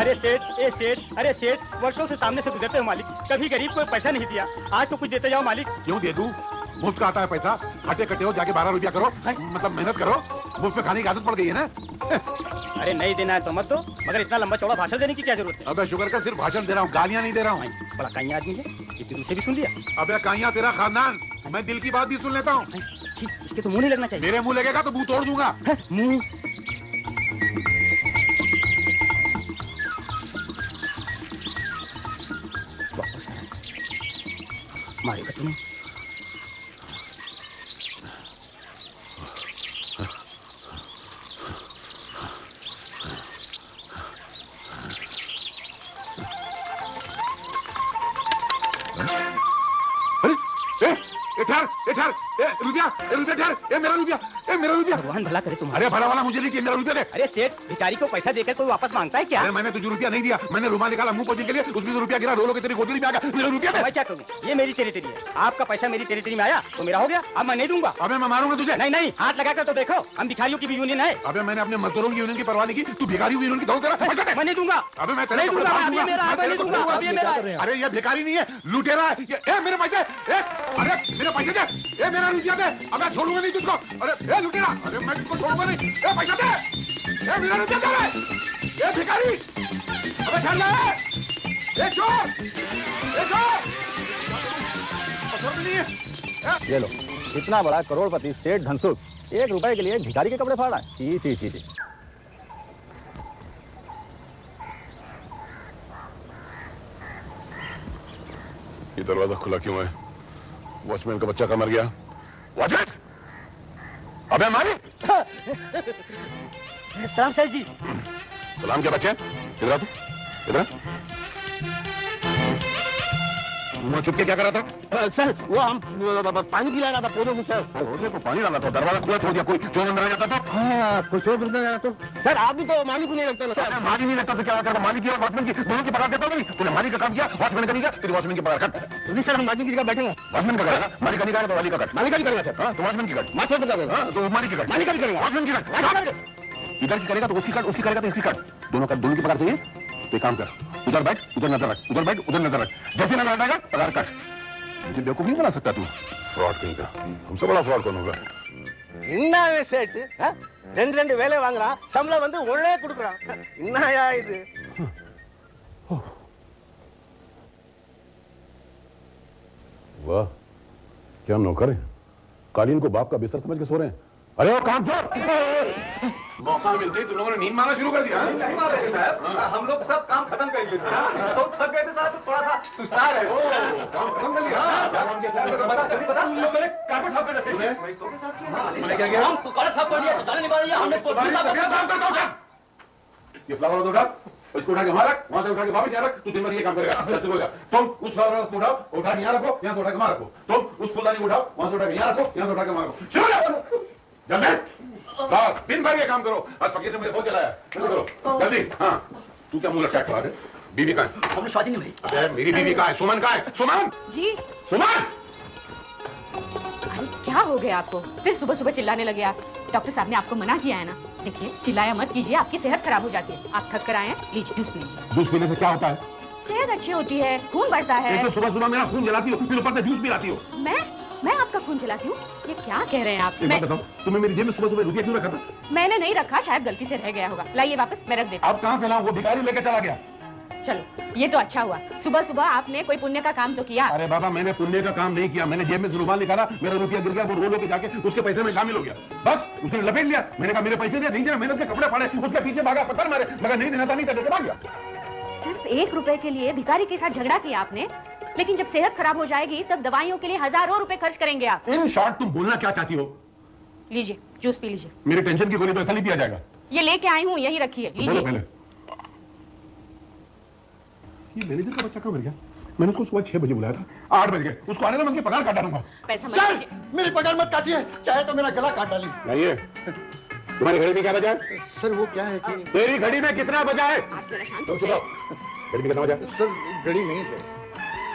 अरे सेठ, ए सेठ, अरे सेठ, वर्षों से सामने से गुजरते हो मालिक, कभी गरीब को पैसा नहीं दिया, आज तो कुछ देते जाओ मालिक। क्यों दे दूं? मुफ्त का आता है पैसा, खाते कटे हो जाके 12 रुपया करो, मतलब मेहनत करो, मुफ्त में खाने की आदत पड़ गई है ना। अरे नहीं देना है तो मत दो, मगर इतना लंबा चौड़ा भाषण देने की क्या जरूरत है? अबे शुगर का सिर्फ भाषण दे रहा हूँ, गालियाँ नहीं दे रहा हूँ। बड़ा काइया आदमी है, इतनी दूर से भी सुन लिया। अबे काइया तेरा खानदान, मैं दिल की बात भी सुन लेता हूँ। इसके तो मुंह नहीं लगना चाहिए। मेरे मुंह लगेगा तो मुंह तोड़ दूंगा। मुंह मारेगा तुम्हें। भगवान भला करे तुम्हारा। अरे भला वाला मुझे नहीं चाहिए, मेरा रुपया दे। अरे सेठ, भिखारी को पैसा देकर कोई वापस मांगता है क्या? अरे मैंने तुझे रुपया नहीं दिया, मैंने रुमाल निकाला मुंह पोंछने के लिए, उसमें से रुपया गिरा, रो लो के तेरी गोदड़ी में आ गया, मेरा रुपया दे। मैं क्या करूँ, ये मेरी टेरिटरी है, आपका पैसा मेरी टेरिटरी में आया तो मेरा हो गया, अब मैं नहीं दूंगा। अबे मैं मारूंगा तुझे। नहीं नहीं, हाथ लगाकर तो देखो, हम भिखारियों की भी यूनियन है। अबे मैंने अपने मजदूरों की यूनियन की परवाह नहीं की, तू भिखारी की यूनियन की धौल तेरा पैसा दे। मैं नहीं दूंगा। अबे मैं नहीं दूंगा, अब ये मेरा है, मैं नहीं दूंगा, अब ये मेरा है। अरे ये भिखारी नहीं है, लुटेरा है ये। ए मेरे पैसे, अरे मेरे पैसे दे, ए मेरा रुपया दे, अब मैं छोड़ूंगा नहीं तुझको। अरे ए लुटेरा, अरे मैं तुझको छोड़ूंगा नहीं, ए पैसा दे, ए मेरा रुपया दे, ए भिखारी, अबे चल ले, ए चोर, ए चोर, नहीं है। ये लो, इतना बड़ा करोड़पति सेठ धनसुख 1 रुपए के लिए भिखारी के कपड़े फाड़ा है। ची ची ची ची। ये दरवाजा खुला क्यों है? वॉचमैन का बच्चा का मर गया। वॉचमैन, अबे हमारी सलाम सर जी। सलाम क्या बच्चे, इधर आ तू, इधर मुंह चुप के क्या कर रहा था? सर वो हम पानी पिला रहा था पौधों को सर। पौधे को पानी डाला था, दरवाजा खुला छोड़ दिया, कोई चोर अंदर आ जाता था? हाँ कोई चोर अंदर आ जाता तो सर आप भी तो माली को नहीं लगता ना सर। माली नहीं लगता तो क्या करता? माली की और वॉचमैन की दोनों की पगार देता नहीं? तूने माली का काम किया, वॉचमैन का नहीं किया, तेरी वॉचमैन की पगार कट। नहीं सर हम माली की जगह बैठेंगे। वॉचमैन का करेगा, माली का नहीं करेगा तो वाली का कट। माली का भी करेगा सर। हाँ तो वॉचमैन की कट, मास्टर बता देगा। हाँ तो माली की कट, माली का भी करेगा, वॉचमैन की कट। इधर की करेगा तो उसकी कट, उसकी करेगा तो इसकी कट, दोनों कट, दोनों की पगार चाहिए। तो एक काम कर, उधर बैठ, उधर नजर रख, उधर बैठ, उधर नजर रख, जैसे नजर हटाएगा पगार कट। मुझे बेवकूफ नहीं बना सकता तू, फ्रॉड कहीं का। हमसे बड़ा फ्रॉड कौन होगा? என்ன சேட் ரெண்டு வேலை வாங்குறான், சம்பளம் வந்து ஒண்ணே கொடுக்குறான், என்னயா இது? वाह क्या नौकर है, कालीन को बाप का बिस्तर समझ के सो रहे हैं। अरे वो काम छोड़। मौका मिलते ही तुम लोगों ने नींद मारना शुरू कर दिया। नहीं मार रहे थे साहब, हम लोग सब काम खत्म कर लिए थे, बहुत थक गए थे साहब, तो थोड़ा सा सुस्ता रहे। काम खत्म कर लिया? क्या काम किया? बता जल्दी बता। तुम लोग मैंने कार्पेट साफ कर रखे थे। मैंने क्या किया? हम तो कार्पेट साफ कर दिया, तो जाने नहीं पा दिया हमने। ये फ्लावर उठा, इसको उठा के वहां रख, वहां से उठा के वापस यहाँ रख, तू दिन भर ये काम करेगा। तुम उस फ्लावर को उठाओ, उठा के यहाँ रखो, यहाँ से उठा के वहां रखो। तुम उस फूलदानी को उठाओ, वहां से उठा के यहाँ रखो, यहाँ से उठा के वहां रखो। दिन भर ये काम करो, आज फकीर ने मुझे बहुत चलाया। जल्दी करो, जल्दी। हाँ तू क्या मुंह लटका रहा है? बीवी कहाँ है? हमने शादी नहीं भाई। अरे मेरी बीवी कहाँ है? सुमन कहाँ है? सुमन जी। सुमन भाई क्या हो गया आपको? फिर सुबह सुबह चिल्लाने लगे आप। डॉक्टर साहब ने आपको मना किया है ना। देखिए चिल्लाया मत कीजिए, आपकी सेहत खराब हो जाती है। आप थक कर आए हैं, लीजिए जूस पी लीजिए। जूस पीने से क्या होता है? सेहत अच्छी होती है, खून बढ़ता है। एक तो सुबह सुबह मेरा खून जलाती हो, फिर ऊपर से जूस पिलाती हो। मैं आपका खून जलाती हूँ? ये क्या कह रहे हैं आप? एक बात बताओ, तुम्हें मेरी जेब में सुबह सुबह रुपया क्यों रखा था? मैंने नहीं रखा, शायद गलती से रह गया होगा। लाइए वापस, मैं रख देती हूँ। अब कहाँ से लाऊं? वो भिखारी लेके चला गया। चलो ये तो अच्छा हुआ, सुबह सुबह आपने कोई पुण्य का काम तो किया। अरे बाबा मैंने पुण्य का काम नहीं किया, मैंने जेब में से रुमाल निकाला, मेरा रुपया गिर गया, वो रो के जाके उसके पैसे में शामिल हो गया। बस उसने लपेट लिया। मैंने कहा मेरे पैसे दिया, नहीं दिया, मेहनत के कपड़े फाड़े, उसके पीछे भागा, पत्थर मारे, मगर नहीं देना था, नहीं था, भाग गया। सिर्फ 1 रुपए के लिए भिखारी के साथ झगड़ा किया आपने, लेकिन जब सेहत खराब हो जाएगी तब दवाइयों के लिए हजारों रुपए खर्च करेंगे आप। इन शॉर्ट तुम बोलना क्या चाहती हो? लीजिए जूस पी लीजिए। मेरी टेंशन की गोली तो ऐसा नहीं पिया जाएगा। ये लेके आई हूँ, यही रखिए, लीजिए। पहले ये मैनेजर का बच्चा कब मर गया? मैंने उसको सुबह 6 बजे बुलाया था, 8 बज गए। उसको आने दो, मैं उसकी पगार काट डालूंगा। पैसा मत सर लीजिए। मेरी पगार मत काटिए, चाहे तो मेरा गला काट डालिए। नहीं तुम्हारी घड़ी में क्या बजा है? सर वो क्या है कि तेरी घड़ी में कितना बजा है? आप जरा शांत तुम हो चुप जाइए। रहो। घड़ी में कितना बजा है? सर घड़ी नहीं है।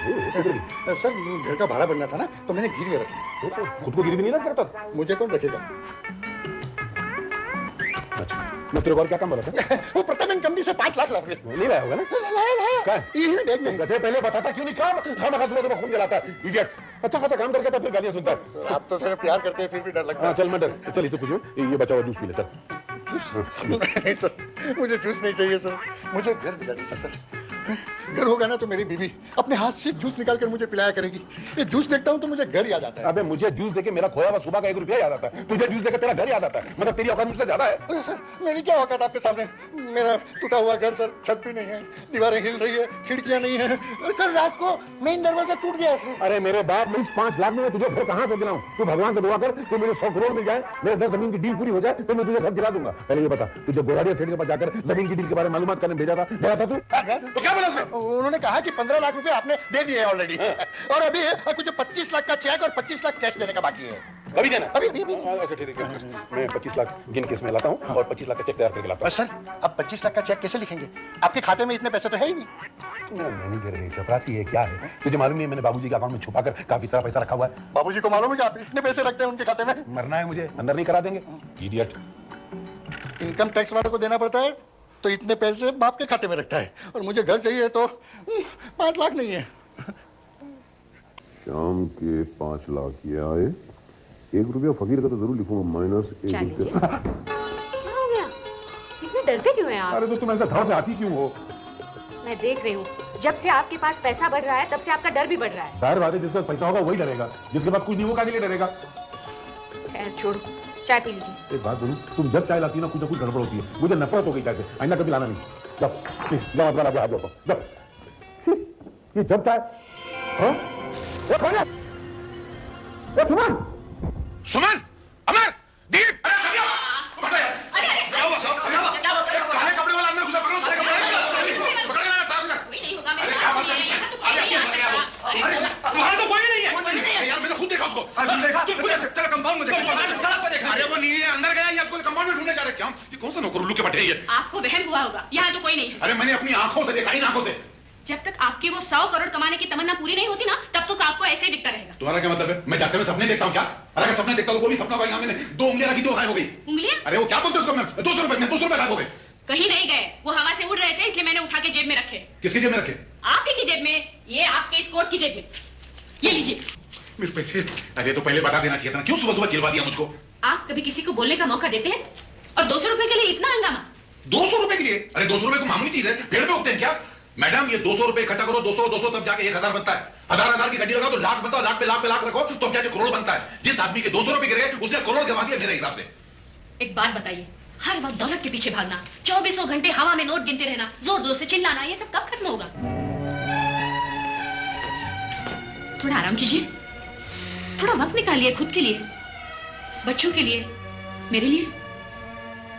सर घर का भाड़ा बनना था ना, तो मैंने गिरवी रखी। खुद को गिरवी नहीं रख सकता? मुझे कौन रखेगा? अच्छा, मैं तेरे को क्या काम बोला था? वो प्रतापन कंपनी से 5 लाख रुपए नहीं लाया होगा ना? लाया ये बैग में। गधे पहले बताता क्यों नहीं? काम हम सुबह खून जलाता है, इडियट। अच्छा खासा काम करके तो फिर गालियां सुनता है। आप तो सिर्फ प्यार करते हैं, फिर भी डर लगता हाँ है। चल मैं डर, चल इसे पूछो, ये बचा हुआ जूस पी ले चल। नहीं सर, मुझे जूस नहीं चाहिए सर, मुझे घर दिला दीजिए सर। घर होगा ना तो मेरी बीवी अपने हाथ से जूस निकाल कर मुझे पिलाया करेगी। ये जूस देखता हूँ तो मुझे घर याद आता है। अबे मुझे जूस देके मेरा खोया हुआ सुबह का 1 रुपया याद आता है, तुझे जूस देके तेरा घर याद आता है। मतलब तेरी औकात मुझसे ज्यादा है। अरे सर, मेरी क्या औकात आपके सामने? मेरा टूटा हुआ घर सर, छत भी नहीं है, दीवारें हिल रही है, खिड़कियां नहीं है। कल रात को मेन दरवाजा टूट गया सर। अरे मेरे बाप, मैं इस 5 लाख में मैं तुझे घर कहाँ से दिलाऊं? तू भगवान से दुआ कर कि मुझे 100 करोड़ मिल जाए, मेरे 10 जमीन की डील पूरी हो जाए, तो मैं तुझे घर दिला दूंगा। पहले ये बता, तुझे गोराडिया सेठ के पास जाकर जमीन की डील के बारे में मालूमात करने भेजा था, गया था तू? तो क्या बोला उसने? उन्होंने कहा कि 15 लाख रुपए आपने दे दिए हैं ऑलरेडी, और अभी कुछ 25 लाख का चेक और 25 लाख कैश देने का बाकी है। अभी देना? अभी अच्छा ठीक है, मैं 25 लाख गिन के इसमें लाता हूँ और 25 लाख का चेक तैयार करके लाता हूँ। सर, अब 25 लाख का चेक कैसे लिखेंगे? आपके खाते में इतने पैसे तो है ही नहीं। मैनेजर है, चपरासी है, क्या है? तुझे मालूम नहीं है मैंने बाबूजी के अकाउंट में छुपा कर काफी सारा पैसा रखा हुआ है। बाबूजी को मालूम है कि आप इतने पैसे रखते हैं उनके खाते में? मरना है मुझे, अंदर नहीं करा देंगे, इडियट। इनकम टैक्स वालों को देना पड़ता है तो इतने पैसे बाप के खाते में रखता है, और मुझे घर चाहिए तो 5 लाख नहीं है। शाम के 5 लाख ये आए, 1 रुपया फकीर का तो जरूर लिखूंगा, माइनस 1 रुपया। क्या हो गया? इतने डरते क्यों हैं आप? अरे तो तुम ऐसा धड़ से आती क्यों हो? मैं देख रही हूँ, जब से आपके पास पैसा बढ़ रहा है तब से आपका डर भी बढ़ रहा है। जाहिर बात है, जिसके पास पैसा होगा वही डरेगा, जिसके पास कुछ नहीं होगा नहीं डरेगा। खैर छोड़ो, चाय पी लीजिए। एक बात बोलूं, तुम जब चाय लाती है ना कुछ ना कुछ गड़बड़ होती है। मुझे नफरत हो गई चाय से, आइंदा कभी लाना नहीं। जब जब अपना हाथ जोड़ो, जब ये जब चाय, हाँ वो कौन है? वो सुमन, सुमन, अमर, दीप, चलो कंपाउंड में देखो, सड़क पे देखो। अरे वो नहीं है, अंदर गया, इसको कंपाउंड में ढूंढने जा रहे हैं। क्या ये कौन सा नौकर उल्लू के पट्टे है ये? आपको वहम हुआ होगा, यहाँ तो कोई नहीं है। अरे मैंने अपनी आंखों से देखा, इन आंखों से। जब तक आपकी वो 100 करोड़ कमाने की तमन्ना पूरी नहीं होती ना, तब तक आपको ऐसे ही दिखता रहेगा। तुम्हारा क्या मतलब है? मैं जाते में सपने देखता हूँ क्या? अरे अगर सपने देखता हूँ तो कोई सपना भाई, मैंने 2 उंगलियां रखी तो गायब हो गई। उंगलियां? अरे वो क्या बोलते हैं उसको? मैं 200 रुपए गायब हो गए। कहीं नहीं गए, वो हवा से उड़ रहे थे, इसलिए मैंने उठा के जेब में रखे। किसकी जेब में रखे? आपकी की जेब में, ये आपके इस कोट की जेब में। ये लीजिए। मेरे पैसे, अरे तो पहले बता देना चाहिए था, क्यों सुबह सुबह चिलवा दिया मुझको? आप कभी किसी को बोलने का मौका देते हैं? और 200 रुपए के लिए इतना हंगामा? 200 रुपए के लिए? अरे 200 रुपए को मामूली चीज है, पेड़ पे उगते हैं क्या? मैडम ये 200 रुपए इकट्ठा करो, 200 तब जाके 1000 बनता है। 1000 की गड्डी लगाओ तो लाख बनता है, लाख पे लाख रखो तो जाके करोड़ बनता है। जिस आदमी के 200 रुपए गिरे उसने करोड़ गवा दिया मेरे हिसाब से। एक बात बताइए, हर वक्त दौलत के पीछे भागना, 24 घंटे हवा में नोट गिनते रहना, जोर जोर से चिल्लाना, ये सब कब खत्म होगा? थोड़ा आराम कीजिए, थोड़ा वक्त निकालिए खुद के लिए, बच्चों के लिए, मेरे लिए।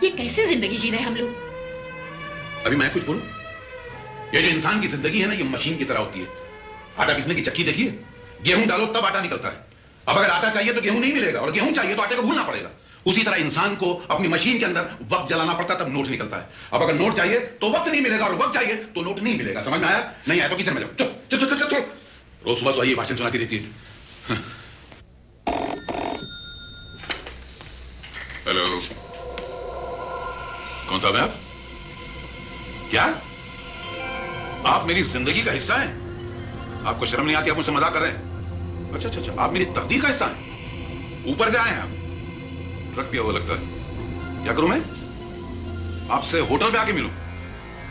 ये कैसी जिंदगी जी रहे हम लोग? अभी मैं कुछ बोलूं? ये जो इंसान की जिंदगी है ना, ये मशीन की तरह होती है। आटा पीसने की चक्की देखिए, गेहूं डालो तब आटा निकलता है। अब अगर आटा चाहिए तो गेहूं नहीं मिलेगा, और गेहूं चाहिए तो आटे को भूनना पड़ेगा। उसी तरह इंसान को अपनी मशीन के अंदर वक्त जलाना पड़ता है, तब नोट निकलता है। अब अगर नोट चाहिए तो वक्त नहीं मिलेगा, और वक्त चाहिए तो नोट नहीं मिलेगा। समझ में आया? नहीं आया तो किसे में जाओ, चल चल चल चल। रोज सुबह ये भाषण सुनाती रहती है। हेलो, कौन साहब हैं आप? क्या आप मेरी जिंदगी का हिस्सा हैं? आपको शर्म नहीं आती? आप मुझसे मजाक कर रहे हैं? अच्छा अच्छा अच्छा, आप मेरी तकदीर का हिस्सा हैं? ऊपर से आए हैं आप? ट्रक पिया हुआ लगता है। क्या करूं मैं? आपसे होटल पे आके मिलूं?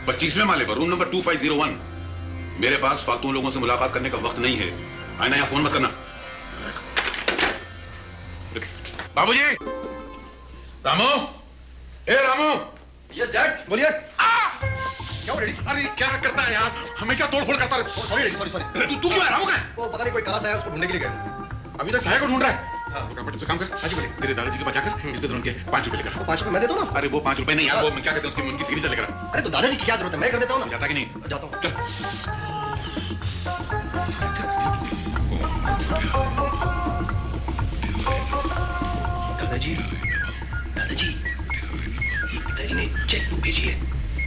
25वें माले पर, रूम नंबर 2501। मेरे पास फालतू लोगों से मुलाकात करने का वक्त नहीं है। आना, यहां फोन मत करना। बाबूजी, रामू, ए रामू। यस डैड, बोलिए। क्या डैडी? अरे क्या करता है यार, हमेशा तोड़फोड़ करता है। Sorry sorry. तू क्यों है? रामू कहाँ है? वो पता नहीं कोई कहाँ से आया, उसको ढूंढने के लिए गए। अभी तक साया को ढूंढ रहा है। फटाफट से काम कर। आज बोले तेरे दादाजी के पास जाकर इसके तुरंत के 5 रुपए लेकर। 5 रुपए मैं देता हूँ ना। अरे वो 5 रुपए नहीं यार, वो क्या कहते हैं उसकी उनकी सीढ़ी से लेकर। अरे तो दादाजी की क्या जरूरत है, मैं कर देता हूँ ना। जाता कि नहीं? जाता हूँ। चल। दादाजी, दादाजी, ये पिताजी ने चेक बुक भेजी है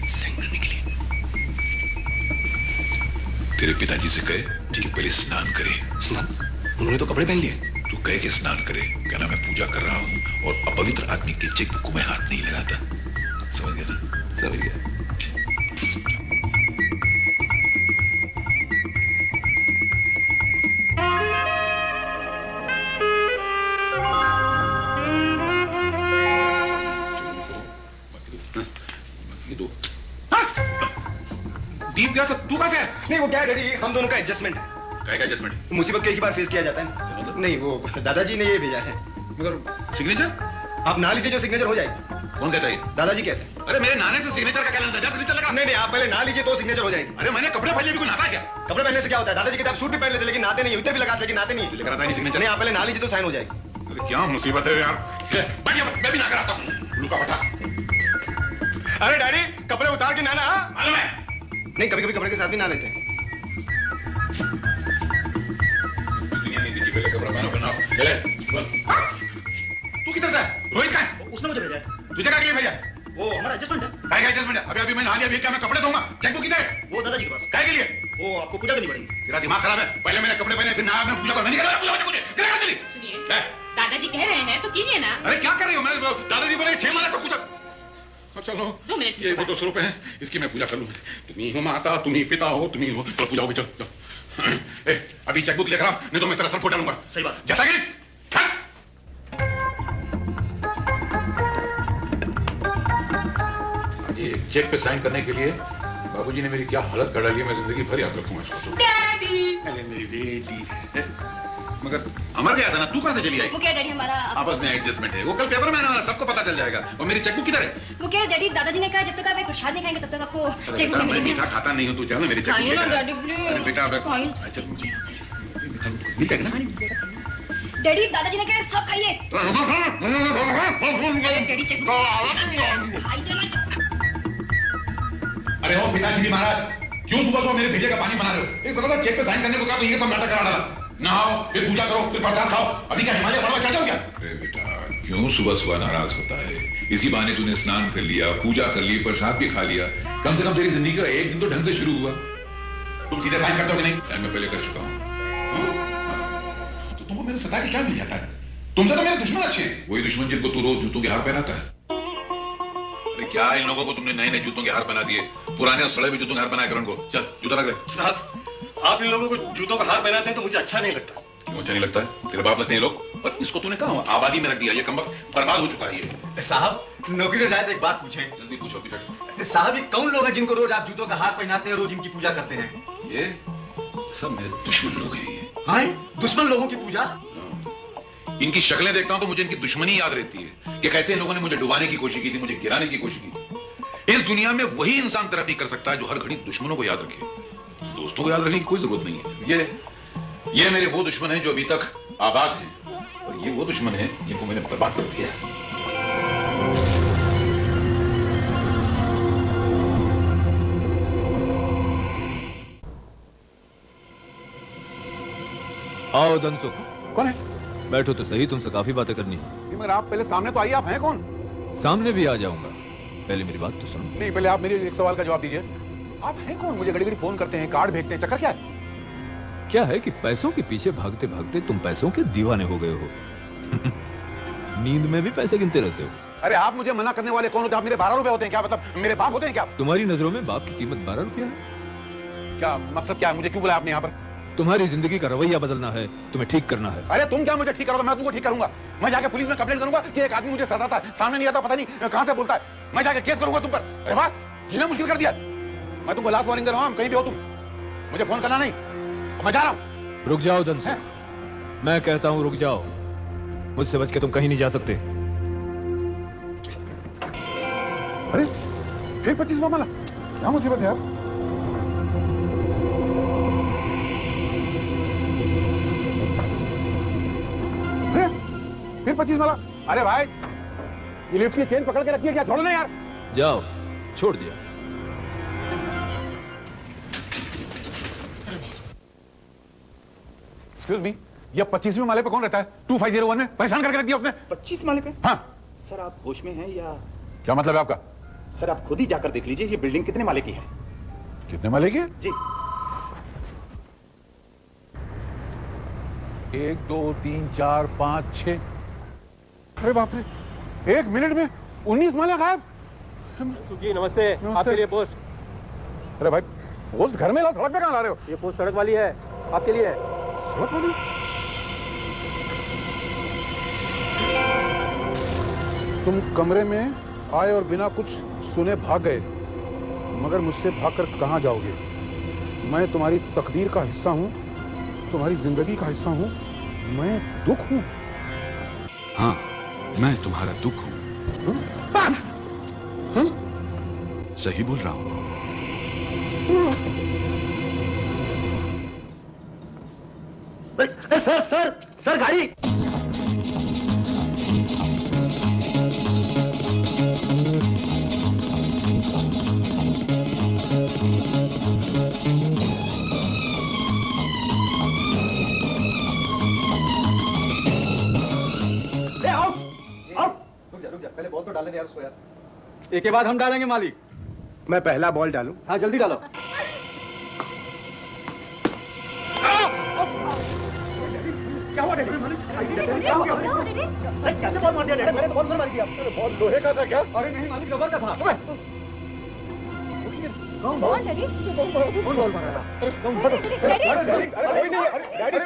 साइन करने के लिए। तेरे पिताजी से कहे कि पहले स्नान करे। स्नान? उन्होंने तो कपड़े पहन लिए। तू कहे कि स्नान करे, कहना मैं पूजा कर रहा हूँ और अपवित्र आदमी के चेकबुक को मैं हाथ नहीं लगाता। समझ गया ना? समझ गया। दीप गया तो तू कैसे है? नहीं वो क्या है डैडी, हम दोनों का एडजस्टमेंट है। क्या का एडजस्टमेंट? मुसीबत को एक ही बार फेस किया जाता है। नहीं वो दादाजी ने ये भेजा है। मगर सिग्नेचर आप ना लीजिए, जो सिग्नेचर हो जाएगी। कौन कहता है? दादाजी कहते हैं। अरे मेरे नाने से सिग्नेचर का क्या लेना था? सिग्नेचर लगा। नहीं आप पहले ना लीजिए तो सिग्नेचर हो जाएगी। अरे मैंने कपड़े पहले भी कोई नहाता क्या? कपड़े पहनने से क्या होता है? दादाजी कहते हैं आप सूट भी पहन लेते लेकिन नाते नहीं, उत्तर भी लगाते लेकिन नाते नहीं। लेकर आता नहीं सिग्नेचर। नहीं आप पहले ना लीजिए तो साइन हो जाएगी। अरे क्या मुसीबत है यार। बढ़िया, मैं भी ना कराता हूँ। लुका बटा। अरे डैडी कपड़े उतार के नाना। मालूम है? नहीं कभी कभी कपड़े के साथ भी ना लेते हैं। दुनिया में बीती पहले कपड़ा पहना चले। तू किधर से है? रोहित कहाँ है? उसने मुझे भेजा है। तुझे क्या के लिए भेजा? वो हमारा एडजस्टमेंट है। काय का एडजस्टमेंट है? अभी मैं नहा लिया, अभी क्या मैं कपड़े दूंगा? चेकबुक किधर है? वो दादाजी के पास। काय के लिए? वो आपको पूजा करनी पड़ेगी। तेरा दिमाग खराब है। पहले मैंने कपड़े पहने, फिर नहा, मैं पूजा कर। मैं नहीं कर रहा पूजा मुझे। क्या कर रही? सुनिए, क्या? दादाजी कह रहे हैं तो कीजिए ना। अरे क्या कर रही हो? मैं दादाजी बोले 6 माला सब पूजा। चलो 2 मिनट। ये वो 200 रुपए हैं, इसकी मैं पूजा कर लूँ। तुम ही हो माता, तुम ही पिता हो, तुम ही हो। चलो पूजा होगी, चलो। अभी चेकबुक लेकर आओ, नहीं तो मैं तेरा सर फोड़ डालूंगा। सही बात। जाता कि नहीं? ये चेक पे साइन करने के लिए बाबूजी ने मेरी क्या हालत कर डाली है, मैं जिंदगी भर याद रखूंगा इसको। डैडी। अरे मेरी बेटी। मगर अमर गया था ना, तू कहां से चली आई? वो क्या डैडी हमारा आपस में एडजस्टमेंट है, वो कल पेपर में आने वाला, सबको पता चल जाएगा। और मेरी चेकबुक किधर है? वो क्या डैडी दादाजी ने कहा जब तक आप एक प्रसाद नहीं खाएंगे तब तक आपको अरे चेकबुक बेटा, नहीं मैं मिलेगी। मीठा खाता नहीं हूँ, तू चाहे मेरी चेकबुक खाइए ना लेकर आ। Daddy please. अरे बेटा अब खाइए। अच्छा मुझे मिल जाएगा ना? डैडी दादाजी ने कहा सब खाइए। अरे डैडी चेकबुक खाइए ना। अरे ओ पिताश्री महाराज, क्यों सुबह सुबह मेरे भेजे का पानी बना रहे हो? एक जरा चेक पे साइन करने को कहा तो ये सब नाटक करा डाला। नहाओ, फिर पूजा करो, फिर प्रसाद खाओ। अभी क्या हिमालय पर्वत चढ़ जाओ क्या? अरे बेटा, क्यों सुबह सुबह नाराज होता है? इसी बहाने तूने स्नान कर लिया, पूजा कर ली, प्रसाद भी खा लिया। कम से कम तेरी जिंदगी का एक दिन तो ढंग से शुरू हुआ। तुम सीधे साइन करते हो कि नहीं? साइन मैं पहले कर चुका हूँ। तो तुमको मेरे सदा के क्या मिल जाता है? तुमसे तो मेरे दुश्मन अच्छे हैं। वही दुश्मन जिनको तू रोज जूतों के हार पहनाता है। क्या इन लोगों को तुमने नए नए जूतों के हार पहना दिए, पुराने और सड़े हुए जूतों के हार पहनाए कर उनको। चल जूता रख दे। साहब आप इन लोगों को जूतों का हार पहनाते हैं तो मुझे अच्छा नहीं लगता। क्यों अच्छा नहीं लगता है? तेरे बाप लगते हैं लोग। और इसको तूने कहा आबादी में रख दिया, ये कमबख्त बर्बाद हो चुका है ये। साहब नौकरी जाए तो एक बात पूछें। जल्दी पूछो बेटा। साहब ये कौन लोग हैं जिनको रोज आप जूतों का हार पहनाते हैं, रोज इनकी पूजा करते हैं? ये सब मेरे दुश्मन लोग हैं। ये हाँ दुश्मन लोगों की पूजा? इनकी शक्लें देखता हूं तो मुझे इनकी दुश्मनी याद रहती है कि कैसे इन लोगों ने मुझे डुबाने की कोशिश की थी, मुझे गिराने की कोशिश की थी। इस दुनिया में वही इंसान तरक्की कर सकता है जो हर घड़ी दुश्मनों को याद रखे। दोस्तों को याद रखने की कोई जरूरत नहीं है। ये मेरे वो दुश्मन हैं जो अभी तक आबाद हैं, और ये वो दुश्मन हैं जिनको मैंने बर्बाद कर दिया है। आओ धनसुख, कौन है? बैठो तो सही, तुमसे काफी बातें करनी है। मगर आप पहले सामने तो आइए, आप हैं कौन? सामने भी आ जाऊंगा, पहले मेरी बात तो सुनो। नहीं, पहले आप मेरे एक सवाल का जवाब दीजिए। आप हैं कौन? मुझे घड़ी घड़ी फोन करते हैं, कार्ड भेजते हैं, चक्कर क्या है? क्या है कि पैसों के पीछे भागते भागते तुम पैसों के दीवाने हो गए हो। नींद में भी पैसे गिनते रहते हो। अरे आप मुझे मना करने वाले कौन होते हैं? आप मेरे 12 रुपए होते हैं क्या? मतलब मेरे बाप होते हैं क्या? तुम्हारी नजरों में बाप की कीमत 12 रुपया है? क्या मतलब क्या है? मुझे क्यों बुलाया आपने यहाँ पर? तुम्हारी जिंदगी का रवैया बदलना है, तुम्हें ठीक करना है। अरे तुम क्या मुझे ठीक करोगे? मैं तुमको ठीक करूंगा। मैं जाके पुलिस में कंप्लेंट करूंगा कि एक आदमी मुझे सताता है, सामने नहीं आता, पता नहीं कहां से बोलता है। मैं जाके केस करूंगा तुम पर। अरे वाह, जीना मुश्किल कर दिया। मैं तुमको लास्ट वार्निंग कर रहा हूं, कहीं भी हो तुम, मुझे फोन करना नहीं। मैं जा रहा हूं। रुक जाओ धनसुख, मैं कहता हूं रुक जाओ। मुझसे बच के तुम कहीं नहीं जा सकते। अरे फिर 25वां माला, क्या मुसीबत है यार? फिर 25 माला? अरे भाई, ये लिफ्ट की चेन पकड़ के रखी है क्या? छोड़ो ना यार। जाओ, छोड़ दिया। एक्सक्यूज मी, ये 25वें माले पे कौन रहता है? 2501 में परेशान करके रख दिया आपने। 25 माले पे? हाँ सर आप होश में हैं या? क्या मतलब है आपका? सर आप खुद ही जाकर देख लीजिए ये बिल्डिंग कितने माले की है। कितने माले की है? जी 1 2 3 4 5 6। अरे बाप रे, 1 मिनट में 19 माला गायब। जी नमस्ते, आपके लिए पोस्ट। अरे भाई, पोस्ट घर में ला, सड़क पे कहाँ ला रहे हो? ये पोस्ट सड़क वाली है, आपके लिए है। सड़क वाली? तुम कमरे में आए और बिना कुछ सुने भाग गए, मगर मुझसे भागकर कहाँ जाओगे? मैं तुम्हारी तकदीर का हिस्सा हूँ, तुम्हारी जिंदगी का हिस्सा हूँ, मैं दुख हूँ। हाँ, मैं तुम्हारा दुख हूँ। सही बोल रहा हूँ। सर गाड़ी। रुक जा, पहले बॉल तो डालने दे यार उसको यार। एक के बाद हम डालेंगे मालिक। मैं पहला बॉल डालूं? हाँ जल्दी डालो। क्या हुआ डैडी? क्या हो गया? कैसे बॉल मार दिया डैडी? मैंने तो बॉल उधर मार दिया। अरे बॉल लोहे का था क्या? अरे नहीं मालिक, रबर का था। कौन बॉल डैडी? कौन बॉल मारा था? डैडी अरे कोई नहीं, अरे डैडी।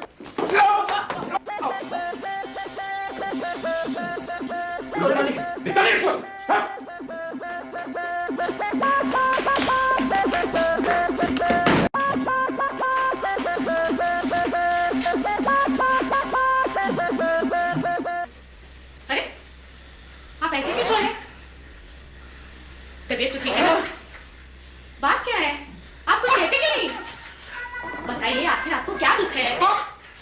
अरे आप ऐसे क्यों सोए? तबीयत तो ठीक है ना? बात क्या है? आप कुछ कहते क्यों नहीं? बताइए आखिर आपको क्या दुख है?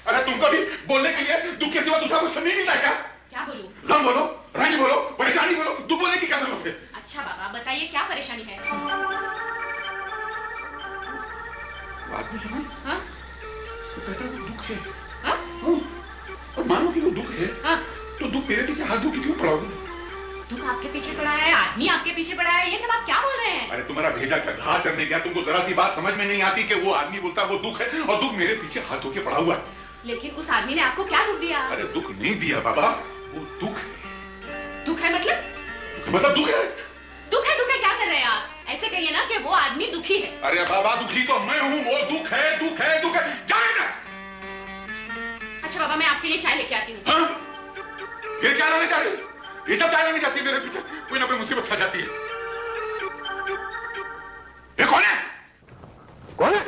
अरे तुमको भी बोलने के लिए दुख के सिवा दूसरा कुछ नहीं मिलता क्या? क्या बोलूं? गम बोलो, रानी बोलो, परेशानी बोलो, तू बोलने की क्या जरूरत है? अच्छा बाबा बताइए क्या परेशानी है? आदमी है ना? हाँ? तो कहता है वो दुख है। हाँ? और मानो कि वो दुख है, हाँ? तो दुख मेरे पीछे हाथ धो के क्यों पड़ाओगे? दुख आपके पीछे पड़ा है, आदमी आपके पीछे पड़ा है, ये सब आप क्या बोल रहे हैं? अरे तुम्हारा भेजा क्या घात करने गया, तुमको जरा सी बात समझ में नहीं आती कि वो आदमी बोलता वो दुख है और दुख मेरे पीछे हाथ धो के पड़ा हुआ है। लेकिन उस आदमी ने आपको क्या दुख दिया? अरे दुख नहीं दिया बाबा, वो दुख है। दुख है मतलब? मतलब दुख है? दुख है क्या कर रहे हैं आप? ऐसे कहिए ना कि वो आदमी दुखी है। अरे बाबा दुखी तो मैं हूँ, वो दुख है, दुख है, दुख है। जाए ना। अच्छा बाबा मैं आपके लिए चाय लेके आती हूँ। हाँ? फिर चाय लाने जा रही? ये जब चाय लाने जाती है मेरे पीछे कोई ना कोई मुसीबत छा जाती है। ये कौन है? कौन है?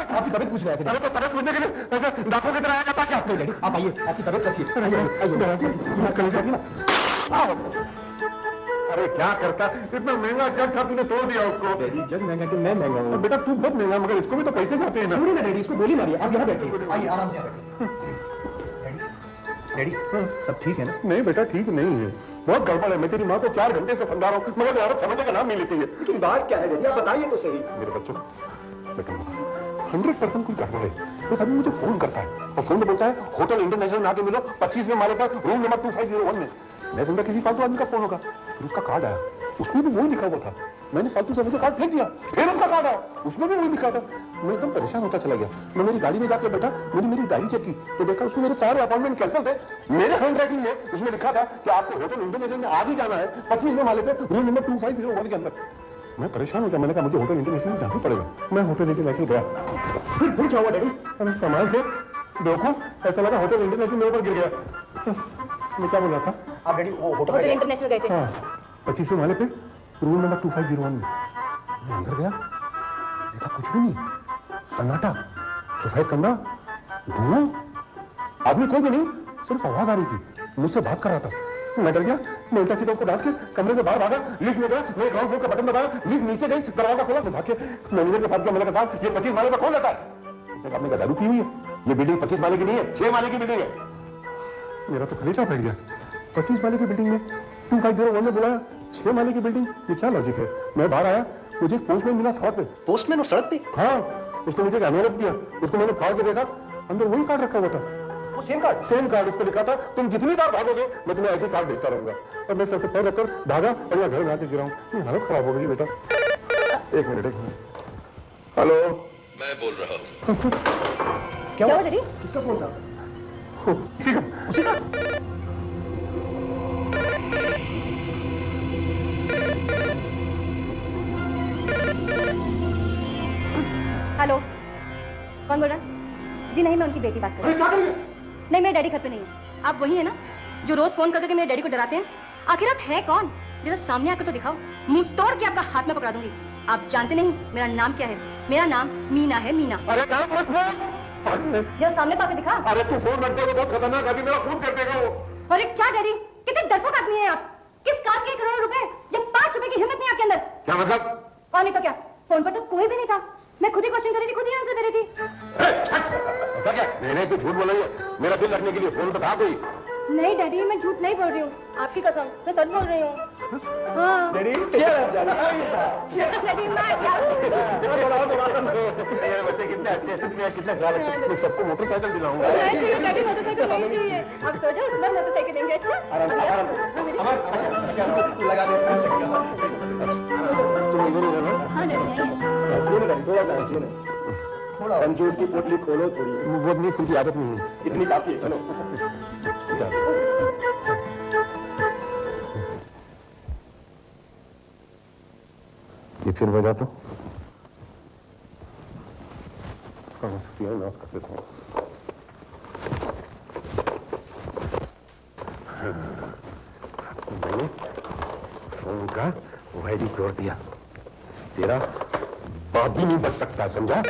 आपकी तबीयत पूछ रहे थे। अरे तो तबीयत पूछने के लिए ऐसे डाकू की तरह आया जाता क्या? आप आइए, आपकी तबीयत कैसी है? आइए, कल जाइए ना। अरे क्या करता, इतना महंगा जग था, तूने तोड़ दिया उसको। डैडी जग महंगा कि मैं महंगा हूँ? बेटा तू बहुत महंगा, मगर इसको भी तो पैसे जाते हैं ना। छोड़िए ना डैडी, इसको गोली मारिए। आप यहाँ बैठिए, आइए आराम से बैठिए। डैडी सब ठीक है ना? नहीं बेटा ठीक नहीं है, बहुत गड़बड़ है। मैं तेरी माँ को 4 घंटे से समझा रहा हूँ, मगर औरत समझने का नाम नहीं लेती है। लेकिन बात क्या है डैडी, आप बताइए तो सही। मेरे बच्चों, 100% कोई गड़बड़ है। तो अभी मुझे फोन करता है और फोन में बोलता है होटल इंटरनेशनल में आके मिलो 25वें माले पर, रूम नंबर 2501 में। मैं समझा किसी फालतू आदमी का फोन होगा, फिर उसका कार्ड आया, उसमें भी वही लिखा हुआ था। मैंने फालतू से कार्ड फेंक दिया, फिर उसका कार्ड आया, उसमें भी वही लिखा था। मैं एकदम परेशान होता चला गया। मैं मेरी गाड़ी में जाके बैठा, मेरी डायरी चेक की तो देखा उसमें मेरे सारे अपॉइंटमेंट कैंसिल थे। मेरे हैंड राइटिंग में उसमें लिखा था कि आपको होटल इंटरनेशनल में आज ही जाना है 25वें माले पे, रूम नंबर 2501 के अंदर। मैं परेशान हो गया, मैंने कहा मुझे होटल इंटरनेशनल जाना ही पड़ेगा। मैं होटल इंटरनेशनल गया। फिर क्या हुआ डैडी? अरे सामान से बेवकूफ, ऐसा लगा होटल इंटरनेशनल मेरे ऊपर गिर गया। मैं क्या बोल रहा था? आप डैडी वो होटल इंटरनेशनल गए थे? हाँ, 25वें माले पे, रूम नंबर 2501 में। मैं अंदर गया, देखा कुछ भी नहीं, सन्नाटा, सफेद कमरा, धुआं, आदमी कोई भी नहीं, सिर्फ आवाज आ रही थी, मुझसे बात कर रहा था। मैं डर गया, मैं उल्टा सीधा उसको डांट के कमरे से बाहर भागा, लिफ्ट में गया, मैंने ग्राउंड फ्लोर का बटन दबाया, लिफ्ट नीचे गई, दरवाजा खोला, मैं भाग के मैनेजर के पास गया। मैंने कहा साहब ये 25 माले पर कौन रहता है? आपने दारू पी हुई है, ये बिल्डिंग 25 माले की नहीं है, 6 माले की बिल्डिंग है। मेरा तो कलेजा फट गया, 25 माले की बिल्डिंग में 2501 ने बुलाया, 6 माले की बिल्डिंग, ये क्या लॉजिक है? मैं बाहर आया, मुझे एक पोस्टमैन मिला सड़क पे। पोस्टमैन और सड़क पे? हाँ, उसने मुझे एनवेलप दिया, उसको मैंने फाड़ के देखा, अंदर वही कार्ड रखा हुआ था। वो सेम कार्ड? सेम कार्ड, उस पर लिखा था तुम जितनी बार भागोगे मैं तुम्हें ऐसे कार्ड भेजता रहूंगा। और मैं सर पे पैर रखकर भागा और यहाँ घर में आके गिरा हूँ। हालत खराब हो गई बेटा। एक मिनट। हेलो मैं बोल रहा हूँ। क्या हुआ डैडी? किसका फोन था? उसी का हेलो, कौन बोल रहा है? जी नहीं, मैं उनकी बेटी बात कर रही हूँ। नहीं, मेरे डैडी घर पे नहीं है। आप वही है ना जो रोज फोन करके मेरे डैडी को डराते हैं? आखिर आप है कौन? जरा सामने आकर तो दिखाओ, मुंह तोड़ के आपका हाथ में पकड़ा दूंगी। आप जानते नहीं मेरा नाम क्या है? मेरा नाम मीना है, मीना। अरे काम मत कर। जरा सामने तो आके दिखा। अरे तू फोन रख दे, वो बहुत खतरनाक आदमी, मेरा खून कर देगा वो। अरे क्या डैडी, कितने डरपोक आदमी हैं आप। किस काम के करोड़ों रुपए जब 5 रुपए की हिम्मत नहीं आपके अंदर। क्या मतलब? और नहीं तो क्या, फोन पर तो कोई भी नहीं था। मैं खुद ही क्वेश्चन कर रही थी, खुद ही आंसर दे रही थी। मैंने कोई झूठ बोला है? मेरा दिल रखने के लिए फोन पे था कोई? नहीं डैडी, मैं झूठ नहीं बोल रही हूँ, आपकी कसम, मैं सच बोल रही हूँ। हाँ डैडी डैडी, मैं क्या हूँ? मेरे बच्चे कितने अच्छे हैं, कितने ख्याल रखते हैं। मैं सबको मोटरसाइकिल दिलाऊंगा। नहीं चाहिए डैडी, मोटरसाइकिल नहीं चाहिए। आप सो जाओ, सुबह मोटरसाइकिल लेंगे। अच्छा लगा दे। तुम इधर ही रहना। हाँ डैडी, हंसी ना, थोड़ा सा हंसी ना। थोड़ा कंजूस की पोटली खोलो थोड़ी। वो नहीं, खुद की आदत नहीं है। इतनी काफी है, चलो। ये फिर बजा तो कहाँ से किया नाश कर देता हूँ। मैंने फोन का वायरी तोड़ दिया। तेरा बाप भी नहीं बच सकता, समझा?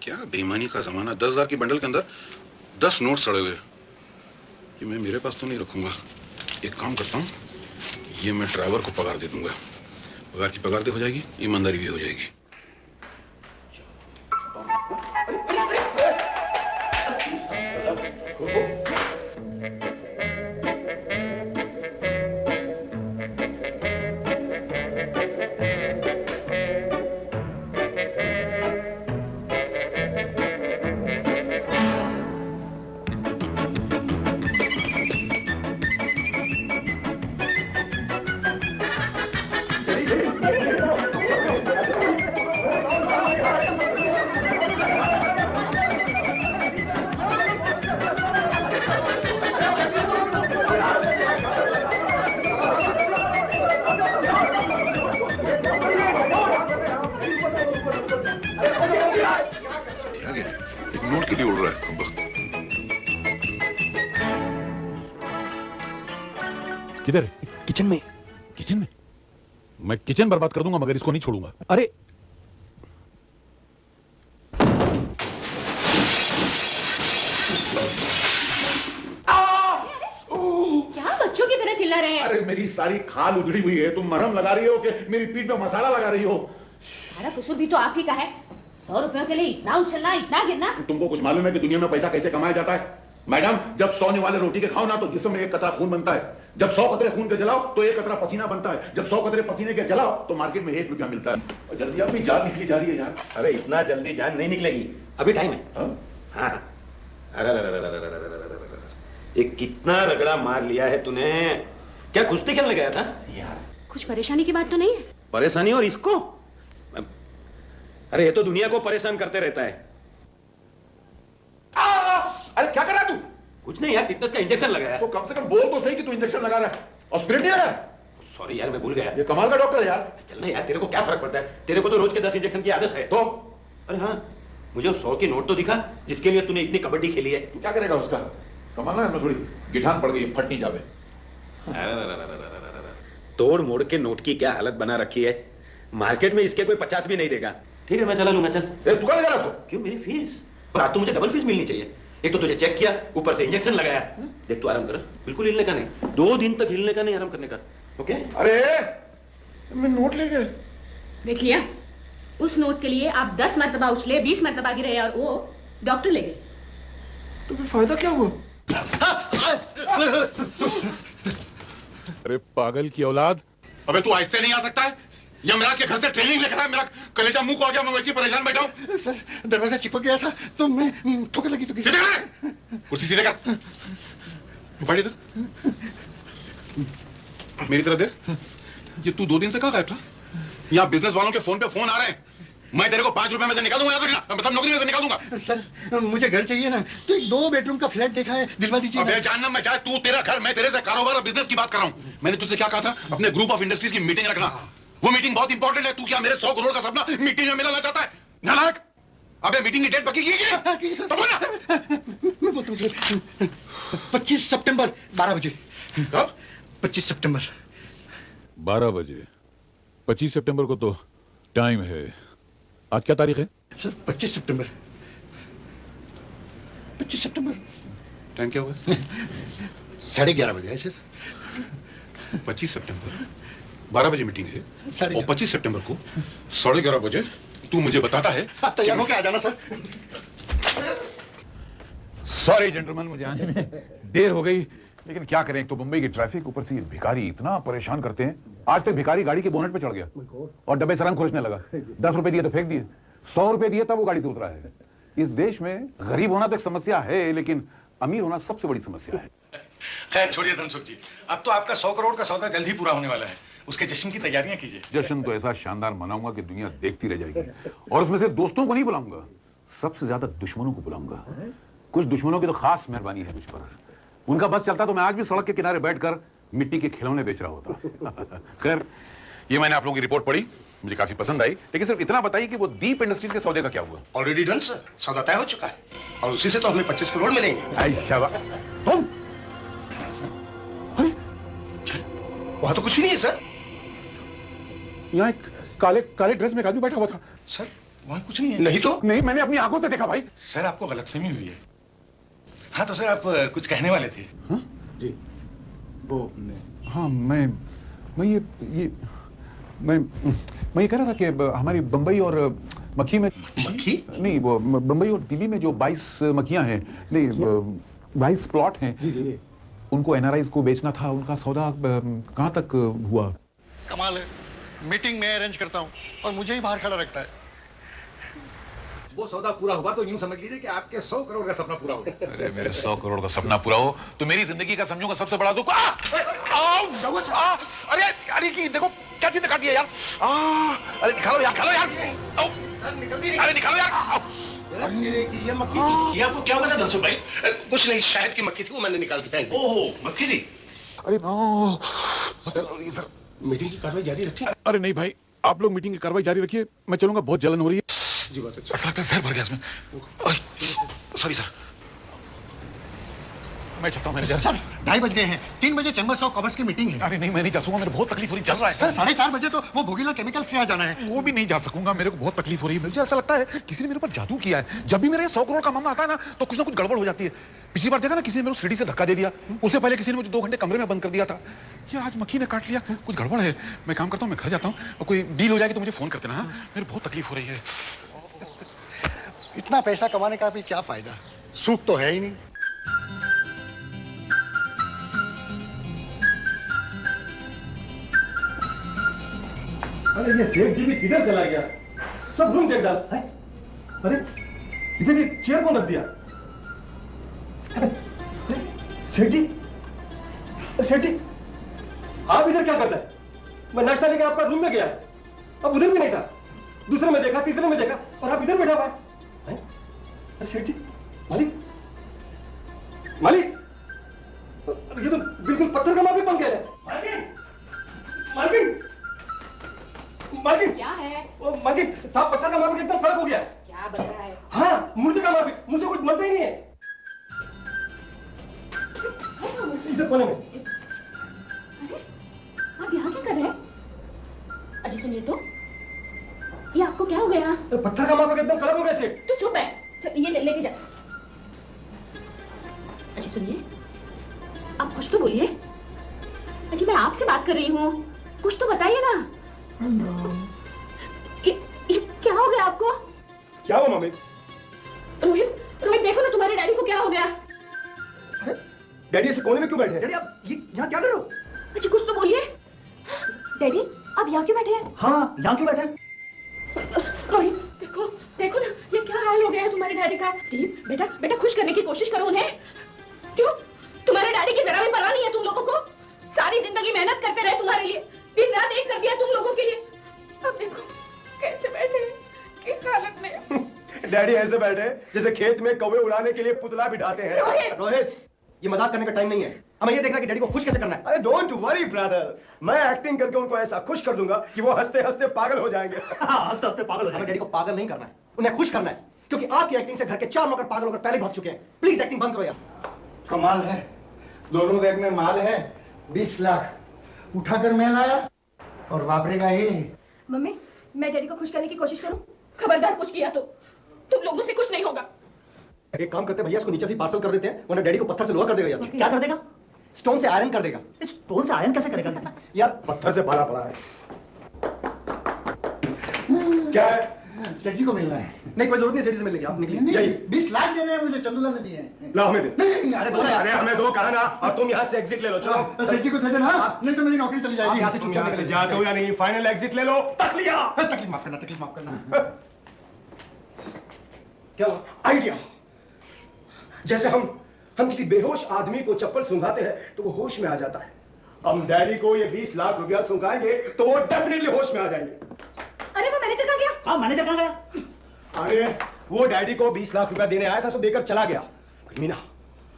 क्या बेईमानी का जमाना। 10,000 की बंडल के अंदर 10 नोट सड़े हुए। ये मैं मेरे पास तो नहीं रखूंगा। एक काम करता हूँ, ये मैं ड्राइवर को पगार दे दूंगा। पगार की पगार दे हो जाएगी, ईमानदारी भी हो जाएगी। एक नोट के लिए उड़ रहा है। किधर? किचन में। किचन में? मैं किचन बर्बाद कर दूंगा मगर इसको नहीं छोड़ूंगा। अरे क्या बच्चों की तरह चिल्ला रहे हैं? अरे मेरी सारी खाल उजड़ी हुई है, तुम मरहम लगा रही हो कि मेरी पीठ में मसाला लगा रही हो? सारा कसूर भी तो आप ही का है। 100 रुपयों के लिए इतना उछलना, इतना गिरना। तुमको कुछ मालूम है कि दुनिया में पैसा कैसे कमाया जाता है? मैडम, जब 100 निवाले रोटी के खाओ ना तो जिस्म में 1 कतरा खून बनता है। जब 100 कतरे खून के जलाओ तो 1 कतरा पसीना बनता है। जब 100 कतरे पसीने के जलाओ तो मार्केट में 1 रुपया मिलता है। जल्दी अपनी जान निकली जा रही है यार। अरे इतना जल्दी जान नहीं निकलेगी, अभी टाइम है। हाँ, अरे ये कितना रगड़ा मार लिया है तूने। क्या कुश्ती खेलने गया था यार? कुछ परेशानी की बात तो नहीं है? परेशानी और इसको? अरे ये तो दुनिया को परेशान करते रहता है। अरे क्या कर रहा है तू? कुछ नहीं यार, टिटनेस का इंजेक्शन लगाया। तो कम से कम बोल तो सही कि तू इंजेक्शन लगा रहा है और स्प्रिट नहीं लगा। सॉरी यार, मैं भूल गया। ये कमाल का डॉक्टर है यार। चल ना यार, तेरे को क्या फर्क पड़ता है? तेरे को तो रोज के 10 इंजेक्शन की आदत है। तो अरे हाँ, मुझे 100 की नोट तो दिखा जिसके लिए तूने इतनी कबड्डी खेली है। तू क्या करेगा उसका? संभालना है, थोड़ी गिठान पड़ गई, फट नहीं जावे। तोड़ मोड़ के नोट की क्या हालत बना रखी है। मार्केट में इसके कोई 50 भी नहीं देगा। ठीक है, मैं चला लूंगा। चल। तू कहाँ ले जा रहा है उसको? क्यों? मेरी फीस। और आज तो मुझे डबल फीस मिलनी चाहिए। एक तो तुझे चेक किया, ऊपर से इंजेक्शन लगाया। देख तू आराम कर, बिल्कुल हिलने का नहीं। 2 दिन तक हिलने का नहीं, आराम करने का। ओके? अरे मैं नोट ले गए। देख लिया, उस नोट के लिए आप 10 मरतबा उछले, 20 मरतबा गिरे और वो डॉक्टर ले गए। तो फिर फायदा क्या हुआ? अरे पागल की औलाद। अबे तू आहिस्ते नहीं आ सकता है? यमराज के घर से ट्रेनिंग लेकर आया, मेरा कलेजा मुंह को आ गया, मैं वैसे ही परेशान बैठा हूं। सर, दरवाजा चिपक गया था तो मैं ठोकर लगी तो सीधे कर, कुर्सी सीधे कर। बैठ इधर। मेरी तरफ देख। ये तू 2 दिन से कहाँ गायब था? यहाँ बिजनेस वालों के फोन पे फोन आ रहे हैं। मैं तेरे को 5 रुपए में से निकाल दूंगा, मतलब नौकरी में से निकाल दूंगा। सर मुझे घर चाहिए ना, तो एक 2 बेडरूम का फ्लैट देखा है, दिलवा दीजिए। अबे जानना मैं चाहे तू तेरा घर, मैं तेरे से कारोबार और बिजनेस की बात कर रहा हूँ। मैंने तुझसे क्या कहा था? अपने ग्रुप ऑफ इंडस्ट्रीज की मीटिंग रखना। वो मीटिंग बहुत इंपॉर्टेंट है। तू क्या मेरे 100 करोड़ का सपना मीटिंग में मिलाना चाहता है? नालायक! अबे मीटिंग की डेट पक्की की नहीं? तो बोल ना। मैं बोलता हूँ सर, 25 सितंबर 12 बजे। कब? 25 सितंबर 12 बजे। 25 सितंबर को तो टाइम है। आज क्या तारीख है? सर 25 सितंबर। 25 सितंबर। टाइम क्या हुआ? 11:30 बजे है सर। 25 सितंबर 12 बजे मीटिंग है, और 25 सितंबर को 11:30 बजे तू मुझे बताता है। आप तैयार होके आ जाना सर। सॉरी जेंटलमैन, मुझे आने में देर हो गई, लेकिन क्या करें, एक तो मुंबई की ट्रैफिक, ऊपर से ये भिखारी इतना परेशान करते हैं। आज तक भिखारी गाड़ी के बोनेट पे चढ़ गया और डब्बे से रंग खुरचने लगा। 10 रुपए दिए तो फेंक दिए, 100 रुपए दिए तब वो गाड़ी से उतरा है। इस देश में गरीब होना तो एक समस्या है, लेकिन अमीर होना सबसे बड़ी समस्या है। खैर छोड़िए धनसुख जी, अब तो आपका 100 करोड़ का सौदा जल्द ही पूरा होने वाला है। उसके जश्न की तैयारियां कीजिए। जश्न तो ऐसा शानदार मनाऊंगा कि दुनिया देखती रह जाएगी, और उसमें से दोस्तों को नहीं बुलाऊंगा, सबसे ज्यादा दुश्मनों को बुलाऊंगा। कुछ दुश्मनों की तो खास मेहरबानी है मुझ पर। उनका बस चलता तो मैं आज भी सड़क के किनारे बैठकर मिट्टी के खिलौने बेच रहा होता। खैर, ये मैंने आप लोगों की रिपोर्ट पढ़ी, मुझे काफी पसंद आई, लेकिन सिर्फ इतना बताइए कि वो दीप इंडस्ट्रीज के सौदे का क्या हुआ? ऑलरेडी डन सर, सौदा तय हो चुका है और उसी से तो हमें 25 करोड़ मिलेंगे। तुम वहां तो कुछ भी नहीं है सर। यहाँ एक काले ड्रेस में एक आदमी बैठा हुआ था। सर वहां कुछ नहीं है। नहीं तो? नहीं, मैंने अपनी आंखों से देखा भाई। सर आपको गलतफहमी हुई है। हाँ तो सर आप कुछ कहने वाले थे। हाँ? जी वो हाँ, मैं ये कह रहा था कि हमारी बंबई और मक्खी में नहीं, वो बंबई और दिल्ली में जो 22 मक्खियां हैं, नहीं 22 प्लॉट हैं, जी, उनको एनआरआईज को बेचना था। उनका सौदा कहाँ तक हुआ? कमाल है, मीटिंग में अरेंज करता हूँ और मुझे ही बाहर खड़ा रखता है। वो सौदा पूरा हुआ तो यूं समझ लीजिए कि आपके 100 करोड़ का सपना पूरा हो गया। अरे मेरे 100 करोड़ का सपना पूरा हो तो मेरी जिंदगी का समझूंगा सबसे बड़ा दुख। अरे अरे की देखो क्या चीज काट दिया यार। अरे निकालो यार, खालो यार। सर निकल दी। अरे निकालो यार। ये मक्खी थी। ये आपको क्या हुआ था दलसुख भाई? कुछ नहीं, शायद की मक्खी थी, वो मैंने निकाल के फेंक दी। ओहो मक्खी थी। अरे नो सर मीटिंग की कार्रवाई जारी रखिए। अरे नहीं भाई, आप लोग मीटिंग की कार्रवाई जारी रखिए, मैं चलूंगा, बहुत जलन हो रही है। जी बात अच्छा। सर भर गया इसमें। सॉरी सर, मैं चलता हूँ मैनेजर। सर 2:30 बज गए हैं, 3 बजे चैम्बर्स ऑफ कॉमर्स की मीटिंग है। अरे नहीं, मैं नहीं जा सकूंगा, मेरे बहुत तकलीफ हो रही, चल रहा है। सर 4:30 बजे तो वो भोगीला केमिकल्स से यहाँ जाना है। वो भी नहीं जा सकूंगा, मेरे को बहुत तकलीफ हो रही है। मुझे ऐसा लगता है किसी ने मेरे ऊपर जादू किया है। जब भी मेरे 100 करोड़ का मामला आता है ना, तो कुछ ना कुछ गड़बड़ हो जाती है। पिछली बार देखा ना, किसी ने मेरे सीढ़ी से धक्का दे दिया, उससे पहले किसी ने मुझे 2 घंटे कमरे में बंद कर दिया था। ये आज मक्खी ने काट लिया, कुछ गड़बड़ है। मैं काम करता हूँ, मैं घर जाता हूँ, और कोई डील हो जाएगी तो मुझे फोन कर देना। मेरे बहुत तकलीफ हो रही है। इतना पैसा कमाने का भी क्या फायदा, सूख तो है ही नहीं। अरे ये सेठ जी भी किधर चला गया? सब रूम देख डाल। अरे इधर ये चेयर कौन रख दिया? सेठ जी, सेठ जी आप इधर क्या करता है? मैं नाश्ता लेकर आपका रूम में गया, अब उधर भी नहीं था, दूसरे में देखा, तीसरे में देखा, और आप इधर बैठा हुआ है। अरे सेठ जी, मालिक मालिक, ये तो बिल्कुल पत्थर का माफी बन गया है। मालिक मालिक मालिक क्या है? ओ मालिक साहब, पत्थर का माफी एकदम फर्क हो गया। क्या बन रहा है? हाँ, मुर्दे का माफी, मुझसे कुछ बनता ही नहीं है। इधर कोने में। अरे आप यहाँ क्या कर रहे हैं? अजी सुनिए तो, ये आपको क्या हो गया? पत्थर का माफी एकदम खराब हो गया सेठ। तो चुप है, ये लेके जा। अजी सुनिए, आप कुछ तो बोलिए। अजी मैं आपसे बात कर रही हूँ, कुछ तो बताइए ना। ये क्या हो गया आपको? क्या हुआ मम्मी? रोहित, रोहित देखो ना, तुम्हारे डैडी को क्या हो गया? अरे डैडी ऐसे कोने में क्यों बैठे हैं? डैडी आप यहाँ क्या कर रहे हो? अजी कुछ तो बोलिए। डैडी आप यहाँ क्यों बैठे हैं? हाँ, यहाँ क्यों बैठे हैं? रोहित देखो, देखो ना, ये क्या हाल हो गया है तुम्हारे डैडी का। दीप बेटा, बेटा खुश करने की कोशिश करो उन्हें। क्यों? तुम्हारे डैडी की डैडी ऐसे बैठे जैसे खेत में कौवे उड़ाने के लिए पुतला बिठाते हैं। रोहित, ये मजाक करने का टाइम नहीं है, हमें ये देखना कि डैडी को खुश कैसे करना है। अरे डोंट वरी ब्रदर, मैं एक्टिंग करके उनको ऐसा खुश कर दूंगा कि वो हंसते हंसते पागल हो जाएंगे। हंसते हंसते पागल हो जाएंगे। डैडी को पागल नहीं करना है, उन्हें खुश करना है, क्योंकि आपकी एक्टिंग से घर के 4 नौकर पागल होकर पहले भाग चुके हैं। प्लीज एक्टिंग बंद करो यार। कमाल है, दोनों बैग में माल है, 20 लाख उठाकर मैं लाया और वापरेगा ये। मम्मी, मैं डैडी को खुश करने की कोशिश करूं? खबरदार कुछ किया तो तुम लोगों से कुछ नहीं होगा। एक काम करते हैं भैया, इसको नीचे से पार्सल कर देते हैं, वरना डैडी को पत्थर से लोहा कर देगा यार। क्या कर देगा? स्टोन से आयरन कर देगा। स्टोन से आयरन कैसे करेगा यार? पत्थर से भरा पड़ा है। क्या है? सेठ जी को मिलना है। नहीं, कोई जरूरत नहीं, सेठ जी से मिलेंगे, आप निकलिए। नहीं, 20 लाख देने हैं मुझे, चंदूलाल ने दिए हैं। ला हमें दे। नहीं, अरे हमें दो कहा ना, और तुम यहाँ से एग्जिट ले लो। चलो सेठ जी को दे देना, नहीं तो मेरी नौकरी चली जाएगी। यहाँ से चुपचाप निकल जाते हो या नहीं? फाइनल एग्जिट ले लो। तकलीफ माफ करना, तकलीफ माफ करना। क्या आइडिया? जैसे हम किसी बेहोश आदमी को चप्पल सूंघाते हैं तो वो होश में आ जाता है। हम डैडी को ये 20 लाख रुपया सूंघाएंगे तो वो डेफिनेटली होश में आ जाएंगे। अरे वो मैनेजर कहाँ गया? हाँ, मैनेजर कहाँ गया? अरे वो डैडी को 20 लाख रुपया देने आया था, सो देकर चला गया। मीना,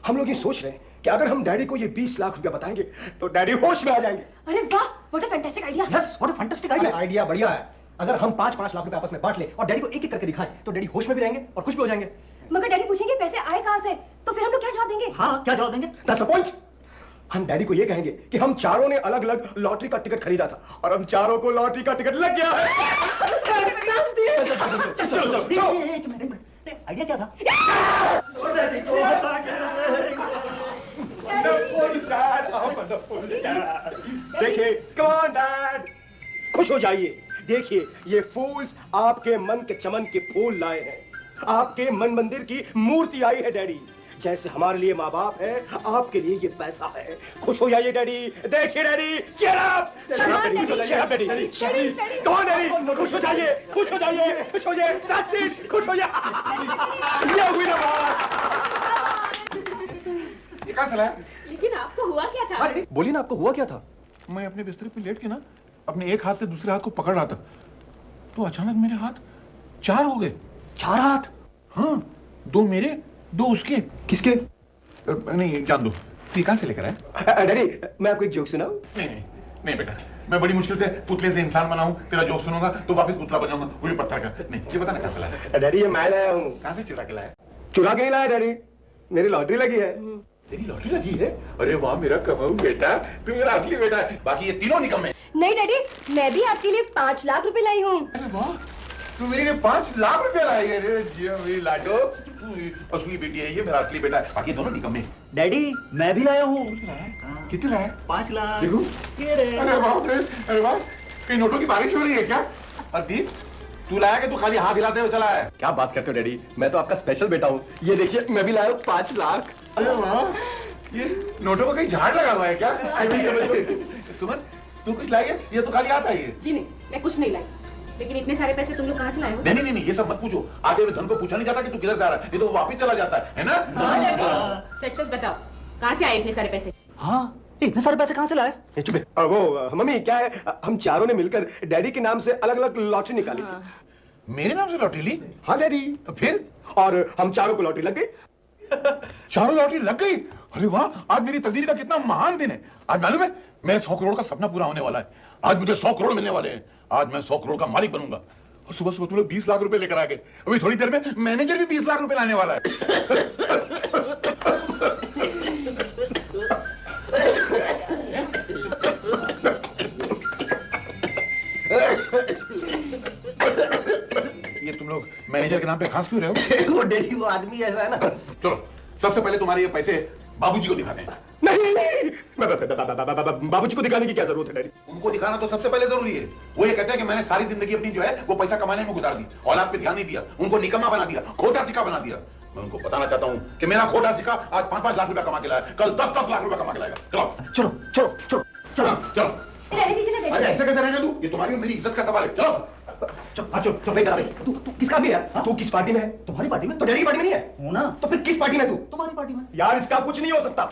हम लोग ये सोच रहे हैं कि अगर हम डैडी को ये 20 लाख रुपया बताएंगे तो डैडी होश में आ जाएंगे। अरे वाह, what a fantastic idea. Yes, what a fantastic idea. Idea बढ़िया है। अगर हम 5-5 लाख रुपए आपस में बांट ले और डैडी को एक-एक करके दिखाएं तो डैडी होश में भी रहेंगे और खुश भी हो जाएंगे। मगर डैडी पूछेंगे पैसे आए कहाँ से, तो फिर हम लोग क्या जवाब देंगे? हाँ, क्या जवाब देंगे? That's the point। हम डैडी को ये कहेंगे कि हम चारों ने अलग अलग लॉटरी का टिकट खरीदा था और हम चारों को लॉटरी का टिकट लग गया है। चलो आइडिया क्या था? देखिए, come on dad, खुश हो जाइए। देखिए, ये फूल्स आपके मन के चमन के फूल लाए हैं। आपके मन मंदिर की मूर्ति आई है डैडी। जैसे हमारे लिए माँ बाप है, आपके लिए ये पैसा है। खुश हो जाइए डैडी। देखिए daddy, cheer up, cheer up daddy, cheer up daddy, come on daddy, खुश हो जाइए, खुश हो जाइए, खुश हो जाइए, that's it, खुश हो जाइए। ये हुई ना बात। ये कहाँ चला? लेकिन आपको हुआ क्या था? बोलिए ना, आपको हुआ क्या था? मैं अपने बिस्तर पे लेट के ना अपने एक हाथ से दूसरे हाथ को पकड़ रहा था, तो अचानक मेरे हाथ 4 हो गए। 4 हाथ? हाँ, 2 मेरे, 2 उसके। किसके? नहीं, जान दो। तू कहाँ से लेकर आया? डैडी, मैं आपको एक जोक सुनाऊं? नहीं बेटा, मैं बड़ी मुश्किल से पुतले से इंसान बना हूँ। तेरा जोक सुनूंगा तो वापस पुतला बन जाऊंगा, वो भी पत्थर का। नहीं, ये बता ना कहाँ से लाया? डैडी, ये मैं लाया हूँ। कहाँ से चुरा के लाया? चुरा के नहीं लाया डैडी, मेरी लॉटरी लगी है। तेरी लॉटरी लगी है? अरे वाह मेरा कमाऊ बेटा, तू मेरा असली बेटा है। बाकी ये तीनों निकम्मे। नहीं डैडी, मैं भी आपके लिए 5 लाख रुपए लाई हूँ। अरे वाह, तू मेरे लिए 5 लाख रुपया लाई है। अरे जियो मेरी लाडो, असली बेटी है ये, मेरा असली बेटा है। बाकी दोनों निकम्मे। डैडी, मैं भी लाया हूँ। कितने लाया? 5 लाख। देखो, ये रे। अरे बाप रे, अरे वाह, कहीं नोटों की बारिश हो रही है क्या? अदीप, तू लाया कि तू खाली हाथ हिलाते हुए चला है? क्या बात करते हो डैडी, मैं तो आपका स्पेशल बेटा हूँ। ये देखिए, मैं भी लाया हूँ 5 लाख। अरे वाह, ये नोटों का कहीं झाड़ लगा हुआ है क्या? ऐसे ही समझ लो। सुमन, तू कुछ लाई है? ये तो खाली हाथ आई है। जी नहीं, मैं कुछ नहीं लाई। लेकिन इतने सारे पैसे तुम लोग कहाँ से लाए हो? नहीं, ये सब मत पूछो। आते हुए धन को पूछा नहीं जाता कि तू किधर जा रहा है, ये तो वापिस चला जाता है ना? सच बताओ, कहाँ से आए इतने सारे पैसे? हाँ, इतने सारे पैसे कहाँ से लाए? चुप है। वो मम्मी, क्या है, हम चारों ने मिलकर डैडी के नाम से अलग अलग लॉटरी निकाली थी। मेरे नाम से लॉटरी ली? हाँ डैडी। फिर? और हम चारों को लॉटरी लग गई। चारों लॉटरी लग गई? अरे वाह, आज मेरी तकदीर का कितना महान दिन है। आज मालूम है, मेरे 100 करोड़ का सपना पूरा होने वाला है। आज मुझे 100 करोड़ मिलने वाले हैं। आज मैं 100 करोड़ का मालिक बनूंगा। और सुबह सुबह तुम लोग 20 लाख रुपए लेकर आ गए। अभी थोड़ी देर में मैनेजर भी 20 लाख रुपए लाने वाला है। ये तुम लोग मैनेजर के नाम पे खास क्यों रहे हो? वो डैडी, वो आदमी ऐसा है ना। चलो, सबसे पहले तुम्हारे ये पैसे बाबूजी को दिखाने हैं। नहीं, बाबूजी को दिखाने की क्या जरूरत है डैडी? उनको दिखाना तो सबसे पहले जरूरी है। वो ये कहते हैं कि मैंने सारी जिंदगी अपनी जो है वो पैसा कमाने में गुजार दी, औलाद पे ध्यान नहीं दिया, उनको निकम्मा बना दिया, खोटा सिक्का बना दिया। मैं उनको बताना चाहता हूँ कि मेरा खोटा सिक्का आज 5-5 लाख रुपया कमा के लाया, कल 10-10 लाख रुपया कमा के लाएगा। चलो चलो चलो चलो चलो चलो। अरे ऐसे कैसे रहेगा तू? ये तुम्हारी और मेरी इज्जत का सवाल है। चलो तू किसका भी है? तू किस पार्टी में है? तुम्हारी पार्टी में? तो डैडी की पार्टी में नहीं है? हूँ ना। तो फिर किस पार्टी में तू? तुम्हारी पार्टी में। यार, इसका कुछ नहीं हो सकता।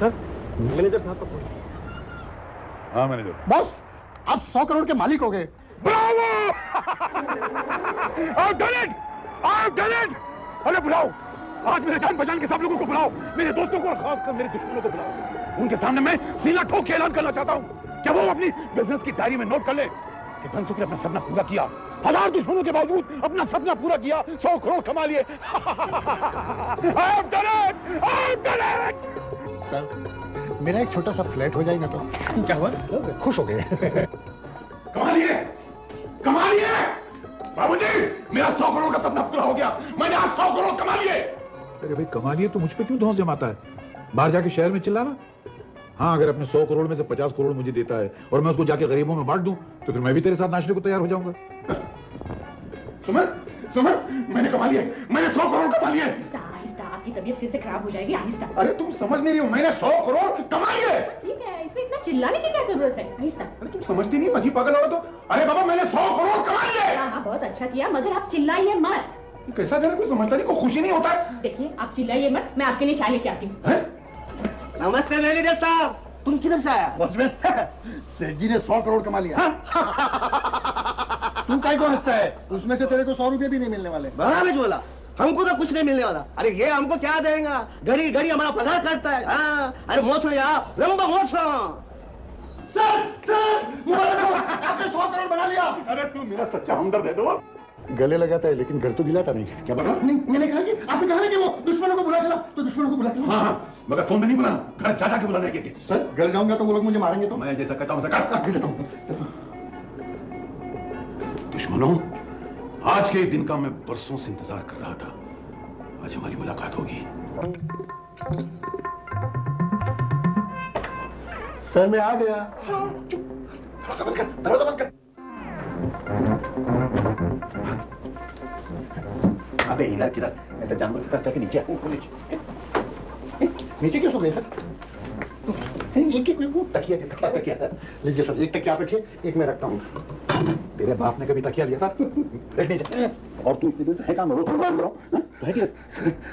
सर, मैनेजर साहब का फोन। हाँ मैनेजर। बॉस, आप 100 करोड़ के मालिक हो गए। Bravo! I've done it! I've done it! अरे बुलाओ, आज मेरे जान पहचान के सब लोगों को बुलाओ, मेरे दोस्तों को और खासकर मेरे दुश्मनों को बुलाओ। उनके सामने मैं सीना ठोक के ऐलान करना चाहता हूँ, क्या वो अपनी बिजनेस की डायरी में नोट कर ले कि धनसुख ने अपना सपना पूरा किया, 1000 दुश्मनों के बावजूद अपना सपना पूरा किया, 100 करोड़ कमा लिए। I've done it! I've done it! Sir, मेरा एक छोटा सा फ्लैट हो जाए ना तो। क्या हुआ? खुश हो गए। कमा लिए, कमा लिए। बाबूजी, मेरा 100 करोड़ का सपना पूरा हो गया, मैंने आज 100 करोड़ कमा लिए। अरे भाई कमा लिए तो मुझ पे क्यों धौंस जमाता है? बाहर जाके शहर में चिल्लाना। हाँ, अगर अपने 100 करोड़ में से 50 करोड़ मुझे देता है और मैं उसको जाके गरीबों में बांट दूं तो फिर मैं भी तेरे साथ नाचने को तैयार हो जाऊंगा। सुमन, सुमन, मैंने कमा लिए, मैंने 100 करोड़ कमा लिए। आहिस्ता आहिस्ता, आपकी तबीयत फिर से खराब हो जाएगी, आहिस्ता। अरे तुम समझ नहीं रही हो, मैंने 100 करोड़ कमा लिए। ठीक है, इसमें इतना चिल्लाने की क्या जरूरत है? आहिस्ता। अरे तुम समझती नहीं, मजी पागल हो तो। अरे बाबा, मैंने 100 करोड़ कमा लिए। हाँ, बहुत अच्छा किया, मगर आप चिल्लाइए मत। कैसा जाना, कोई समझता नहीं, कोई खुशी नहीं होता है। देखिए, आप चिल्लाइए मत, मैं आपके लिए चाय लेके आती हूँ। नमस्ते मैनेजर साहब, तुम किधर से आया? सेठ जी ने 100 करोड़ कमा लिया। तू काय को हंसता है? उसमें से तेरे को 100 रुपए भी नहीं मिलने वाले। बराबर बोला, हमको तो कुछ नहीं मिलने वाला। अरे ये हमको क्या देगा? घड़ी घड़ी हमारा पगार करता है। हाँ, अरे मोसम यार, लंबा मौसम। सर, सर, आपने 100 करोड़ बना लिया। अरे तू मेरा सच्चा हमदर्द है दो। गले लगाता है लेकिन घर तो दिलाता नहीं। क्या बोला? नहीं, मैंने कहा कि आपने कहा ना कि वो दुश्मनों को बुला के ला, तो दुश्मनों को बुला के ला। हाँ, मगर फोन में नहीं बुलाना, घर जा के बुलाना है। सर, घर जाऊंगा तो वो लोग मुझे मारेंगे तो। मैं जैसा कहता हूँ वैसा कर। दुश्मनों, आज के दिन का मैं बरसों से इंतजार कर रहा था, आज हमारी मुलाकात होगी। सर, मैं आ गया। दरवाजा बंद कर, दरवाजा बंद कर। अबे इधर किधर, ऐसा जानवर की तरह जाके नीचे आ। नीचे क्यों सो गए सर? तकिया, तकिया। लीजिए सर, एक तकिया आप रखिए, एक मैं रखता हूँ। तेरे बाप ने कभी तकिया लिया था? बैठ नीचे। और तू इतने दिन से है काम रोज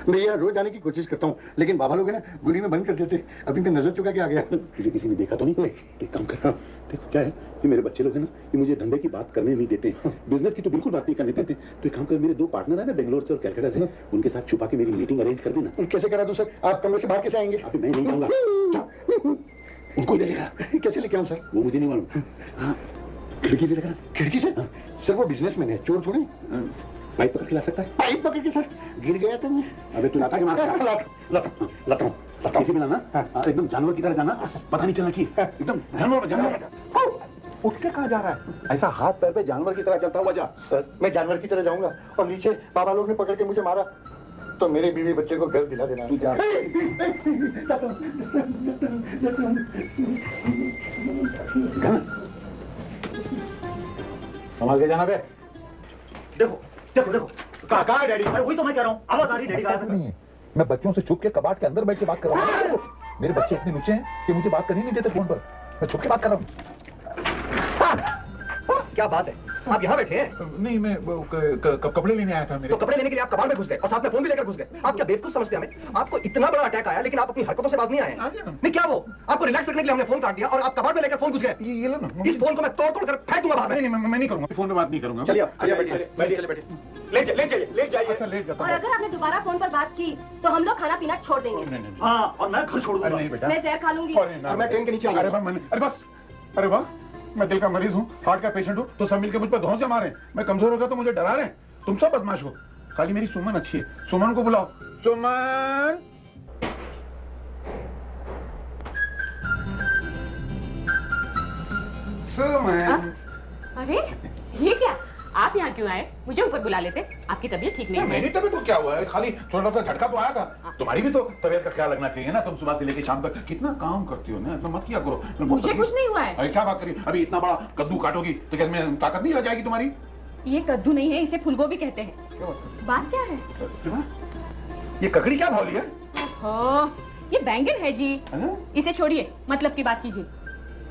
मैं यहाँ रोज आने की कोशिश करता हूँ, लेकिन बाबा लोग है ना गुली में बंद कर देते। अभी मैं नजर चुका के आ गया। तुझे किसी ने देखा तो नहीं? एक काम करता हूँ, देखो क्या है कि मेरे बच्चे लोग हैं ना, ये मुझे धंधे की बात करने नहीं देते, बिजनेस की तो बिल्कुल बात नहीं करने देते। तो एक काम कर, मेरे 2 पार्टनर है ना बेंगलोर से और कलकत्ता से, उनके साथ छुपा के मेरी मीटिंग अरेंज कर देना। कैसे करा दूं सर? आप कमरे से बाहर कैसे आएंगे? अभी मैं नहीं जाऊंगा, उनको ही लेगा। कैसे लेके आऊं सर? वो मुझे नहीं मालूम। हाँ, खिड़की से लेकर। खिड़की से? सर वो बिजनेसमैन है, चोर थोड़ी। पाइप पकड़ के ला सकता है? पाइप पकड़ के सर? गिर गया तो मैं। अबे तू लाता के मार? लाता हूँ। किसी भी लाना, एकदम जानवर की तरह जाना, पता नहीं चलना चाहिए, एकदम जानवर। उठ के कहाँ जा रहा है? ऐसा हाथ पैर पे जानवर की तरह चलता हुआ जा। सर, मैं जानवर की तरह जाऊंगा और नीचे बाबा लोग ने पकड़ के मुझे मारा तो मेरे बीवी बच्चे को घर दिला देना। तू जा। संभाल के जाना बे। देखो देखो देखो, कहाँ है डैडी? अरे वही तो मैं कह रहा हूँ, आवाज आ रही, डैडी कहाँ है? मैं बच्चों से छुप के कबाड़ के अंदर बैठ के बात कर रहा हूँ। मेरे बच्चे इतने नीचे हैं कि मुझे बात करनी नहीं देते फोन पर। मैं छुप के बात कर रहा हूँ। क्या बात है, आप यहाँ बैठे हैं? नहीं, मैं कपड़े लेने आया था मेरे। तो कपड़े लेने के लिए आप कबाड़ में घुस गए और साथ में फोन भी लेकर घुस गए। आप क्या बेवकूफ समझते हैं हमें? आपको इतना बड़ा अटैक आया लेकिन आप अपनी हरकतों से बाज नहीं आए। नहीं क्या वो आपको रिलैक्स रखने के लिए हमने फोन काट दिया और आप कबाड़ में लेकर फोन घुस गए। ये लो ना, इस फोन को मैं तोड़ कर फेंक दूंगा बाहर। नहीं, मैं नहीं करूंगा, फोन पे बात नहीं करूंगा। चलिए बैठिए, ले जाइए। और अगर आपने दोबारा फोन पर बात की तो हम लोग खाना पीना छोड़ देंगे। हाँ, और मैं घर छोड़ दूंगा। नहीं बेटा, मैं जहर खा लूंगी और मैं ट्रेन के नीचे आऊंगा। अरे बस, अरे वाह, मैं दिल का मरीज हूँ, हार्ट का पेशेंट हूँ, तो सब मिलकर मुझ पर धौंस जमा रहे हैं। मैं कमजोर हो गया तो मुझे डरा रहे हैं। तुम सब बदमाश हो, खाली मेरी सुमन अच्छी है। सुमन को बुलाओ। सुमन, सुमन। अरे ये क्या, आप यहाँ क्यों आए? मुझे ऊपर बुला लेते, आपकी तबीयत ठीक नहीं है। मेरी तबीयत तो क्या हुआ है, खाली छोटा सा झटका तो आया था। तुम्हारी भी तो तबीयत का ख्याल रखना चाहिए ना, तुम सुबह से लेकर शाम तक कितना काम करती हो ना, तो मत किया करो। मुझे कुछ नहीं हुआ है। अरे क्या बात करी, अभी इतना बड़ा कद्दू काटोगी तो क्या इसमें ताकत नहीं आ जाएगी तुम्हारी? ये कद्दू नहीं है, इसे फूलगोभी कहते हैं। बात क्या है? ये ककड़ी क्या भाव लिया? ये बैंगन है जी। इसे छोड़िए, मतलब की बात कीजिए।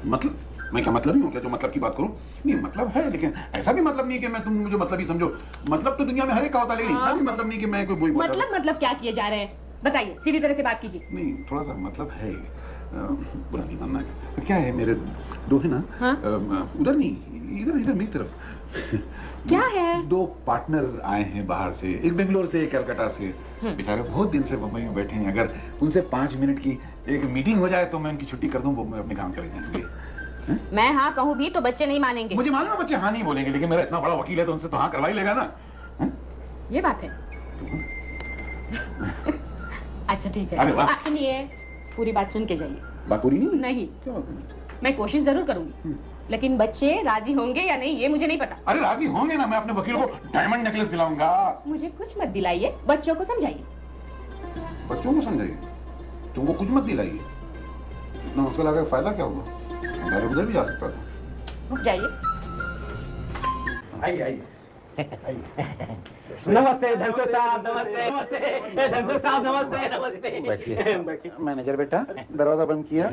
मतलब मैं क्या मतलब ही हूँ क्या जो मतलब की बात करूँ? नहीं मतलब है, लेकिन ऐसा भी मतलब नहीं कि मैं तुम मुझे मतलब ही समझो। मतलब तो दुनिया में हर एक का होता है, लेकिन इतना भी मतलब नहीं कि मैं कोई मतलब क्या किए जा रहे हैं? बताइए, सीधी तरह से बात कीजिए। नहीं, थोड़ा सा मतलब है, बुरा नहीं मानना। क्या है, मेरे दो है ना, उधर नहीं, इधर इधर मेरी तरफ। क्या है? 2 पार्टनर आए हैं बाहर से, एक बेंगलोर से, एक कलकत्ता से। बेचारे बहुत दिन से मुंबई में बैठे हैं। अगर उनसे 5 मिनट की एक मीटिंग हो जाए तो मैं उनकी छुट्टी कर दूं, वो अपने काम चले जाएंगे। मैं हाँ कहूँ भी तो बच्चे नहीं मानेंगे। मुझे मालूम है बच्चे हाँ नहीं बोलेंगे, लेकिन मेरा इतना बड़ा वकील है तो उनसे तो हाँ करवा ही लेगा ना। ये बात है। अच्छा ठीक है, अरे वाह। आप सुनिए, पूरी बात सुन के जाइए। बात पूरी नहीं? नहीं, क्या बात है? मैं कोशिश जरूर करूंगी, लेकिन बच्चे राजी होंगे या नहीं ये मुझे नहीं पता। अरे राजी होंगे ना, मैं अपने वकील को डायमंड नेकलेस दिलाऊंगा। मुझे कुछ मत दिलाइए, बच्चों को समझाइए। बच्चों को समझाइए, तुमको कुछ मत दिलाइए। इतना मुश्किल आकर फायदा क्या होगा? मैं उधर भी जा सकता था। रुक जाइए। आइए आइए। नमस्ते धनसर साहब, नमस्ते नमस्ते धनसर साहब, नमस्ते नमस्ते। बैठिए। मैनेजर बेटा, दरवाजा बंद किया?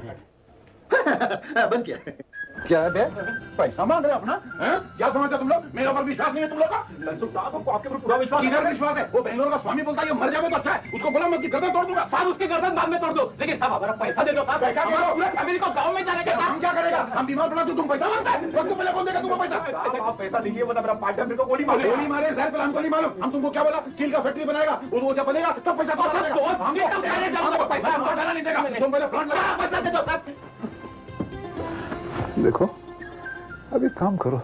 बंद किया। क्या है बे? पैसा मांग रहे अपना? क्या समझते तुम लोग? मेरे ऊपर विश्वास नहीं है तुम लोग का? धनसर साहब, हमको आपके ऊपर पूरा विश्वास है। किधर विश्वास है? वो बेंगलोर का स्वामी बोलता है ये मर जाए तो अच्छा है, उसको बोला मैं उसकी गर्दन तोड़ दूंगा। साहब उसकी गर्दन बाद में तोड़ दो, लेकिन साहब हमारा पैसा दे दो साहब। हमारा पूरा फैमिली को गांव में जाने का। हम क्या करेगा? हम बीमार पड़ा तो तुम पैसा मांगता है? वक्त पहले कौन देगा तुमको पैसा? आप पैसा दीजिए वरना मेरा पार्टनर मेरे को गोली मारे। गोली मारे सर पर हमको नहीं मालूम। हम तुमको क्या बोला? स्टील का फैक्ट्री बनाएगा, वो जब बनेगा तब पैसा तो पैसा हमको डाला नहीं देगा। तुम पहले फ्रंट लगा, पैसा दे दो सर। देखो अब एक काम करो,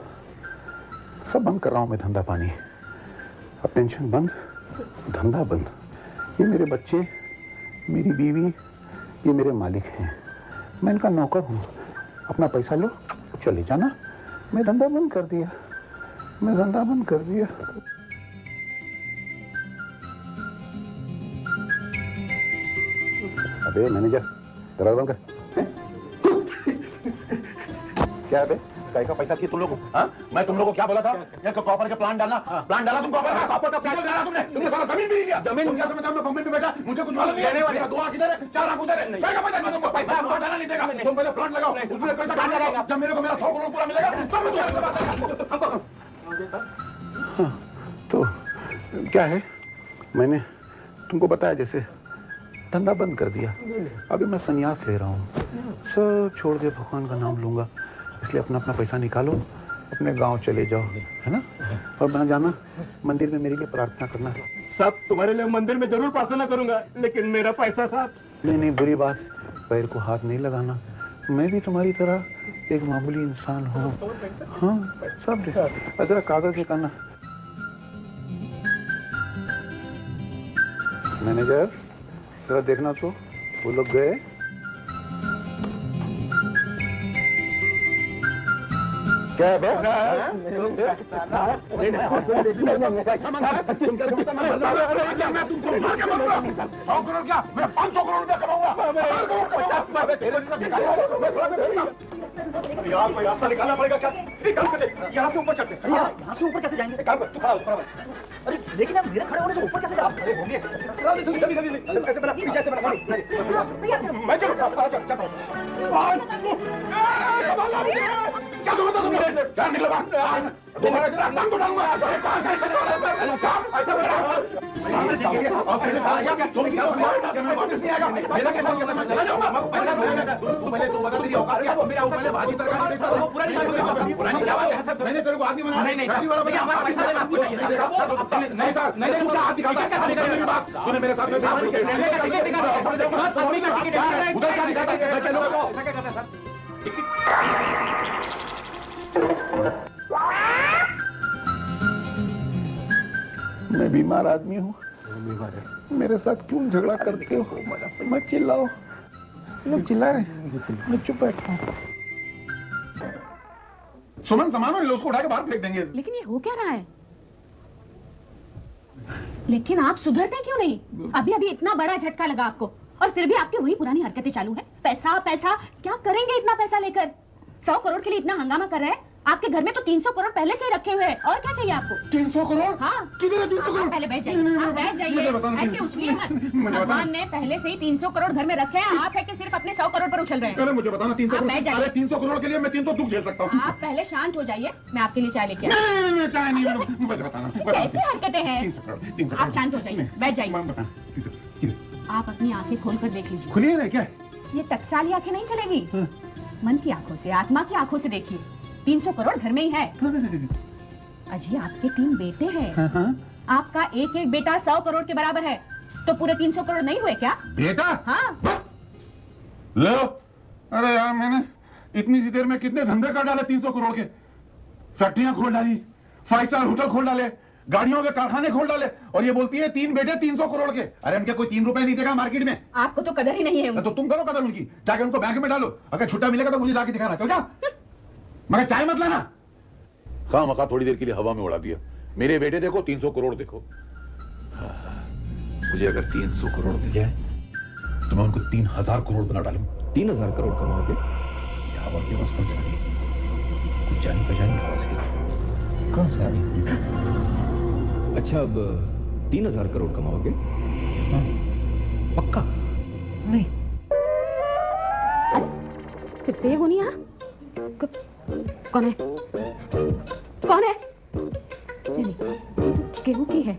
सब बंद कर रहा हूं मैं, धंधा पानी। अब टेंशन बंद, धंधा बंद। ये मेरे बच्चे, मेरी बीवी, ये मेरे मालिक हैं, मैं इनका नौकर हूं। अपना पैसा लो, चले जाना। मैं धंधा बंद कर दिया, मैं धंधा बंद कर दिया। अबे मैनेजर, दरवाजा बंद कर। क्या है बे? काय का पैसा चाहिए तुम लोगों को? हाँ? मैं तुम लोगों को क्या बोला था? ये कॉपर के प्लांट डालना, प्लांट डाला तुम कॉपर का प्लांट डाला तुमने सारा जमीन भी लिया। जमीन क्या समझता? मैं बम्बई में बैठा, मुझे कुछ मालूम नहीं है। मेरा 2 आंख इधर है, 4 आंख उधर है। काय का पैसा चाहिए तुमको? पैसा हमको डालना नहीं देगा। तुम पहले प्लांट लगाओ, उसमें पैसा कहाँ लगाओ? जब मेरे को मेरा 100 करोड़ पूरा मिलेगा तब मैं तुम्हारे से बात करूंगा। तो क्या है, मैंने तुमको बताया जैसे धंधा बंद कर दिया। अभी मैं संन्यास ले रहा हूँ, सब छोड़ दे, भगवान का नाम लूंगा। इसलिए अपना अपना पैसा निकालो, अपने गांव चले जाओ, है ना? और वहां जाना, मंदिर में मेरे लिए प्रार्थना करना। साहब तुम्हारे लिए मंदिर में जरूर प्रार्थना करूंगा, लेकिन मेरा पैसा साहब। नहीं नहीं, बुरी बात, पैर को हाथ नहीं लगाना। मैं भी तुम्हारी तरह एक मामूली इंसान हूँ। हाँ सब जरा कागज निकालना। मैनेजर जरा देखना तो, वो लोग गए? क्या है मैं 500 करोड़ रुपया कमाऊंगा। यार कोई रास्ता निकालना पड़ेगा क्या? यहाँ से ऊपर चढ़ते। यहाँ से ऊपर कैसे जाएंगे? काम कर, तू खड़ा हो। अरे लेकिन अब मेरे खड़े होने से ऊपर कैसे आप खड़े होंगे? ऐसे बना, पीछे ऐसे बना। मैं चलो, चलो। क्या समझता तुम लोग? क्या निकलो बाहर? तुम्हारे नाम तो डालूंगा। ऐसा तुम क्या मैं वापस नहीं आएगा? मेरा कैसा कहता मैं चला जाऊंगा। पहले तो बता दीजिए औकात क्या? मेरा पहले भाजी तरकारी मैंने तेरे को आदमी बनाया। नहीं वाला भैया हमारा पैसा देना। नहीं मुझे हाथ दिखाता है मेरी बात। तूने मेरे साथ में उधर क्या दिखाता है? ऐसा क्या करता है सर? मैं बीमार आदमी हूँ, मेरे साथ क्यों झगड़ा करते हो? मत चिल्लाओ, लोग चिल्ला रहे, मैं चुप बैठता हूँ। सुमन सामान और उसको उठा के बाहर फेंक देंगे। लेकिन ये हो क्या रहा है? लेकिन आप सुधरते क्यों नहीं? अभी अभी इतना बड़ा झटका लगा आपको, और फिर भी आपकी वही पुरानी हरकतें चालू है। पैसा पैसा, क्या करेंगे इतना पैसा लेकर? 100 करोड़ के लिए इतना हंगामा कर रहे हैं। आपके घर में तो 300 करोड़ पहले से ही रखे हुए हैं। और क्या चाहिए आपको? 300 करोड़? हाँ। किधर है 300 करोड़? पहले बैठ जाइए, बैठ जाइए, ऐसे उछलिए मत। भगवान ने पहले से ही 300 करोड़ घर में रखे हैं, आप है कि सिर्फ अपने 100 करोड़ पर उछल रहे हैं। अरे मुझे बताना 300 करोड़। अरे 300 करोड़ के लिए मैं 300 दुख झेल सकता हूँ। आप पहले शांत हो जाइए, मैं आपके लिए चाय लेके आई। नहीं चाय नहीं, मुझे बताना। कैसी हरकतें हैं? आप शांत हो जाइए, बैठ जाइए। आप अपनी आंखें खोलकर देख लीजिए। खुली है क्या? ये टकसाली आंखें नहीं चलेगी, मन की आंखों से, आत्मा की आंखों से देखिए। 300 करोड़ घर में ही है। अजी आपके 3 बेटे हैं। आपका एक एक बेटा 100 करोड़ के बराबर है, तो पूरे 300 करोड़ नहीं हुए क्या? बेटा? हाँ। लो, अरे यार मैंने इतनी सी देर में कितने धंधे कर डाले 300 करोड़ के। फैक्ट्रियां खोल डाली, 5 स्टार होटल खोल डाले, गाड़ियों के कारखाने खोल डाले, और ये बोलती है 3 बेटे 300 करोड़ के। अरे हमके कोई 3 रुपए नहीं देगा मार्केट में। आपको तो कदर ही नहीं है। तो तुम करो कदर उनकी, जाके उनको बैंक में डालो। अगर छुट्टा मिलेगा तो मुझे जाके दिखाना। चल जा, मगर चाय मत लाना। खामखा थोड़ी देर के लिए हवा में उड़ा दिया। मेरे बेटे देखो, 300 करोड़ देखो। मुझे अगर 300 करोड़ मिल जाए तो मैं उनको 3000 करोड़ बना डालूं। 3000 करोड़ कमाओगे? हवा की आवाज कौन सी आ रही? कुछ जानी पहचानी आवाज है, कौन सी आ रही? अच्छा, अब 3000 करोड़ कमाओगे? हाँ। पक्का? नहीं। फिर से ये गोनिया? कौन है? कौन है? नहीं, गेहूं की है।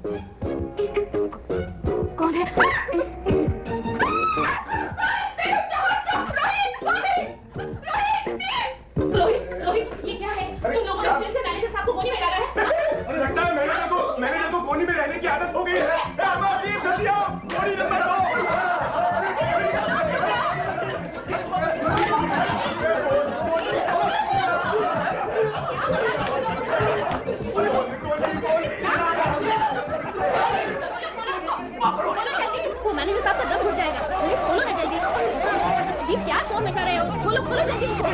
कौन है? रोहित, ये क्या है? तुम लोगों ने फिर से मैनेजर साहब को गोनी में डाला है? अरे लगता है मैनेजर को गोनी में रहने की आदत हो गई है। गोनी नंबर 2। वो मैनेजर साहब का दम घुट जाएगा। खोलो ना जल्दी। ये क्या शोर मचा रहे हो? खोलो जल्दी उनको।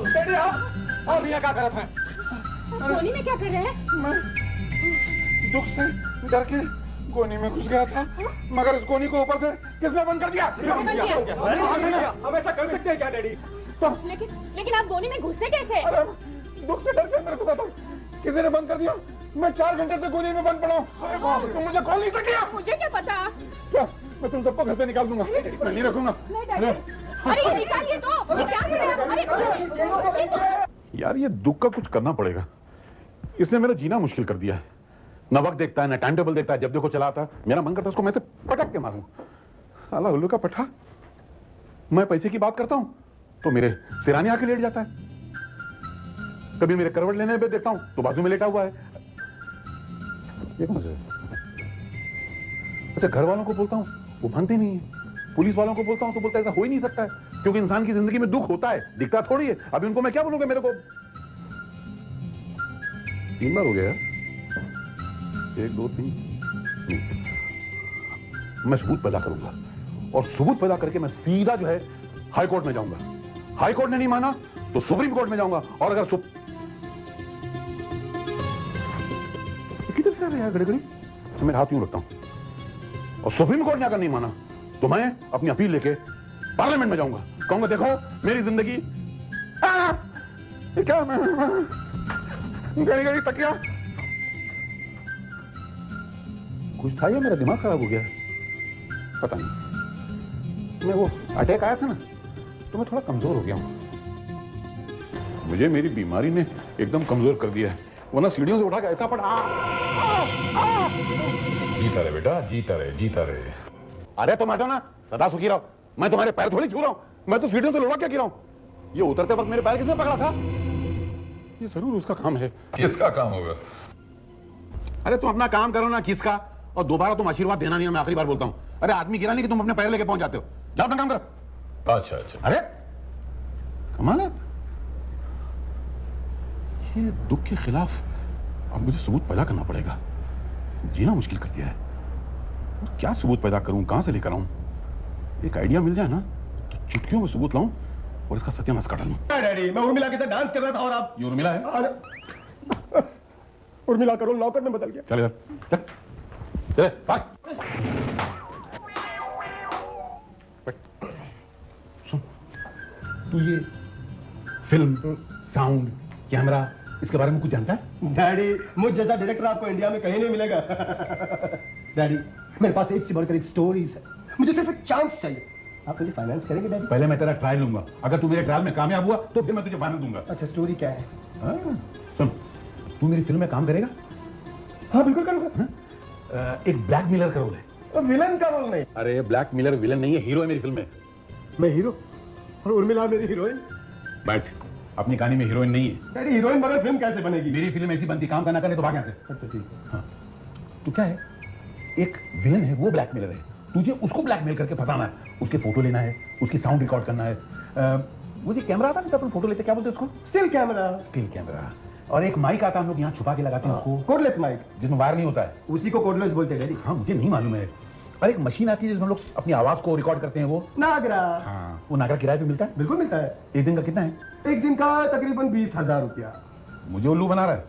बेटे आप यहाँ क्या कर रहे थे? गोनी में क्या कर रहे हैं? मैं दुख से डर के गोनी में घुस गया था, मगर इस गोनी को ऊपर से किसने बंद कर दिया? हम ऐसा कर सकते हैं क्या डैडी? लेकिन आप गोनी में घुसे कैसे? दुख से डर के मेरे घुसा था, किसी ने बंद कर दिया। मैं 4 घंटे से गोली में बंद पड़ा हूँ। तुम मुझे खोल नहीं सकती। मुझे क्या पता? क्या? मैं तुम सबको घर से निकाल दूंगा। मैं नहीं रखूंगा। अरे ये निकालिए तो। ये क्या कर रहे हैं? यार ये दुख का कुछ करना पड़ेगा। इसने मेरा जीना मुश्किल कर दिया है। न वक्त देखता है, न टाइम टेबल देखता है। जब देखो चला आता है। मेरा मन करता है उसको मैं से पटक के मारूं। साला उल्लू का पठा। मैं पैसे की बात करता हूं तो मेरे सिराने आके लेट जाता है। कभी मेरे करवट लेने पे देखता हूं तो बाजू में लेटा हुआ है। ये कौन सा है? अच्छा, घर वालों को बोलता हूं वो मानते नहीं है। पुलिस वालों को बोलता हूं तो बोलता है ऐसा हो ही नहीं सकता है, क्योंकि इंसान की जिंदगी में दुख होता है, दिखता थोड़ी है। अभी उनको मैं क्या बोलूंगा? मेरे को 3 बार हो गया यार। 1 2 3। मैं सबूत पैदा करूंगा, और सबूत पैदा करके मैं सीधा जो है हाई कोर्ट में जाऊंगा। हाई कोर्ट ने नहीं माना तो सुप्रीम कोर्ट में जाऊंगा, और अगर किधर से आ रहा है गड़गड़ी? तो मैं हाथ यूं रखता हूं, और सुप्रीम कोर्ट ने अगर नहीं माना तो मैं अपनी अपील लेके पार्लियामेंट में जाऊंगा। कहूंगा देखो मेरी जिंदगी क्या मैं गड़ी गड़ी तकिया कुछ था या मेरा दिमाग खराब हो गया? पता नहीं। मैं वो अटैक आया था ना तो मैं थोड़ा कमजोर हो गया हूं। मुझे मेरी बीमारी ने एकदम कमजोर कर दिया है, वरना सीढ़ियों से उठा के ऐसा पड़ा। जीता रहे बेटा, जीता रहे, जीता रहे। अरे तुम हटो ना, सदा सुखी रहो। मैं तुम्हारे पैर थोड़ी छू रहा हूं, मैं तो सीढ़ियों से लुढ़क के गिरा हूं। ये उतरते वक्त मेरे पैर किसने पकड़ा था? ये जरूर उसका काम है। किसका काम होगा? अरे तुम अपना काम करो ना, किसका? और दोबारा तुम आशीर्वाद देना नहीं है, मैं आखिरी बार बोलता हूं। अरे आदमी गिरा नहीं कि तुम अपने पैर लेके पहुंच जाते हो। जाओ अपना काम करो। अच्छा अच्छा। अरे कमाल है। ये दुख के खिलाफ अब मुझे सबूत पैदा करना पड़ेगा। जीना मुश्किल कर दिया है। क्या सबूत पैदा करूं, कहां से लेकर आऊं? एक आइडिया मिल जाए ना तो चुटकियों में सबूत लाऊं और इसका सत्यानाश कर डालूं। डैडी, मैं उर्मिला के साथ डांस कर रहा था और आप। ये उर्मिला है? उर्मिला का रोल नौकर में बदल गया। चल यार, चल चल भाग। सुन, तू ये फिल्म, साउंड, कैमरा, इसके बारे में कुछ जानता है? डैडी, मुझ जैसा डायरेक्टर आपको इंडिया में कहीं नहीं मिलेगा। डैडी, मेरे पास एक से बढ़कर एक स्टोरीज है। मुझे सिर्फ एक चांस चाहिए। आप मुझे फाइनेंस करेंगे डैडी? पहले मैं तेरा ट्रायल लूंगा। अगर तू मेरे ट्रायल में कामयाब हुआ तो फिर मैं तुझे फाइनेंस दूंगा। अच्छा, स्टोरी क्या है? सुन, तू मेरी फिल्म में काम करेगा? हाँ बिल्कुल करूंगा। एक ब्लैक मिलर का रोल है। विलन का रोल नहीं। अरे ब्लैक मिलर विलन नहीं है, हीरो है मेरी फिल्म में। मैं हीरो? और उर्मिला मेरी हीरोइन। बैठ, अपनी कहानी में हीरोइन नहीं है। डैडी हीरोइन बगैर फिल्म कैसे बनेगी? मेरी फिल्म ऐसी बनती, काम करना करे तो भाग यहाँ से। अच्छा ठीक। हाँ, तो क्या है, एक विलन है, वो ब्लैकमेलर है, तुझे उसको ब्लैकमेल करके फंसाना है, उसके फोटो लेना है, उसकी साउंड रिकॉर्ड करना है। वो जो कैमरा आता है ना, अपन फोटो लेते क्या बोलते हैं उसको? Still camera. Still camera. और एक माइक आता है, हम लोग यहाँ छुपा के लगाते हैं उसको, कोडलेस माइक, जिसमें वायर नहीं होता है, उसी को कोडलेस बोलते हैं डैडी। हाँ मुझे नहीं मालूम है। और एक मशीन आती है जिसमें हम लोग अपनी आवाज को रिकॉर्ड करते हैं, वो नागरा। हाँ, वो नागरा किराए पे मिलता है? बिल्कुल मिलता है। एक दिन का कितना है? एक दिन का तकरीबन 20,000 रुपया। मुझे उल्लू बना रहा है।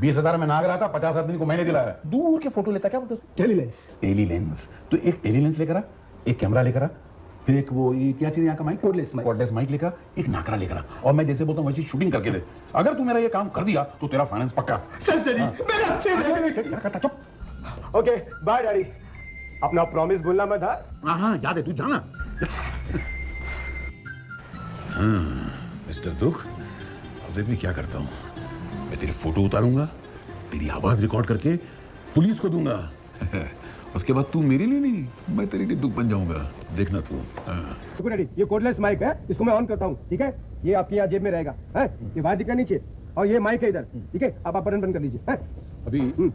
20,000 में नागरा था, 50 आदमी को मैंने दिलाया। दूर के फोटो लेता, क्या बोलते? टेलीलेंस। टेलीलेंस। तो एक टेलीलेंस लेकर आ, एक कैमरा लेकर आ, फिर एक वो ये क्या चीज यहाँ का माइक, कोडलेस माइक लेकर, एक नागरा लेकर आ, और मैं जैसे बोलता हूँ वैसे शूटिंग करके दे। अगर तू मेरा ये काम कर दिया तो तेरा फाइनेंस पक्का। मेरे अच्छे। Okay bye daddy. अपना प्रॉमिस भूलना मत। हाँ याद है, तू जाना। हाँ मिस्टर दुख, अब देख मैं क्या करता हूँ। मैं तेरी फोटो उतारूंगा, तेरी आवाज रिकॉर्ड करके पुलिस को दूंगा। उसके बाद तू मेरे लिए नहीं, मैं तेरे लिए दुख बन जाऊंगा, देखना तू। हाँ। डैडी ये कोडलेस माइक है, इसको मैं ऑन करता हूँ, ठीक है? ये आपके यहाँ जेब में रहेगा, है? ये बाहर दिखना नीचे, और ये माइक है इधर, ठीक है? आप बटन बंद कर लीजिए, है? अभी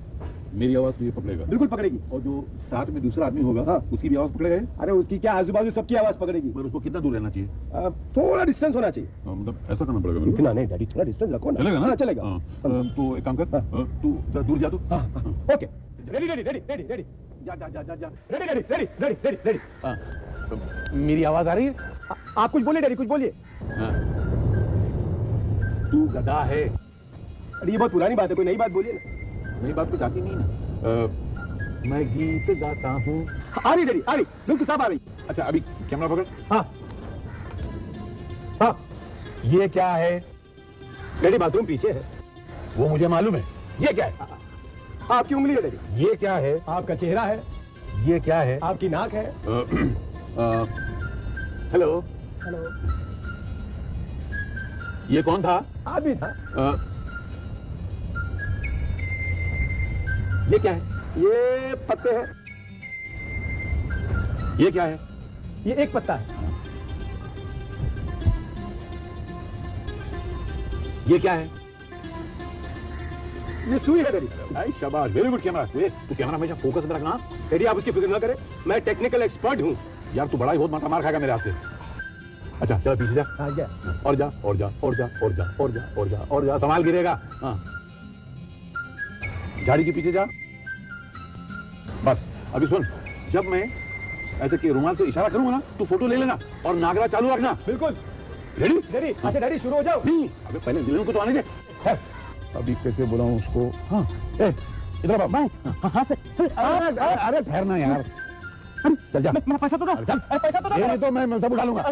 मेरी आवाज तुझे पकड़ेगा? बिल्कुल पकड़ेगी। और जो साथ में दूसरा आदमी होगा, हाँ, उसकी भी आवाज पकड़ेगा? अरे उसकी क्या, आजू बाजू सबकी आवाज पकड़ेगी। पर उसको कितना दूर रहना चाहिए? थोड़ा डिस्टेंस होना चाहिए। मतलब ऐसा करना पड़ेगा? इतना नहीं डैडी, थोड़ा डिस्टेंस रखो ना। चलेगा ना? हाँ चलेगा। तो एक काम कर, तू दूर जा। तू okay. Ready ready ready ready ready. जा जा जा जा जा। Ready ready ready ready ready ready. हाँ, मेरी आवाज आ रही है? आप कुछ बोलिए डैडी, कुछ बोलिए। तू गधा है। अरे ये बहुत पुरानी बात है, कोई नई बात बोलिए ना। नई बात कुछ आती नहीं ना। मैं गीत गाता हूँ। आ रही डैडी, आ रही, बिल्कुल साफ आ रही। अच्छा अभी कैमरा पकड़। हाँ हाँ। ये क्या है? डैडी बाथरूम पीछे है। वो मुझे मालूम है। ये क्या है? आपकी उंगली है डैडी। ये क्या है? आपका चेहरा है। ये क्या है? आपकी नाक है। Hello hello. ये कौन था? आदमी था। ये क्या है? ये पत्ते हैं। ये क्या है? ये एक पत्ता है। ये क्या है? ये सुई है डैडी। शाबाश, वेरी गुड कैमरा। तू कैमरा हमेशा फोकस में रखना। डैडी आप उसकी फिक्र ना करें, मैं टेक्निकल एक्सपर्ट हूँ। यार तू बड़ा ही बहुत माथा मार खाएगा मेरे हाथ से। अच्छा चल पीछे जा। हाँ जा। और जा और जा और जा और जा और जा और जा और जा, संभाल गिरेगा। हाँ झाड़ी के पीछे जा। बस अभी सुन, जब मैं ऐसे कि रुमाल से इशारा करूंगा ना, तू फोटो ले लेना और नागरा चालू रखना। बिल्कुल। रेडी? डैडी अच्छा डैडी शुरू हो जाओ। नहीं अबे पहले विलन को तो आने दे। अभी कैसे बुलाऊं उसको? हाँ इधर बाबा। हाँ से। अरे ठहरना यार, चल जा। मेरा पैसा तो दो। चल पैसा तो दो। नहीं तो मैं सब उठा लूंगा।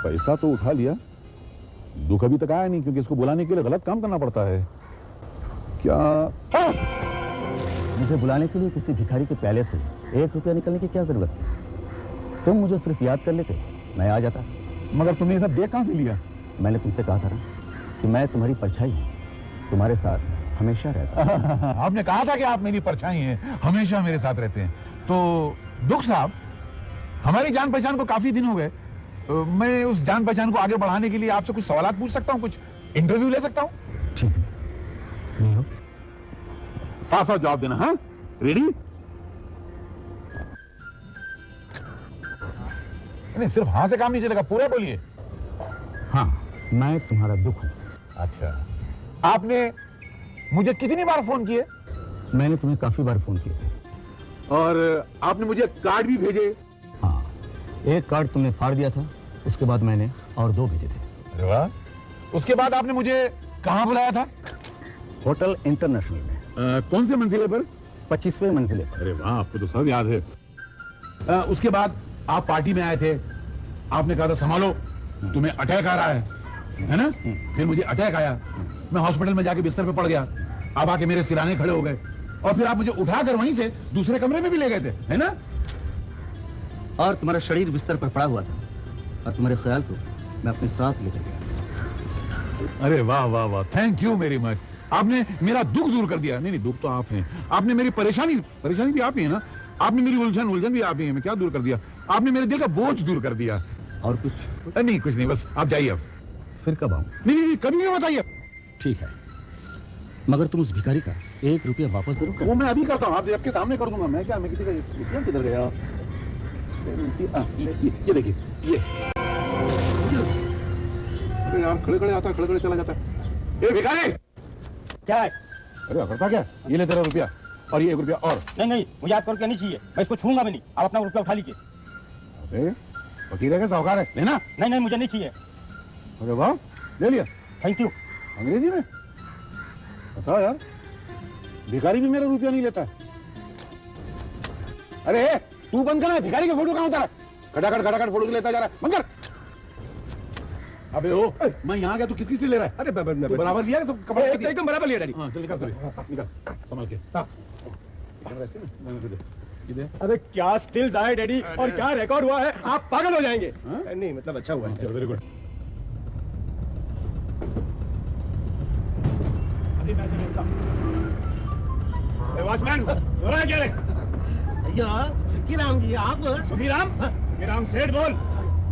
पैसा तो उठा लिया, दुख अभी तक आया नहीं, क्योंकि इसको बुलाने के लिए गलत काम करना पड़ता है। क्या मुझे बुलाने के लिए किसी भिखारी के प्याले से 1 रुपया निकलने की क्या जरूरत है? तुम मुझे सिर्फ याद कर लेते, मैं आ जाता। मगर तुमने ये सब देख कहां से लिया? मैंने तुमसे कहा था ना कि मैं तुम्हारी परछाई हूं, तुम्हारे साथ हमेशा रहता। आपने कहा था कि आप मेरी परछाई हैं, हमेशा मेरे साथ रहते हैं। तो दुख साहब, हमारी जान पहचान को काफी दिन हो गए, मैं उस जान पहचान को आगे बढ़ाने के लिए आपसे कुछ सवाल पूछ सकता हूँ, कुछ इंटरव्यू ले सकता हूँ? ठीक है, साफ साफ जवाब देना। हाँ रेडी? नहीं सिर्फ हाँ से काम नहीं चलेगा, पूरा बोलिए। हाँ मैं तुम्हारा दुख हूं। अच्छा, आपने मुझे कितनी बार फोन किए? मैंने तुम्हें काफी बार फोन किया और आपने मुझे कार्ड भी भेजे? हाँ, एक कार्ड तुमने फाड़ दिया था, उसके बाद मैंने और 2 भेजे थे। अरे वाह। उसके बाद आपने मुझे कहाँ बुलाया था? होटल इंटरनेशनल में। कौन से मंजिले पर? 25वें मंजिले पर। अरे वाह, आपको तो सब याद है। उसके बाद आप पार्टी में आए थे, आपने कहा था संभालो तुम्हें अटैक आ रहा है ना? फिर मुझे अटैक आया, मैं हॉस्पिटल में जाके बिस्तर पे पड़ गया, आप आके मेरे सिराने खड़े हो गए और फिर आप मुझे उठाकर वहीं से दूसरे कमरे में भी ले गए थे, है ना? और तुम्हारा शरीर बिस्तर पर पड़ा हुआ था और तुम्हारे ख्याल को मैं अपने साथ लेकर गया। अरे वाह वाह वाह, थैंक यू वेरी मच। आपने मेरा दुख दूर कर दिया। नहीं दुख तो आप हैं, आपने मेरी परेशानी भी आप ही है ना? आपने मेरी उलझन भी आप ही है, मैं क्या दूर कर दिया? आपने मेरे दिल का बोझ दूर कर दिया। और कुछ? नहीं कुछ नहीं, बस आप जाइए अब। फिर कब आऊं? नहीं कभी नहीं बताइए। ठीक है, मगर तुम उस भिखारी का 1 रुपया वापस दे दो। वो मैं अभी करता हूँ, आप आपके सामने कर दूंगा। मैं क्या, मैं किसी का रुपया किधर गया? ये देखिए, ये आप खड़े खड़े आता है, खड़े खड़े चला जाता है। ये भिखारी क्या है? अरे करता क्या? ये ले तेरा रुपया और ये 1 रुपया और। नहीं मुझे आपको रुपया नहीं चाहिए, मैं इसको छूंगा भी नहीं। आप अपना रुपया उठा लीजिए। अरे फकीर है क्या, साहूकार है? लेना? नहीं मुझे नहीं चाहिए। अरे वाह, ले लिया, थैंक यू। अंग्रेजी में बताओ यार, भिखारी भी मेरा रुपया नहीं लेता है। अरे तू बंद कर, भिखारी का फोटो कहाँ उतारा? खटाखट फोटो लेता जा रहा है, बंद कर। अबे ओ, मैं यहाँ गया, तू किस से ले रहा है? अरे बराबर लिया तो एकदम बराबर लिया डैडी। हाँ चल निकाल, निकाल संभाल के। अरे क्या स्टिल्स आए डैडी, और क्या रिकॉर्ड हुआ है, आप पागल हो जाएंगे। नहीं मतलब अच्छा हुआ है। Very good. वॉचमैन हो रहा है क्या रे? भैया सखीराम जी, आप? सखीराम सेठ बोल।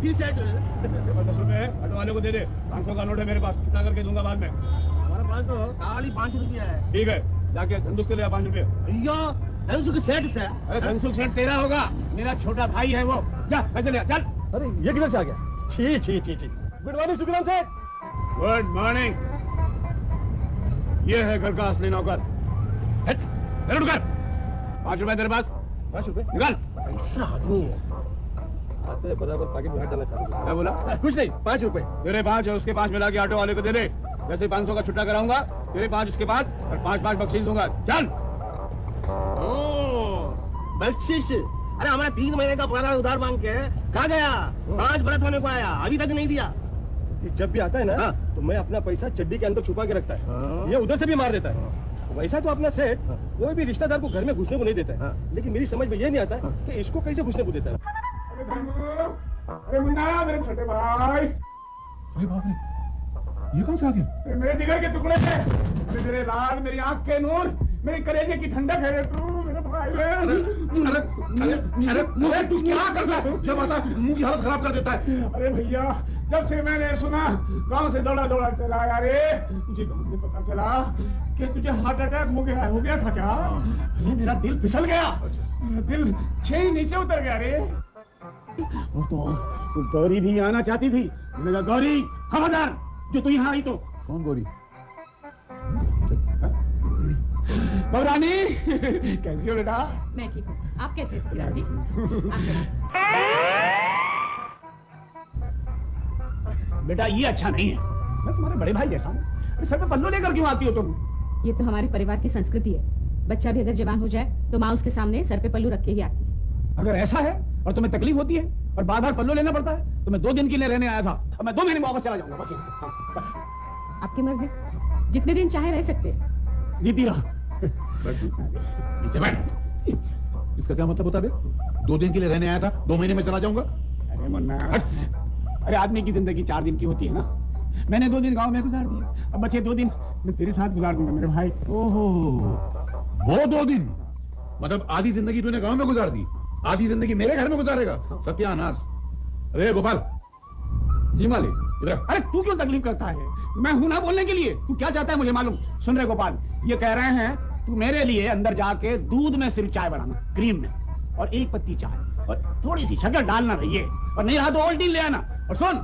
जी सेठ। 10 रुपए ऑटो वाले को दे दे। 500 का नोट है मेरे पास, कितना करके दूंगा बाद में। हमारे पास तो खाली 5 रुपया है। ठीक है, जाके धनसुख से ले 5 रुपये। भैया धनसुख सेठ से? अरे धनसुख सेठ तेरा होगा, मेरा छोटा भाई है वो। जा पैसे ले, चल। अरे ये किधर से आ गया? छी। गुड मॉर्निंग सुखराम सेठ। Good morning. ये है घर का असली नौकर। उठ कर। 5 रुपए तेरे पास? 5 रुपए निकाल। ऐसा आदमी है, आते हैं बराबर पाकेट में हाथ डालना चाहते हैं। क्या बोला? कुछ नहीं, 5 रुपए तेरे 5 है, उसके 5 मिला के ऑटो वाले को दे दे। जैसे 500 का छुट्टा कराऊंगा, तेरे 5 उसके 5 और 5 बख्शीश दूंगा। चल। बख्शीश? अरे हमारा 3 महीने का पुराना उधार मांग के कहा गया, 5 बरस होने को आया, अभी तक नहीं दिया। जब भी आता है ना तो मैं अपना पैसा चड्डी के अंदर छुपा के रखता है, ये उधर से भी मार देता है। वैसा तो अपना सेठ कोई भी रिश्तेदार को घर में घुसने को नहीं देता है, लेकिन मेरी समझ में ये नहीं आता कि इसको कैसे घुसने को देता है। अरे मुन्ना, मेरे छोटे भाई। अरे बाप रे, ये कौन सा आ गया? मेरे जिगर के टुकड़े थे। अरे मेरे लाल, मेरी आंख के नूर, मेरे कलेजे की ठंडक है तू, मेरे भाई। अरे तू क्या कर रहा है? जब आता मुंह की हालत खराब कर देता है। अरे भैया, जब से मैंने सुना, गांव से दौड़ा चला आया रे। मुझे गांव में पता चला कि तुझे हार्ट अटैक हो गया था क्या? अरे मेरा दिल फिसल गया, मेरा दिल 6 नीचे उतर गया रे। तो गौरी भी आना चाहती थी। मैंने कहा गौरी खबरदार, जो तू यहाँ आई तो। कौन गौरी? गौरानी कैसी हो बेटा? मैं ठीक हूँ, आप कैसे सुखीराम जी? बेटा ये अच्छा नहीं है, मैं तुम्हारे बड़े भाई जैसा हूँ। सर पे पल्लू लेकर क्यों आती हो तुम? ये तो हमारे परिवार की संस्कृति है, बच्चा भी अगर जवान हो जाए तो माँ उसके सामने सर पे पल्लू रख के ही आती है। अगर ऐसा है और तुम्हें तकलीफ होती है और बार बार पल्लू लेना पड़ता है, तो मैं 2 दिन के लिए रहने आया था, अब मैं 2 महीने में वापस चला जाऊंगा। बस यहाँ से। आपकी मर्जी, जितने दिन चाहे रह सकते हैं। जीती रहो। नीचे बैठ। इसका क्या मतलब होता है? 2 दिन के लिए रहने आया था, 2 महीने में चला जाऊंगा? अरे मुन्ना, अरे आदमी की जिंदगी 4 दिन की होती है ना। मैंने 2 दिन गांव में गुजार दिए, अब बचे 2 दिन मैं तेरे साथ गुजार दूंगा मेरे भाई। ओहो, वो 2 दिन मतलब आधी जिंदगी तूने गांव में गुजार दी, आधी जिंदगी मेरे घर में गुजारेगा? सत्यानाश। अरे गोपाल। जी मालिक। इधर। अरे तू क्यों तकलीफ करता है? मैं हूं ना बोलने के लिए। तू क्या चाहता है मुझे मालूम। सुन रहे गोपाल, ये कह रहे हैं तू मेरे लिए अंदर जाके दूध में सिर्फ चाय बनाना, क्रीम में, और 1 पत्ती चाय और थोड़ी सी शक्कर डालना रहिए, और नहीं रहा तो ओल्टीन ले आना। और सुन,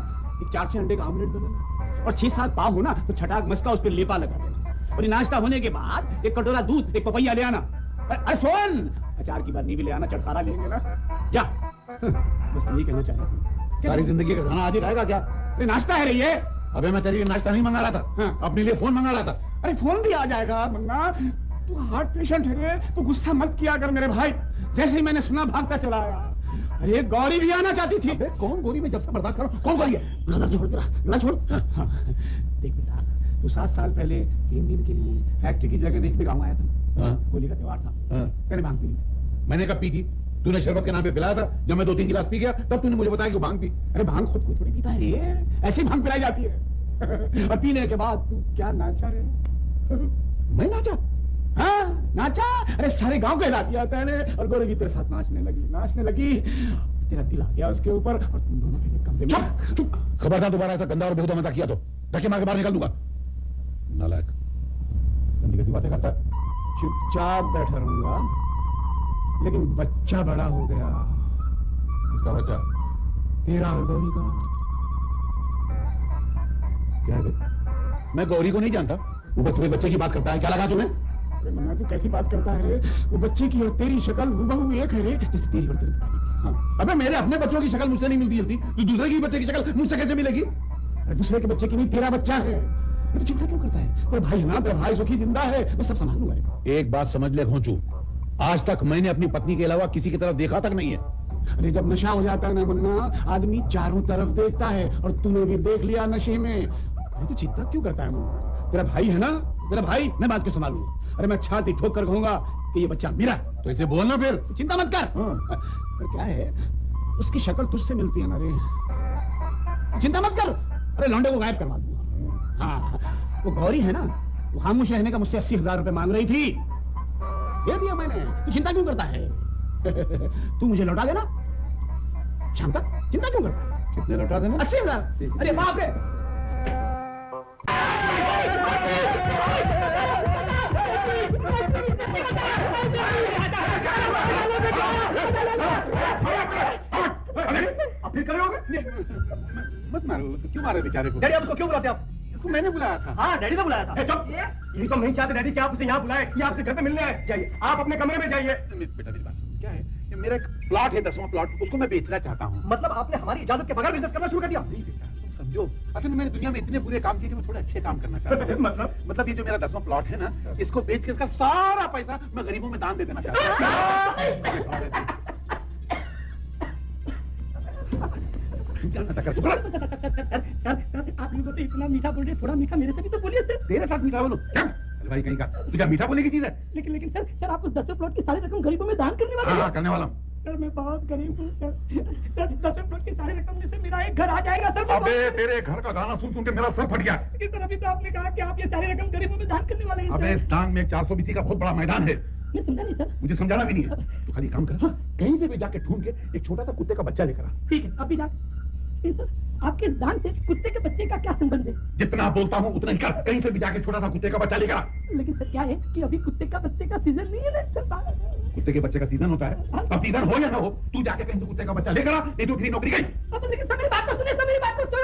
एक 4-6 अंडे का ऑमलेट बनाना, और 6-7 पाव हो ना तो छटाक मस्का उस पर लेपा लगा देना, और नाश्ता होने के बाद 1 कटोरा दूध, 1 पपैया ले आना। अरे सुन, अचार की बात नहीं भी ले आना, चटकारा लेंगे ना। जा। बस नहीं कहना चाहिए। सारी जिंदगी का खाना आज ही रहेगा क्या? अरे नाश्ता है रही है। अबे मैं तेरे लिए नाश्ता नहीं मंगा रहा था, अपने लिए फोन मंगा रहा था। अरे फोन भी आ जाएगा मंगा, तू हार्ट पेशेंट है रे, तू गुस्सा मत किया कर मेरे भाई। जैसे ही मैंने सुना भागता चला आया। अरे गौरी भी आना चाहती थी। अबे कौन गौरी? में जब से बर्दाश्त करो। कौन गौरी है? ना छोड़। देख बेटा, तू 7 साल पहले 3 दिन के लिए फैक्ट्री की जगह देखने गाँव आया था। होली का त्योहार था, तेरे भांग पी ली। मैंने कब पी थी? तूने शरबत के नाम पे पिलाया था। जब मैं 2-3 गिलास पी गया तब तूने मुझे बताया कि भांग पी। अरे भांग खुद को थोड़ी पीता है रे, ऐसी भांग पिलाई जाती है। और पीने के बाद तू क्या नाचा रे? मैं नाचा? हाँ नाचा। अरे सारे गांव को हिला दिया तेरे, और गौरी भी तेरे साथ नाचने लगी। तेरा दिल आ गया उसके ऊपर और तुम दोनों फिर कमरे में। चुप! खबरदार दोबारा ऐसा गंदा और बेहुदा मजाक किया तो धक्के मार के बाहर निकाल दूंगा। नालायक, गंदी गंदी बातें करता है। चुपचाप बैठा रहूंगा, लेकिन बच्चा बड़ा हो गया। उसका बच्चा तेरा और गौरी का। क्या है? मैं गौरी को नहीं जानता, वो बस तुम्हें बच्चे की बात करता है। क्या लगा तुम्हें? अरे मन्ना, तू कैसी बात करता है रे? वो बच्चे की और तेरी शक्ल हूबहू एक है रे, जैसे तेरी और तेरी। हाँ। अबे मेरे अपने बच्चों की शक्ल मुझसे नहीं मिलती जल्दी, तो दूसरे की बच्चे की शक्ल मुझसे कैसे मिलेगी? अरे दूसरे के बच्चे की नहीं, तेरा बच्चा है। तो चिंता क्यों करता है? तेरा भाई है ना, तेरा भाई सुखी जिंदा है, मैं सब संभाल लूंगा। एक बात समझ ले घोंचू, आज तक मैंने अपनी पत्नी के अलावा किसी की तरफ देखा तक नहीं है। अरे जब नशा हो जाता है ना मुन्ना, आदमी चारों तरफ देखता है, और तूने भी देख लिया नशे में। अरे तो चिंता क्यों करता है मुन्ना? तेरा भाई है ना, तेरा भाई, मैं बात को संभालूंगा। अरे मैं छाती ठोक कर कहूंगा कि ये बच्चा मेरा। तो इसे बोलना फिर। चिंता मत कर। पर क्या है, उसकी शक्ल तुझसे मिलती है ना रे। चिंता मत कर, अरे लौंडे को गायब करवा दूंगा। हाँ, वो गौरी है ना, वो खामोश रहने का मुझसे 80,000 रुपए मांग रही थी, दे दिया मैंने। तू चिंता क्यों करता है? तू मुझे लौटा देना शाम तक। चिंता क्यों करता है? कितने लौटा देना? 80,000। अरे बाप रे! अब फिर करे होगे? मत मारो, क्यों मारे बेचारे को? डैडी आप उसको क्यों बुलाते आप? इसको मैंने बुलाया था। हाँ, डैडी ने बुलाया था। चुप! यही तो हम नहीं चाहते डैडी कि आप उसे यहाँ बुलाए, ये आपसे घर पे मिलने आए। जाइए, आप अपने कमरे में जाइए। बेटा मेरी बात सुनो, क्या है, ये मेरा एक प्लॉट है, 10वां प्लॉट, उसको मैं बेचना चाहता हूँ। मतलब आपने हमारी इजाजत के बगैर बिजनेस करना शुरू कर दिया? नहीं बेटा, तुम समझो, असल में मैंने दुनिया में इतने बुरे काम किए कि मैं थोड़े अच्छे काम करना चाहता हूँ। मतलब ये जो मेरा 10वां प्लॉट है ना, इसको बेच के इसका सारा पैसा मैं गरीबों में दान दे देना चाहता हूँ। आप लोगों तो इतना मीठा बोल रहे, थोड़ा मीठा मेरे से भी तो बोलिए सर। तेरे साथ मीठा बोलो? भाई कहीं का तू क्या मीठा बोलने की चीज है? लेकिन सर आप उस 10वें प्लॉट की सारी रकम गरीबों में दान करने वाले हैं। हाँ, करने वाला हूँ। सर मैं बहुत गरीब हूँ सर। 10वें प्लॉट की सारी रकम में से मेरा एक घर आ जाएगा सर। अबे तेरे घर का गाना सुन सुन के मेरा सर फट गया। लेकिन सर अभी तो आपने कहा कि आप ये सारी रकम गरीबों में दान करने वाले हैं। अबे इस टांग में 420 का बहुत बड़ा मैदान है। मैं समझा नहीं सर। मुझे समझाना भी नहीं है, तो खाली काम कर, कहीं से भी जाके ढूंढ के एक छोटा सा कुत्ते का बच्चा लेकर आ। ठीक है, अभी जा। सर आपके इस दान से कुत्ते के बच्चे का क्या संबंध है? जितना बोलता हूँ उतना ही कर, कहीं से भी जाके छोटा सा कुत्ते का बच्चा लेकर आ। लेकिन सर क्या है कि अभी कुत्ते का बच्चे का सीजन नहीं है ना। कुत्ते के बच्चे का सीजन होता है, अब सीजन हो या ना हो, तू जाके कहीं से कुत्ते का बच्चा लेकर आ, नहीं तो तेरी नौकरी गई। लेकिन सर मेरी बात तो सुनिए, मेरी बात तो सुनिए।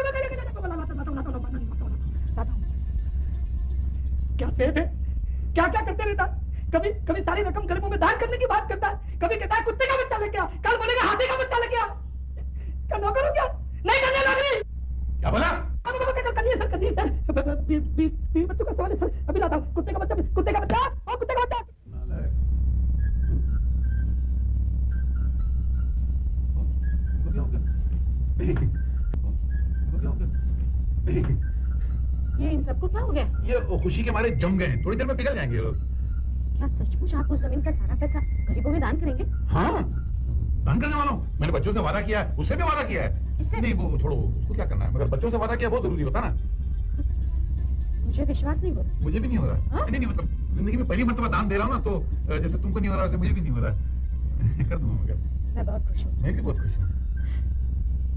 क्या सेठ है, क्या क्या करते रहता? कभी सारी रकम गरीबों में दान करने की बात करता है, कभी कहता है कुत्ते का बच्चा लेके आ, कल बोलेगा हाथी का बच्चा लेके आ। क्या नौकर हो क्या? नहीं करने लगी। क्या बोला? करिए सर, बीवी बच्चों का सवाल है सर। अभी लाता हूँ कुत्ते का बच्चा और कुत्ते का बच्चा। ये इन सबको क्या हो गया? ये खुशी के मारे जम गए हैं, थोड़ी देर में पिघल जाएंगे लोग। क्या सचमुच आप उस जमीन का सारा पैसा गरीबों में दान करेंगे? हाँ, दान करने वाला हूँ। मैंने बच्चों से वादा किया है, उससे भी वादा किया है। नहीं वो छोड़ो, उसको क्या करना है, मगर बच्चों से वादा किया बहुत जरूरी होता ना। मुझे विश्वास नहीं हो रहा। मुझे भी नहीं हो रहा। नहीं मतलब जिंदगी में पहली मर्तबा दान दे रहा हूँ ना, तो जैसे तुमको नहीं हो रहा वैसे मुझे भी नहीं हो रहा। कर दूंगा मगर। मैं बहुत खुश हूँ। मैं भी बहुत खुश हूँ।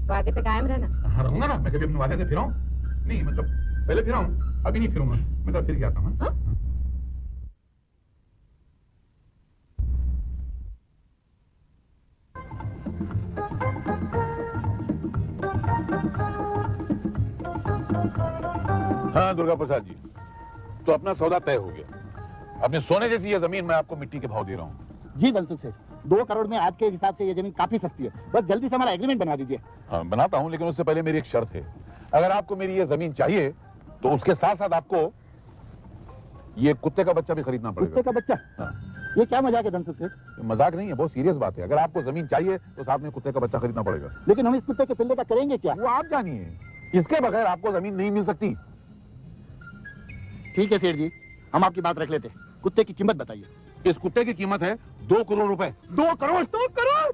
वादे पे कायम रहना। हाँ रहूंगा ना, मैं कभी अपने वादे से फिराऊं नहीं, मतलब पहले फिराऊं, अभी नहीं फिरूंगा, मतलब फिर क्या था। हाँ दुर्गा प्रसाद जी, तो अपना सौदा तय हो गया। अपने सोने जैसी ये जमीन मैं आपको मिट्टी के भाव दे रहा हूँ। जी धनसुख सेठ, 2 करोड़ में आज के हिसाब से ये जमीन काफी सस्ती है, बस जल्दी से हमारा एग्रीमेंट बना दीजिए। हाँ बनाता हूँ, लेकिन उससे पहले मेरी एक शर्त है। अगर आपको मेरी ये जमीन चाहिए तो उसके साथ साथ आपको ये कुत्ते का बच्चा भी खरीदना पड़ेगा। कुत्ते का बच्चा? हाँ। ये क्या मजाक है धनसुख सेठ? मजाक नहीं है, बहुत सीरियस बात है। अगर आपको जमीन चाहिए तो साथ में कुत्ते का बच्चा खरीदना पड़ेगा। लेकिन हम इस कुत्ते के पिल्ले का करेंगे क्या? वो आप जानिए, इसके बगैर आपको जमीन नहीं मिल सकती। ठीक है सेठ जी, हम आपकी बात रख लेते हैं। कुत्ते की कीमत बताइए। इस कुत्ते की कीमत है 2 करोड़ रुपए। 2 करोड़? 2 करोड़?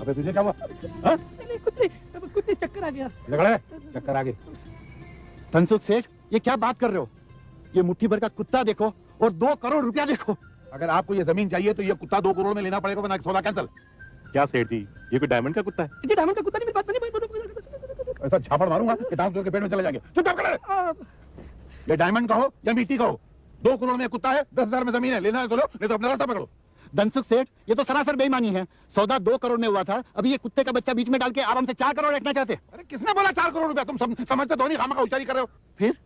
अबे तुझे क्या हुआ? कुत्ते चक्कर आ गया। लगड़ा चक्कर आ गए। धनसुख सेठ ये क्या बात कर रहे हो? ये मुट्ठी भर का कुत्ता देखो और 2 करोड़ रुपया देखो। अगर आपको ये जमीन चाहिए तो ये कुत्ता 2 करोड़ में लेना पड़ेगा, वरना सौदा कैंसिल। क्या सेठ जी, ये कोई डायमंड का कुत्ता है? जी डायमंड का कुत्ता नहीं, मेरी बात नहीं। ऐसा झापड़ मारूंगा कि दांत तोड़ के पेट में चले जाएंगे। चुपचाप खड़े। ये डायमंड का हो या मिट्टी का हो, 2 करोड़ में कुत्ता है, 10,000 में जमीन है, लेना है तो लो, नहीं तो अपना रास्ता पकड़ो। धनसुख सेठ, ये तो सरासर बेईमानी है। सौदा 2 करोड़ में हुआ था, अभी ये कुत्ते का बच्चा बीच में डाल के आप हमसे 4 करोड़ रखना चाहते? अरे किसने बोला 4 करोड़ रुपया? तुम समझते तो नहीं, खामा का उच्चारी कर रहे हो। फिर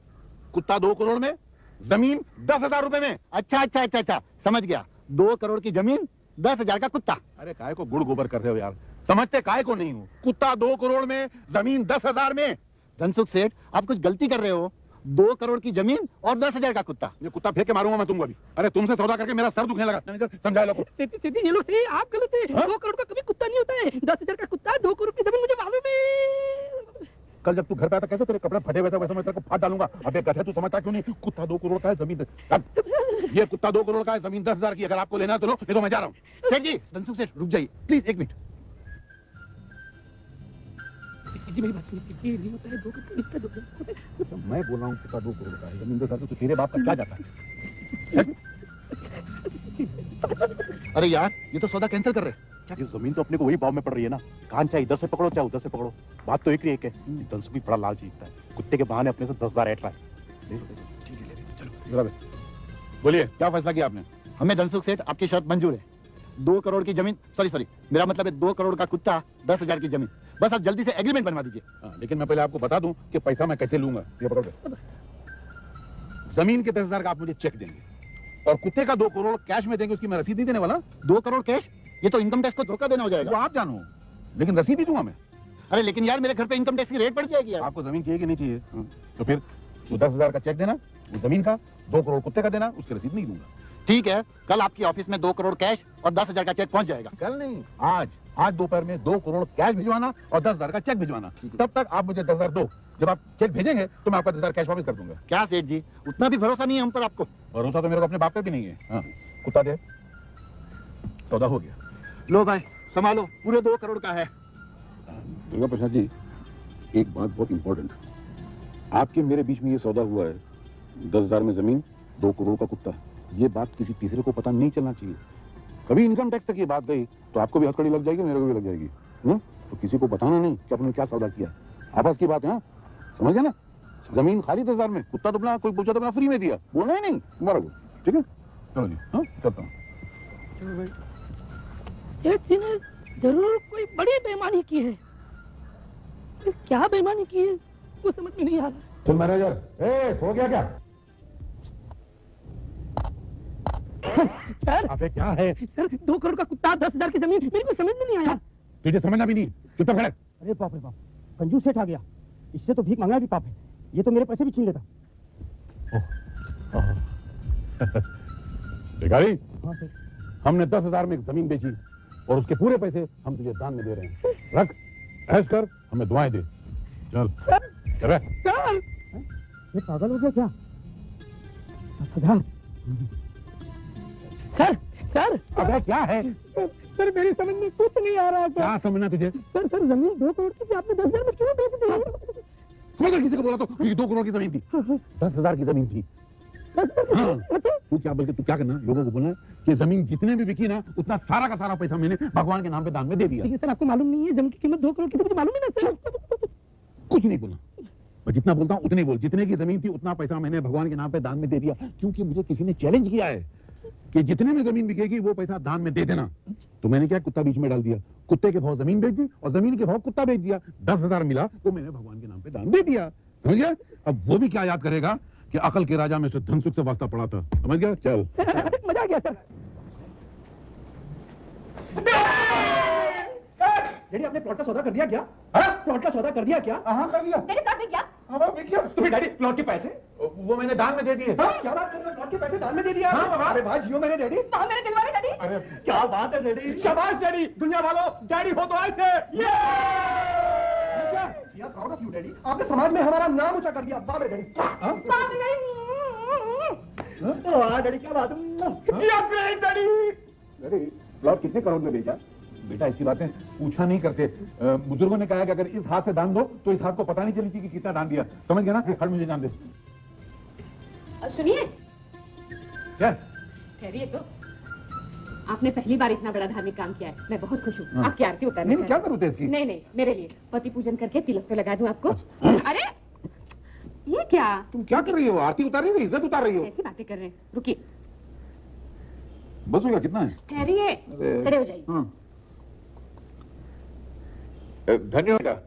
कुत्ता 2 करोड़ में, जमीन 10,000 रुपए में। अच्छा, समझ गया। 2 करोड़ की जमीन, 10,000 का कुत्ता। अरे काय को गुड़ गोबर कर रहे हो यार, समझते काय को नहीं हो। कुत्ता 2 करोड़ में, जमीन 10,000 में। धनसुख सेठ, आप कुछ गलती कर रहे हो। 2 करोड़ की जमीन और 10,000 का कुत्ता। ये कुत्ता फेंक के मारूंगा मैं तुमको अभी। अरे तुमसे सौदा करके मेरा सर दुखने लगा। समझाए लोगों को। सीधी ये लोग सही, आप गलत है। 2 करोड़ का कभी कुत्ता नहीं होता है, 10,000 का कुत्ता, 2 करोड़ की जमीन, मुझे मालूम है। कल जब तू घर पे आता कैसे तेरे कपड़े फटे हुए थे, वैसे मैं तेरे को फाड़ डालूंगा। अबे गधे, तू समझता क्यों नहीं? कुत्ता 2 करोड़ का है, जमीन ये कुत्ता 2 करोड़ का है, जमीन 10,000 की। अगर आपको लेना है तो लो, नहीं तो मैं जा रहा हूँ। सेठ जी, धनसुख सेठ रुक जाइए प्लीज, 1 मिनट। मेरी बात सुनिए, नहीं होता है 2 करोड़। मैं बोल रहा हूँ कुत्ता 2 करोड़ का है, जमीन 10,000 तो तेरे बाप का क्या जाता है? अरे यार, ये तो सौदा कैंसिल कर रहे। क्या ये जमीन तो अपने को वही भाव में पड़ रही है ना, कान चाहे इधर से पकड़ो चाहे उधर से पकड़ो, बात तो एक ही एक है। धनसुख भी बड़ा लालची दिखता है, कुत्ते के बहाने अपने से 10,000 ऐट रहा है। ठीक है, चलो बोलिए, क्या फैसला किया आपने? हमें धनसुख सेठ आपकी शर्त मंजूर है। 2 करोड़ की जमीन, सॉरी मेरा मतलब है 2 करोड़ का कुत्ता, 10,000 की जमीन। बस आप जल्दी से एग्रीमेंट बनवा दीजिए। लेकिन मैं पहले आपको बता दूं कि पैसा मैं कैसे लूंगा। ये पकड़ो, जमीन के 10,000 का आप मुझे चेक देंगे और कुत्ते का 2 करोड़ कैश में देंगे। उसकी मैं रसीद नहीं देने वाला। 2 करोड़ कैश? ये तो इनकम टैक्स को धोखा देना हो जाएगा। वो आप जानो, लेकिन रसीद ही दूंगा मैं। अरे लेकिन यार, मेरे घर पे इनकम टैक्स की रेट बढ़ जाएगी यार। आपको जमीन चाहिए कि नहीं चाहिए? तो फिर वो 10,000 का चेक देना, वो जमीन का, 2 करोड़ कुत्ते का देना, उसकी रसीद नहीं दूंगा। ठीक है, कल आपकी ऑफिस में 2 करोड़ कैश और 10,000 का चेक पहुंच जाएगा। कल नहीं, आज दोपहर में 2 करोड़ कैश भिजवाना और 10,000 का चेक भिजवाना। तब तक आप मुझे 10,000 दो। जब आप चेक भेजेंगे तो मैं आपका 10,000 कैश वापस कर दूंगा। क्या सेठ जी, उतना भी भरोसा नहीं है हम पर आपको? भरोसा तो मेरे को अपने बाप पे भी नहीं है। हाँ, कुत्ता दे, सौदा हो गया। लो भाई संभालो, पूरे 2 करोड़ का है। दुर्गा प्रसाद जी, एक बात बहुत इंपॉर्टेंट, आपके मेरे बीच में ये सौदा हुआ है, 10,000 में जमीन, 2 करोड़ का कुत्ता। ये बात किसी तीसरे को पता नहीं चलना चाहिए। कभी इनकम टैक्स तक ये बात गई तो आपको भी हथकड़ी लग जाएगी, मेरे को भी लग जाएगी। तो किसी को बताना नहीं कि आपने क्या सौदा किया। आपस की बात है, समझ गए ना? जमीन खाली 10,000 में, कुत्ता तो अपना कोई पूछा तो अपना फ्री में दिया, बोलना ही नहीं तुम्हारा को। ठीक है, चलो जी, हाँ करता हूँ। सेठ जी ने जरूर कोई बड़ी बेईमानी की है, क्या बेईमानी की है वो समझ में नहीं आ रहा। सुन मैनेजर, हो गया क्या? सर अबे क्या है? सर 2 करोड़ का कुत्ता, 10,000 की जमीन, मेरे को समझ में नहीं आया। तुझे समझना भी नहीं, चुपचाप खड़े। अरे बाप रे बाप, कंजूस सेठ आ गया। इससे तो भीख मांगना भी पाप है, ये तो मेरे पैसे भी छीन लेता। भिखारी, हाँ सर। हमने 10,000 में एक जमीन बेची और उसके पूरे पैसे हम तुझे दान में दे रहे हैं। रख, ऐश कर, हमें दुआएं दे। चल सर, सर ये पागल हो गया क्या? 10,000 सर, सर अबे क्या है? सर मेरी समझ में कुछ नहीं आ रहा। क्या समझना तुझे? सर जमीन 2 करोड़ की आपने 10,000 में क्यों बेच दी? समझ किसी को बोला तो ये 2 करोड़ की जमीन थी, 10,000 की जमीन थी। हाँ, तू क्या करना, लोगों को बोलना कि जमीन जितने भी बिकी ना, उतना सारा का सारा पैसा मैंने भगवान के नाम पे दान में दे दिया। लेकिन सर आपको मालूम नहीं है जमीन की कीमत 2 करोड़ की, मुझे मालूम है ना सर। कुछ नहीं बोलना, मैं जितना बोलता हूँ उतने बोल। जितने की जमीन थी उतना पैसा मैंने भगवान के नाम पे दान में दे दिया, क्योंकि मुझे किसी ने चैलेंज किया है कि जितने में जमीन बिकेगी वो पैसा दान में दे देना। तो मैंने क्या, कुत्ता बीच में डाल दिया, कुत्ते के भाव जमीन बेच दी और जमीन के भाव कुत्ता बेच दिया। 10,000 मिला वो मैंने भगवान के नाम पे दान दे दिया, समझ गया? अब वो भी क्या याद करेगा कि अकल के राजा मिस्टर धनसुख से वास्ता पड़ा था, समझ गया? चल मजा आ गया सर। डैडी आपने प्लॉट का सौदा कर दिया क्या? प्लॉट का सौदा कर दिया क्या? हाँ कर दिया। तेरे प्लॉट में क्या? हाँ तुम्हें डैडी प्लॉट के पैसे वो मैंने दान में दे दिए। क्या बात कर रहे हो? प्लॉट के पैसे दान में दे दिया? हाँ बाबा। अरे वाह, जियो मेरे डैडी। हाँ मेरे दिल वाले डैडी। अरे क्या बात है डैडी, शाबाश डैडी। दुनिया वालों, डैडी हो तो ऐसे। क्या प्राउड ऑफ यू डैडी, आपने समाज में हमारा नाम ऊंचा कर दिया। वाह मेरे डैडी, वाह डैडी, क्या बात है, ग्रेट डैडी। अरे प्लॉट कितने करोड़ में बेचा? बेटा ऐसी बातें पूछा नहीं करते। बुजुर्गों ने कहा कि अगर इस हाथ से दान दो तो इस हाथ को पता नहीं चली थी कि कितना दान दिया, समझ गया ना? हर मुझे जान दे। सुनिए, क्या ठहरिए तो, आपने पहली बार इतना बड़ा धार्मिक काम किया है, मैं बहुत खुश हूँ। आपकी आरती उतारना नहीं, क्या जरूरत है इसकी? नहीं नहीं, मेरे लिए पति पूजन करके तिलक तो लगा दूं आपको। अरे ये क्या? तुम क्या कर रही हो? आरती उतार रही हो, इज्जत उतार रही हो? ऐसी बातें कर रहे हैं, रुकिए। बस हो गया, कितना है? ठहरिए, खड़े हो जाइए। धन्यवाद।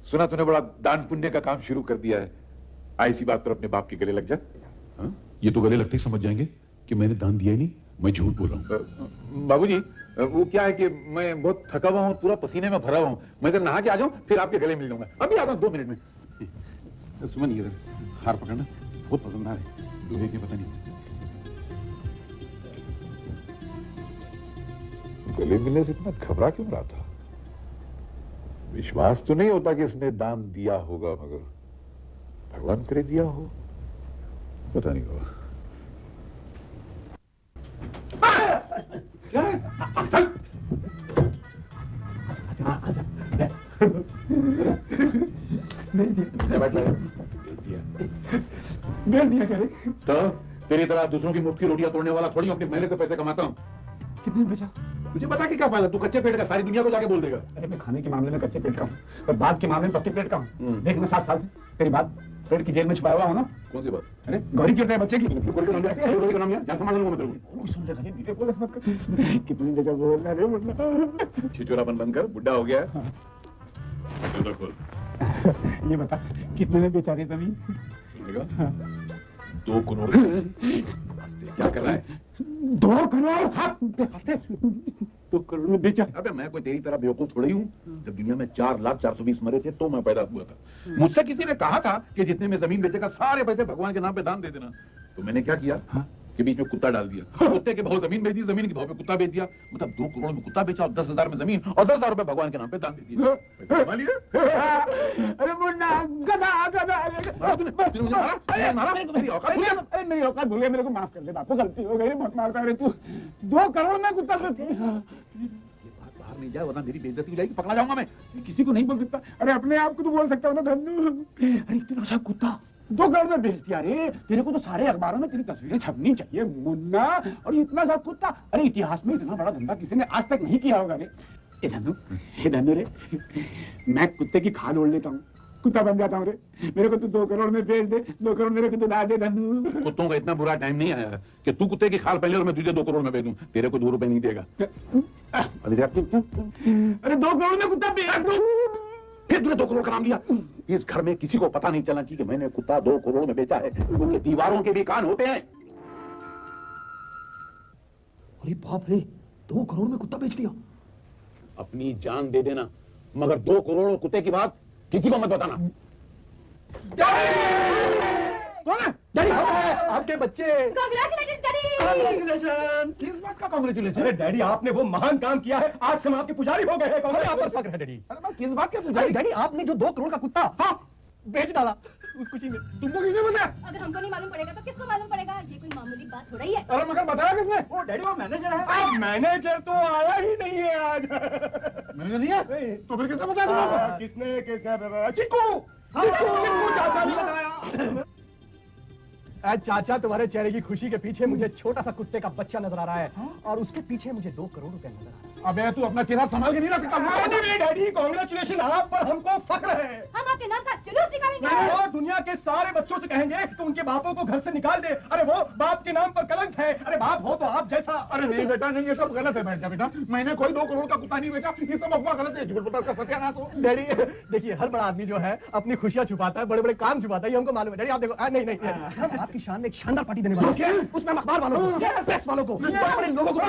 सुना तूने बड़ा दान पुण्य का काम शुरू कर दिया है, ऐसी बात पर अपने बाप के गले लग जा। ये तो गले लगते ही समझ जाएंगे कि मैंने दान दिया ही नहीं, मैं झूठ बोल रहा हूँ। बाबूजी, वो क्या है कि मैं बहुत थका हुआ हूँ, पूरा पसीने में भरा हुआ हूँ। मैं जरा नहा के आ जाऊँ, फिर आपके गले मिल जाऊंगा। अभी आता हूँ 2 मिनट में। सुमन, ये हार पकड़ना, बहुत पसंद आ रहा है, दूल्हे की पता नहीं। गले मिलने से इतना घबरा क्यों रहा था? विश्वास तो नहीं होता कि इसने दान दिया होगा, मगर भगवान करे दिया हो, पता नहीं होगा। क्या है? भेज दिया करे तो तेरी तरह दूसरों की मुफ्त की रोटियां तोड़ने वाला थोड़ी अपने मेहनत से पैसे कमाता हूँ। कितने में बेचा? मुझे बता कि क्या फायदा, तू कच्चे पेट का सारी दुनिया को जाके बोल देगा। अरे मैं खाने के मामले में कच्चे पेट का हूँ, पर बात के मामले में पक्के पेट का हूँ। देख मैं 7 साल से तेरी बात पेट की जेल में छुपाया हुआ हूँ ना। कौन सी बात? अरे गौरी क्यों है बच्चे की? गौरी का नाम लिया, गौरी का नाम लिया, जान संभाल लूंगा मैं तेरे को। सुन ले मेरे बोल मत कर। कितनी बेचा बोल रहा है मुन्ना? छिचोरापन बंद कर, बुड्ढा हो गया है। ये बता कितने में बेचा रे जमीन? 2 करोड़। क्या कर रहा है? 2 करोड़? हाँ 2 करोड़ में बेचा। अबे मैं कोई तेरी तरह बेवकूफ थोड़ी हूँ। जब दुनिया में 4,420 मरे थे तो मैं पैदा हुआ था। मुझसे किसी ने कहा था कि जितने में जमीन बेचेगा सारे पैसे भगवान के नाम पे दान दे देना। तो मैंने क्या किया कि बीच में कुत्ता डाल दिया। कुत्ते के भाव जमीन बेच दी, जमीन के भाव पे कुत्ता बेच दिया। मतलब 2 करोड़ में कुत्ता बेचा और 10,000 में जमीन और 10,000 रुपए भगवान के नाम पे दान दे दिया। पैसे कमा लिए। अरे मुन्ना गधा गधा। मेरी औकात भूल गई, मेरे को माफ कर दे बापू, गलती हो गई, बहुत मारता है तू। 2 करोड़ में कुत्ता बाहर नहीं जाए वरना मेरी बेइज्जती हो जाएगी, पकड़ा जाऊंगा मैं। किसी को नहीं बोल सकता। अरे अपने आप को तो बोल सकता हूँ ना धन्नू। अरे इतना सा कुत्ता 2 करोड़ में बेच दिया रे। तेरे को तो सारे अखबारों में तेरी तस्वीरें छपनी चाहिए मुन्ना। और इतना सा कुत्ता, अरे इतिहास में इतना बड़ा धंधा किसी ने आज तक नहीं किया होगा रे। ए धन्नू रे, मैं कुत्ते की खाल ओढ़ लेता हूँ, कुत्ता बन जाता हूँ रे। मेरे को तू 2 करोड़ में बेच दे, 2 करोड़ मेरे को तो ला दे धन्नू। कुत्तों का इतना बुरा टाइम नहीं आया कि तू कुत्ते की खाल पहले और मैं तुझे 2 करोड़ में बेच दूं। तेरे को 2 रुपए नहीं देगा। अरे 2 करोड़ में कुत्ता बेच दूं, फिर तूने 2 करोड़ का नाम लिया। इस घर में किसी को पता नहीं चलना चाहिए कि मैंने कुत्ता 2 करोड़ में बेचा है, क्योंकि दीवारों के भी कान होते हैं। अरे बाप रे, 2 करोड़ में कुत्ता बेच दिया। अपनी जान दे देना, मगर 2 करोड़ कुत्ते की बात किसी को मत बताना। डैडी, आपके बच्चे। Congratulation daddy. कांग्रेचुलेशन। किस बात का कांग्रेचुलेशन? अरे डैडी, आपने वो महान काम किया है, आज से हम आपके पुजारी हो गए हैं। आप पर फक्र है डैडी। अरे मैं किस बात का पुजारी? डैडी, आपने जो 2 करोड़ का कुत्ता बेच डाला उस खुशी में तुमको किसने बताया? अगर हमको नहीं मालूम पड़ेगा तो किसको मालूम पड़ेगा? ये कोई मामूली बात हो रही है। अरे मगर बताया किसने? वो डैडी, वो मैनेजर है। मैनेजर तो आया ही नहीं है आज। मैनेजर नहीं है? तो फिर किसने बताया तुमको? किसने चिक्कू चाचा ने बताया। चाचा, तुम्हारे चेहरे की खुशी के पीछे मुझे छोटा सा कुत्ते का बच्चा नजर आ रहा है और उसके पीछे मुझे 2 करोड़ रुपए नजर आ रहा है। अबे तू अपना चेहरा संभाल के नहीं रख सकता? डैडी, कांग्रेचुलेशन, आप पर हमको फक्र है। हम आपके नाम का जुलूस निकालेंगे और दुनिया के सारे बच्चों से कहेंगे कि उनके बापों को घर से निकाल दे। अरे वो बाप के नाम पर कलंक है। अरे बाप हो तो आप जैसा। अरे नहीं बेटा, नहीं, ये सब गलत है। बैठ जा बेटा, मैंने कोई 2 करोड़ का कुत्ता नहीं बेचा। ये सब अफवाह गलत है, झूठ बता का सत्यानाश हो। डैडी देखिए, हर बड़ा आदमी जो है अपनी खुशियां छुपाता है, बड़े बड़े काम छुपाता है, ये हमको मालूम है। डैडी आप देखो, नहीं, हम आपकी शान में एक शानदार पार्टी देने वाले हैं। उसमें हम अखबार वालों को, प्रेस वालों को, बड़े लोगों को।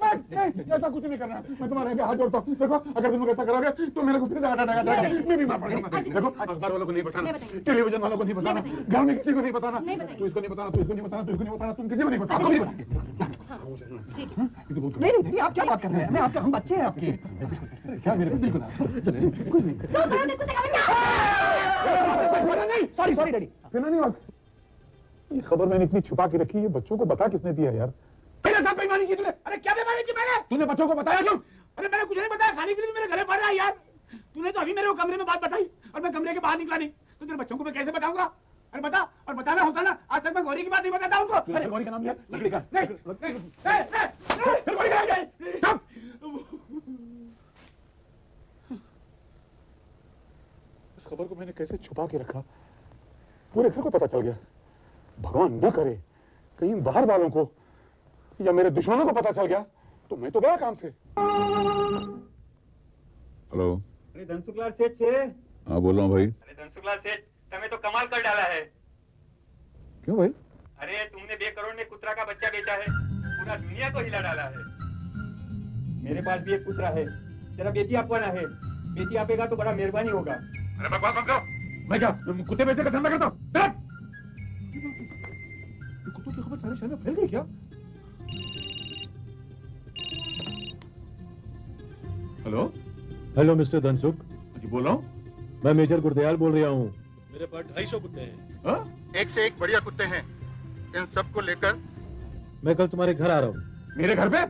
ऐसा कुछ नहीं करना, मैं तुम्हारे आगे हाथ जोड़ता हूँ। देखो, अगर तुम ऐसा करोगे तो मेरे को फिर से हार्ट अटैक आ जाएगा, मैं बीमार पड़ जाऊंगा। देखो, अखबार वालों को नहीं बताना, टेलीविजन वालों को नहीं बताना, घर में किसी को नहीं बताना। तू इसको नहीं बताना, तू इसको नहीं बताना, तू इसको नहीं बताना, तुम किसी को नहीं बताना। नहीं, आप क्या बात कर रहे हैं? हम बच्चे हैं आपके। क्या मेरे बिल्कुल कुछ नहीं। Sorry daddy. फिर नहीं बात। ये खबर मैंने इतनी छुपा के रखी, ये बच्चों को बता किसने दिया यार? मेरे साथ बेईमानी की तूने। अरे क्या बेईमानी की मैंने? तूने बच्चों को बताया क्यों? अरे मैंने कुछ नहीं बताया, खाने के लिए मेरे घरे पड़ रहा है यार। तूने तो अभी मेरे को कमरे में बात बताई और मैं कमरे के बाहर निकला नहीं, तो तेरे बच्चों को मैं कैसे बताऊंगा? अरे बता, और बताना होता ना, आज तक मैं गौरी की बात नहीं बताता उनको। अरे गौरी का नाम लिया, लकड़ी का। नहीं, गौरी का नाम। इस खबर को मैंने कैसे छुपा के रखा, पूरे घर को पता चल गया। भगवान न करे कहीं बाहर वालों को या मेरे दुश्मनों को पता चल गया तो मैं तो गया काम से। हेलो। अरे धनसुखलाल सेठ छे। हाँ बोल रहा हूँ भाई। अरे धनसुखलाल सेठ, तुम्हें तो कमाल कर डाला है। क्यों भाई? अरे तुमने 2 करोड़ में कुतरा का बच्चा बेचा है, पूरा दुनिया को हिला डाला है। मेरे पास भी एक कुतरा है, जरा बेटी आपवाना है। बेटी आपेगा तो बड़ा मेहरबानी होगा। अरे बकवास मत करो। मैं क्या कुत्ते बेचने का धंधा करता हूँ? कुत्तों की खबर सारे शहर में फैल गई क्या? हेलो। Hello mister Dhansukh. जी बोल रहा हूँ। मैं मेजर गुरदयाल बोल रहा हूँ। मेरे पास 250 कुत्ते हैं। एक से एक बढ़िया कुत्ते हैं। इन सबको लेकर मैं कल तुम्हारे घर आ रहा हूँ। मेरे घर पे?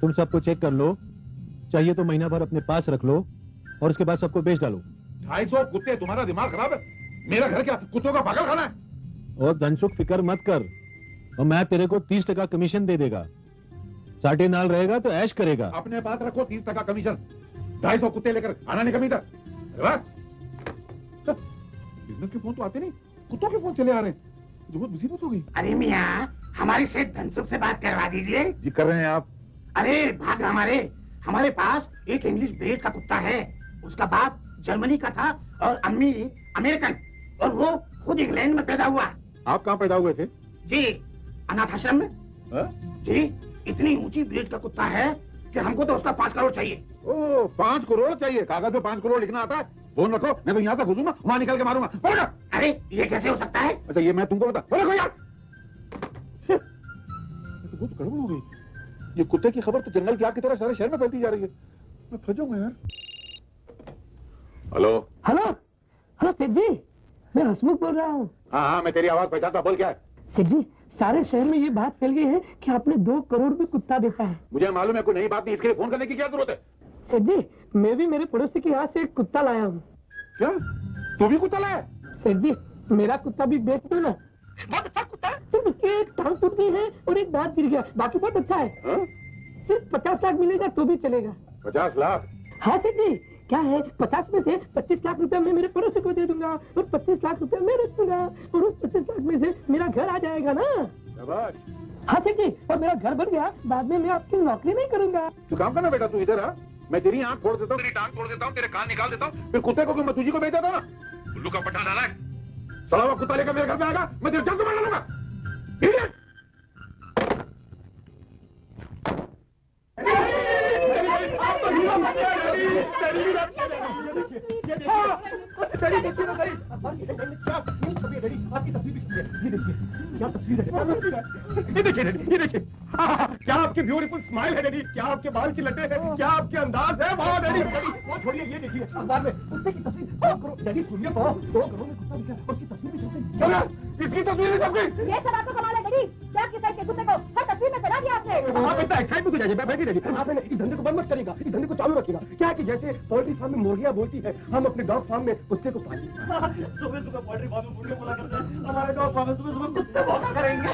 तुम सबको चेक कर लो, चाहिए तो महीना भर अपने पास रख लो और उसके बाद सबको बेच डालो। 250 कुत्ते? तुम्हारा दिमाग खराब है? मेरा घर क्या कुत्तों का पागल खाना है? और धनसुख फिक्र मत कर, और मैं तेरे को 30% कमीशन दे देगा। साटे नाल रहेगा तो ऐश करेगा। अपने पास रखो 30% कमीशन। 250 कुत्ते लेकर आना नहीं कमी इधर। बिजनेस के फोन तो आते नहीं, कुत्तों के फोन चले आ रहे हैं। बहुत मुसीबत हो गई। अरे मियाँ, हमारी सेठ धनसुख से बात करवा दीजिए। जी कर रहे हैं आप। अरे भाग हमारे पास एक इंग्लिश ब्रीड का कुत्ता है। उसका बाप जर्मनी का था और अम्मी अमेरिकन, और वो खुद इंग्लैंड में पैदा हुआ। आप कहाँ पैदा हुए थे? जी अनाथ आश्रम में। जी इतनी ऊंची ब्रीड का कुत्ता है कि हमको तो उसका 5 करोड़ चाहिए। ओ 5 करोड़ चाहिए? कागज पे 5 करोड़ लिखना आता है? फोन रखो, मैं तो यहाँ से घुसूंगा, वहाँ निकल के मारूंगा। बोलो। अरे ये कैसे हो सकता है? अच्छा ये मैं तुमको बता। बोलो यार। ये तो बहुत गड़बड़ हो गई। ये कुत्ते की खबर तो जंगल की आग की तरह सारे शहर में फैलती जा रही है। मैं फंस जाऊंगा यार। हेलो। हेलो हेलो सेठ जी, मैं हसमुख बोल रहा हूँ। हाँ मैं तेरी आवाज पहचानता। बोल क्या है? सेठ जी, सारे शहर में ये बात फैल गई है कि आपने 2 करोड़ में कुत्ता बेचा है। मुझे मालूम है, कोई नई बात नहीं, इसके लिए फोन करने की क्या जरूरत है? सेठ जी, मैं भी मेरे पड़ोसी के यहाँ से एक कुत्ता लाया हूँ। क्या? तू भी कुत्ता लाया? सेठ जी, मेरा कुत्ता भी बेच दो ना। बहुत अच्छा कुत्ता है, सिर्फ उसकी एक टांग टूट गई है और एक दांत गिर गया, बाकी बहुत अच्छा है। सिर्फ 50 लाख मिलेगा तो भी चलेगा। 50 लाख? हाँ सेठ जी, क्या है 50 में से 25 लाख रुपया मैं मेरे पड़ोसी को दे दूंगा और 25 लाख रुपया मैं रख दूंगा और उस 25 लाख में से मेरा घर आ जाएगा ना। हाँ सेठ जी, और मेरा घर बन गया, बाद में मैं आपकी नौकरी नहीं करूंगा। तू काम करना बेटा, तू इधर आ। मैं तेरी आंख फोड़ देता हूँ, तेरी टांग तोड़ देता हूँ, तेरे कान निकाल देता हूँ, फिर कुत्ते को मैं तुझी को बेच देता हूँ ना। उल्लू का पट्टा डाला है, सड़ा हुआ कुत्ता लेकर मेरे घर पे आएगा, मैं तेरे जल्द मार डालूंगा। आपकी तस्वीर भी छुपी है, ये देखिए क्या तस्वीर है। ये देखिए डैडी, ये देखिए क्या आपकी ब्यूटीफुल स्माइल है डैडी, क्या आपके बाल की लटे हैं, क्या आपके अंदाज है। वाह डैडी, वो छोड़िए, ये देखिए अखबार में कुत्ते की तस्वीर। 2 करोड़ डैडी सुनिए तो, 2 करोड़ में कुत्ता बिका, उसकी तस्वीर भी छप गई। इसकी तस्वीर भी छप गई। ये सब आपको कमाल है डैडी, क्या आपके साइज के कुत्ते को हर तस्वीर में फैला दिया आपने। आप इतना एक्साइटमेंट हो जाइए, बैठिए डैडी। आप इस धंधे को बंद मत करेगा, इस धंधे को चालू रखिएगा। क्या है कि जैसे पोल्ट्री फार्म में मुर्गियां बोलती है, हम अपने डॉग फार्म में कुत्ते को पालेंगे। सुबह सुबह पोल्ट्री फार्म में मुर्गियां बोला करते हैं, हमारे डॉग फार्म में सुबह सुबह कुत्ते भौंका करेंगे।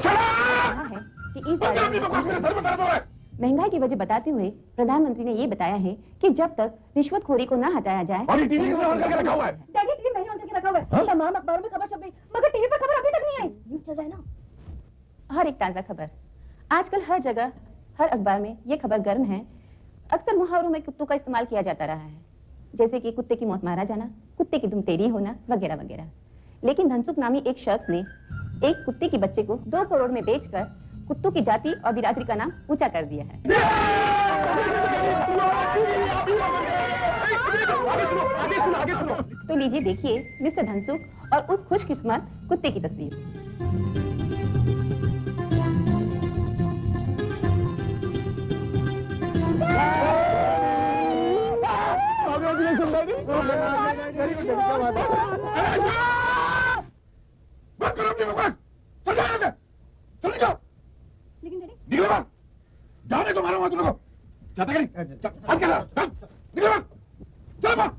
महंगाई की वजह बताते हुए प्रधानमंत्री ने ये बताया है कि जब तक रिश्वतखोरी को न हटाया जाए। डैडी टीवी मैंने ऑन करके रखा हुआ है, तमाम अखबारों में खबर छप गई, मगर टीवी पर खबर अभी तक नहीं आई। न्यूज़ चल रहा है ना। हर एक ताजा खबर आजकल हर जगह हर अखबार में ये खबर गर्म है। अक्सर मुहावरों में कुत्तों का इस्तेमाल किया जाता रहा है, जैसे कि कुत्ते की मौत मारा जाना, कुत्ते की दुम तेरी होना वगैरह वगैरह। लेकिन धनसुख नामी एक शख्स ने एक कुत्ते के बच्चे को 2 करोड़ में बेचकर कुत्तों की जाति और बिरादरी का नाम ऊंचा कर दिया है। तो लीजिए देखिए मिस्टर धनसुख और उस खुशकिस्मत कुत्ते की तस्वीर। लेकिन डैडी निकलो बाहर, जाने को मारूंगा तुम लोगों को। जाता नहीं, हट के निकलो, चलो बाहर।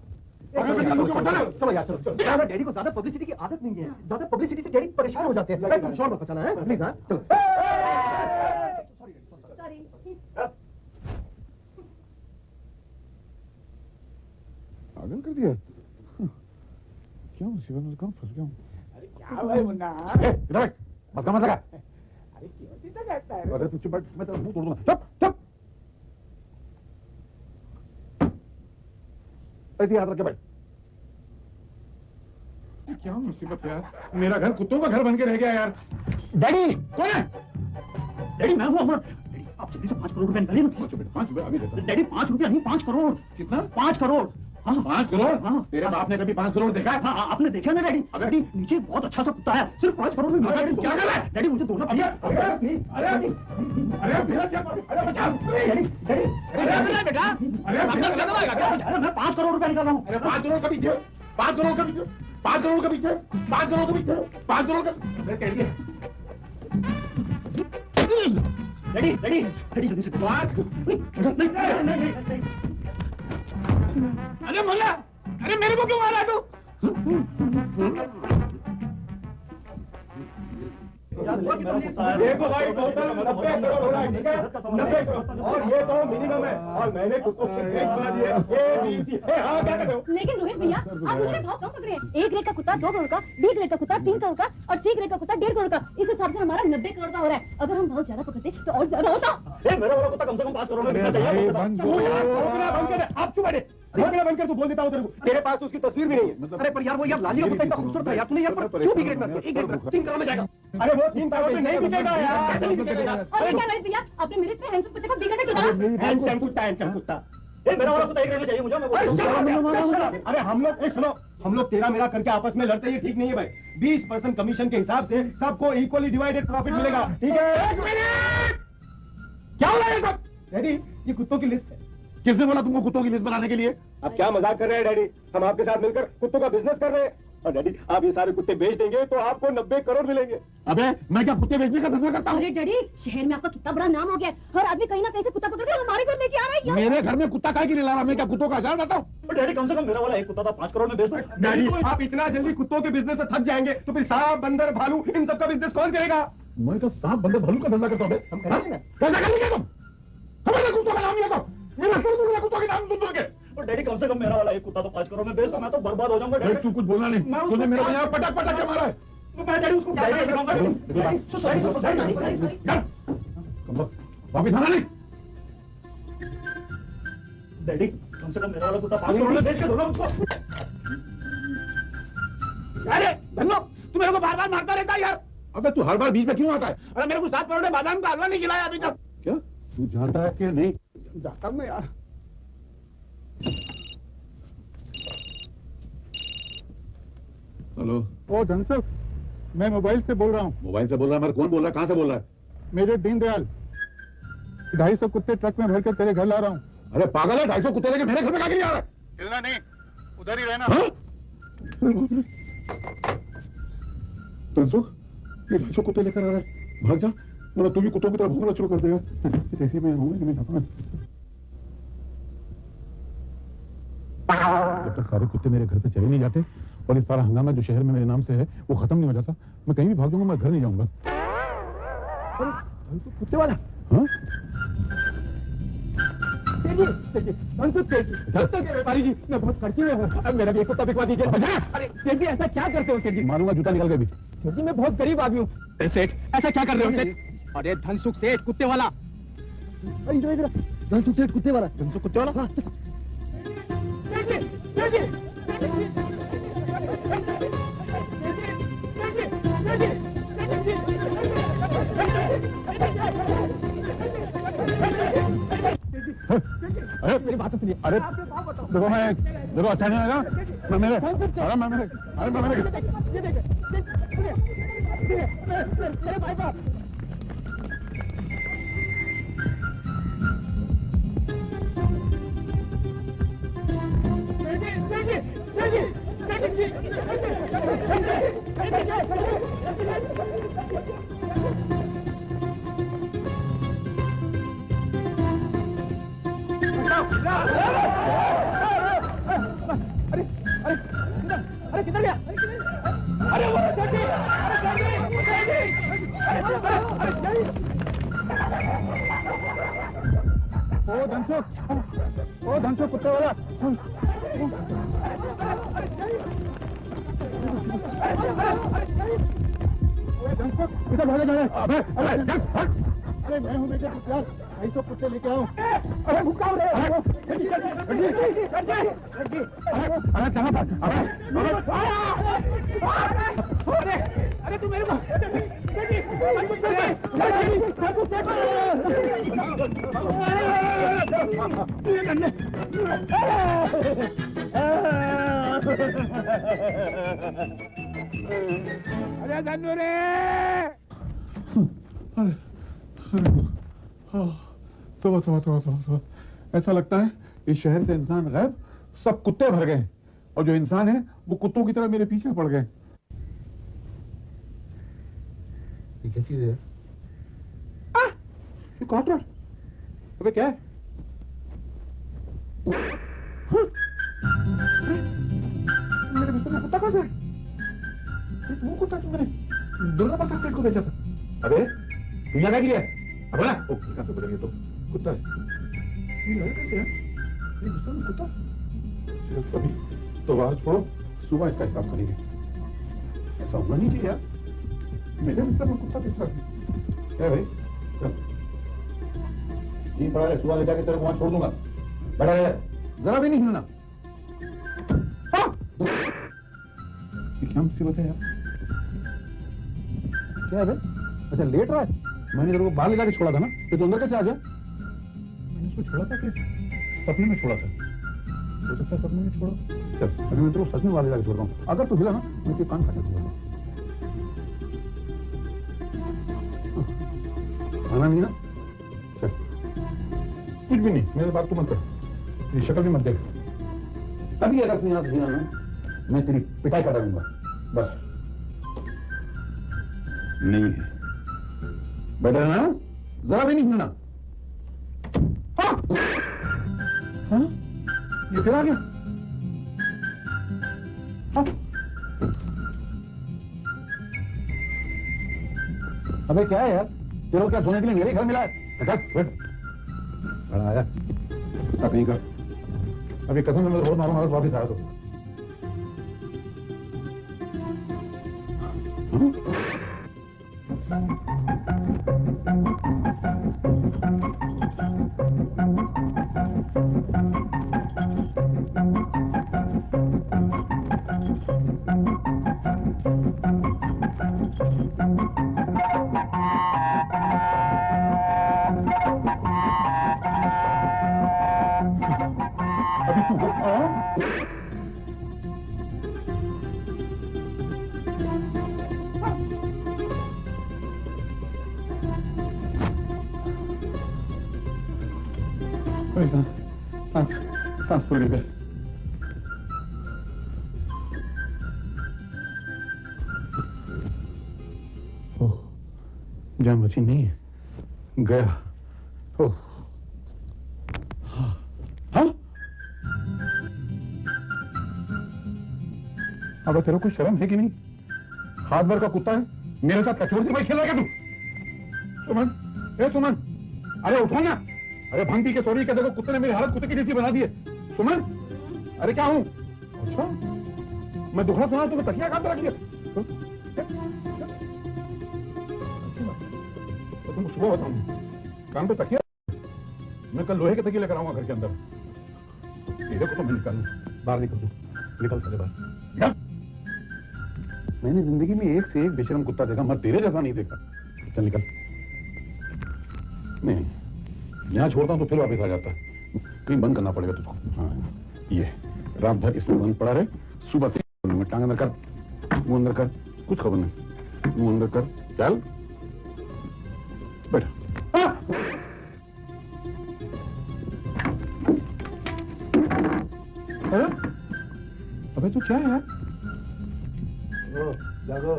चलो यार चलो। डैडी को ज्यादा पब्लिसिटी की आदत नहीं है, ज्यादा पब्लिसिटी से डैडी परेशान हो जाते हैं। शोर मत मचाना है प्लीज। हाँ चलो। पागल कर दिया क्या मुसीबत में कहाँ फंस गया हूँ। क्या भाई मुन्ना? बस का मत लगा। अरे क्यों चिंता करता है? अरे तू चुप बैठ, मैं तेरा मुंह तोड़ दूंगा। चुप चुप ऐसे याद रख के बैठ। क्या मुसीबत है यार, मेरा घर कुत्तों का घर बन के रह गया यार। डैडी कौन है? डैडी मैं हूँ अमर। डैडी आप जल्दी से 5 करोड़ रुपए निकालिए ना। 5 रुपए अभी देता। डैडी 5 रुपया नहीं 5 करोड़। कितना? 5 करोड़। हाँ 5 करोड़? हाँ तेरे बाप ने कभी 5 करोड़ देखा है? हाँ आपने देखा ना डैडी? डैडी नीचे बहुत अच्छा सा कुत्ता है, सिर्फ 5 करोड़ में मिला। क्या कर रहा है? डैडी मुझे दोनों प्लीज। अरे मेरा क्या? अरे 50। डैडी अरे बेटा अरे मैं 5 करोड़ रुपया निकाल रहा हूँ। अरे 5 करोड़ का पीछे, 5 करोड़ का पीछे, 5 करोड़ का पीछे, 5 करोड़ का पीछे, 5 करोड़ का कह दिया। डैडी डैडी डैडी जल्दी से 5। अरे मुन्ना अरे मेरे को क्यों मारा तू? देखो भाई टोटल 90 करोड़ हो रहा है, ठीक है? 90 करोड़ और ये तो मिनिमम है और मैंने कुत्तों के रेट बना दिए A B C। हाँ क्या कर रहे हो? लेकिन रोहित भैया आप उन्होंने भाव कम पकड़े हैं। A ग्रेड का कुत्ता 2 करोड़ का, B ग्रेड का कुत्ता 3 करोड़ का और C ग्रेड का कुत्ता 1.5 करोड़ का। इस हिसाब से हमारा 90 करोड़ का हो रहा है। अगर हम भाव ज्यादा पकड़ते तो और ज्यादा होता। मेरा वाला कुत्ता कम से कम 5 करोड़ में बिकना चाहिए। आप चुप बैठे, बनकर तू बोल देता हूँ तेरे को। तेरे पास तो उसकी तस्वीर भी नहीं है। अरे पर यार वो यार लाली का कुत्ता इतना खूबसूरत है यार, तूने यार पर क्यों बिगड़ में 1 ग्रेड में 3 करोड़ में जाएगा? अरे वो 3 करोड़ में नहीं बिकेगा यार, ऐसे नहीं बिकेगा यार। और ये क्या रोहित भैया आपने मेरे इतने हैंडसम कुत्ते को बिगड़ में क्यों डाला? हैंडसम कुत्ता। मेरा वाला कुत्ता 1 ग्रेड में चाहिए मुझे। अरे हम लोग एक सुनो, हम लोग तेरा मेरा करके आपस में लड़ते ये ठीक नहीं है भाई। 20% कमीशन के हिसाब से सबको इक्वली डिवाइडेड प्रॉफिट मिलेगा, ठीक है? 1 मिनट क्या हो रहा है सब? डैडी ये कुत्तों की लिस्ट है। किसने बोला तुमको कुत्तों की लिस्ट बनाने के लिए? आप क्या मजाक कर रहे हैं डैडी? हम आपके साथ मिलकर कुत्तों का बिजनेस कर रहे हैं और डैडी आप ये सारे कुत्ते बेच देंगे तो आपको 90 करोड़ मिलेंगे। अबे मैं क्या कुत्ते बेचने का धंधा करता हूँ? अरे डैडी शहर में आपका कितना बड़ा नाम हो गया है। हर आदमी कहीं ना कहीं से कुत्ता पकड़ के हमारे घर लेके आ रहा है। मेरे घर में कुत्ता काहे के लिए ला रहा? मैं क्या कुत्तों का हजार लाता हूँ? डैडी कम से कम मेरा वाला एक कुत्ता था 5 करोड़ में बेच दो। डैडी आप इतना जल्दी कुत्तों के बिजनेस से थक जाएंगे तो फिर सांप बंदर भालू इन सब का बिजनेस कौन करेगा? मैं क्या सांप बंदर भालू का धंधा करता हूँ? कैसा कर लिया तुम? हमारे कुत्तों का नाम लिया तो मेरा सर दूंगा कुत्तों के नाम सुन के। और डैडी कम से कम मेरा वाला एक कुत्ता तो 5 करोड़ में बेच दो, मैं तो बर्बाद हो जाऊंगा। तू कुछ बोलना नहीं, तूने मेरे को यहाँ पटक पटक के मारा है। मैं डैडी उसको क्या दिखाऊंगा? वापिस आना नहीं। डैडी कम से कम मेरा वाला कुत्ता 5 करोड़ में बेच के दो ना उसको। अरे धन्नो तू मेरे को बार बार मारता रहता है यार। अबे तू हर बार बीच में क्यों आता है? अरे मेरे को 7 करोड़ में बादाम का हलवा नहीं खिलाया अभी तक। क्या तू जाता है कि नहीं? जाता हूँ यार। हेलो ओ धनसुख, मैं मोबाइल से बोल रहा हूँ। मोबाइल से बोल रहा है? मेरे कौन बोल रहा है? कहाँ से बोल रहा है? मेरे दीनदयाल 250 कुत्ते ट्रक में भरकर तेरे घर ला रहा हूँ। अरे पागल है, 250 कुत्ते लेके मेरे घर में क्या आ रहा है? हिलना नहीं, उधर ही रहना। धनसुख ये 250 कुत्ते लेकर आ रहा है, भाग जा वरना तू भी कुत्तों की तरह भौंकना शुरू कर देगा। ऐसे में होंगे मैं जाता हूँ। जब तक सारे कुत्ते मेरे घर से चले नहीं जाते और ये सारा हंगामा जो शहर में मेरे नाम से है वो खत्म नहीं हो जाता, मैं कहीं भी भाग जाऊंगा, मैं घर नहीं जाऊंगा। कुत्ते वाला? हाँ? व्यापारी जी मैं बहुत खर्ची में हूँ, अब मेरा भी एक कुत्ता बिकवा दीजिए। अरे सेठ जी ऐसा क्या करते हो सेठ जी? मारूंगा जूता निकाल के भी। सेठ जी मैं बहुत गरीब आदमी हूँ। सेठ ऐसा क्या कर रहे हो सेठ? अरे धनसुख सेठ कुत्ते वाला। इधर इधर धनसुख सेठ कुत्ते वाला। धनसुख कुत्ते वाला? हाँ। अरे मेरी बात सुनिए। अरे देखो मैं देखो अच्छा नहीं लगा मैं मेरे अरे मैं मेरे अरे मैं मेरे भाई साहब ओ धनसो कुत्ते वाला इधर भागे जा रहे। अरे मैं हूँ बेटे यार, भाई तो कुत्ते लेके आओ। अरे भूखा हो रहे हो। अरे कहाँ बात? अरे तू मेरे को अरे धन्नू रे। तो ऐसा लगता है इस शहर से इंसान गायब, सब कुत्ते भर गए और जो इंसान है वो कुत्तों की तरह मेरे पीछे पड़ गए। ये क्या चीज है? ये कॉटर। अबे क्या है? मेरे बिस्तर में कुत्ता कहाँ से? वो कुत्ता जो मैंने दुर्गा प्रसाद सेठ को बेचा था। अबे दुनिया क्या गिरी है? अब ना ओ कहाँ से बोलेंगे तो कुत्ता है। ये लड़का कैसे है? ये बिस्तर में कुत्ता? अभी तो बाहर छोड़ो, सुबह इसका हिसाब करेंगे। ऐसा होना नहीं चाहिए यार, मेरे बिस्तर में कुत्ता किस तरह है भाई? चल ये पड़ा है, सुबह ले जाके तेरे को वहां छोड़ दूंगा। बैठा रहे, जरा भी नहीं हिलना। क्या मुसीबत है यार? क्या है भाई? अच्छा लेट रहा है? मैंने तेरे को बाहर ले जाके छोड़ा था ना, तो अंदर कैसे आ गया? मैंने उसको छोड़ा था कि सपने में छोड़ा था? हो सकता है सपने में छोड़ा। चल अभी मैं तेरे को सच में बाहर ले जाके छोड़ रहा हूँ, अगर तू हिला ना मैं तेरे कान काट दूंगा। आना नहीं ना? चल कुछ भी नहीं, मेरे बात तू मत कर, ये शक्ल भी मत देख। अभी अगर तू यहाँ से हिला ना मैं तेरी पिटाई करा दूंगा। बस नहीं है, बैठा ना, जरा भी नहीं हिलना। हाँ हाँ ये फिर आ गया। हाँ अबे क्या है यार, तेरे को क्या सोने के लिए मेरे घर मिला है? अच्छा बैठ, बड़ा आया अब नहीं कर। अभी कसम से मैं रोज मारूंगा अगर वापिस आया तो। सांस फूल गई। जान बची नहीं है, गया। ओह हाँ अब तेरे को शर्म है कि नहीं? हाथ भर का कुत्ता है, मेरे साथ कचोर से भाई खेल रहा है तू? सुमन, ए सुमन, अरे उठो ना। अरे भांग पी के सॉरी कहते को कुत्ते ने मेरी हालत कुत्ते की जैसी बना दी है। सुमन, अरे क्या हूं? अच्छा मैं दुखड़ा सुना तुम्हें तकिया कहां पे रख दिया? तो तुमको सुबह बताऊंगा, कान पे तकिया। मैं कल लोहे के तकिए लेकर आऊंगा घर के अंदर। तेरे को तो मैं निकालूं, बाहर निकल तू, निकल चले बाहर। मैंने जिंदगी में एक से एक बेशरम कुत्ता देखा, मगर तेरे जैसा नहीं देखा। चल निकल। नहीं यहाँ छोड़ता हूँ तो फिर वापस आ जाता है, कहीं बंद करना पड़ेगा तुझको। हाँ ये रात भर इसमें बंद पड़ा रहे, सुबह टांग अंदर कर, मुंह अंदर कर, कुछ खबर नहीं, मुंह अंदर कर, चल बैठ। अरे अबे तू क्या है यार? जागो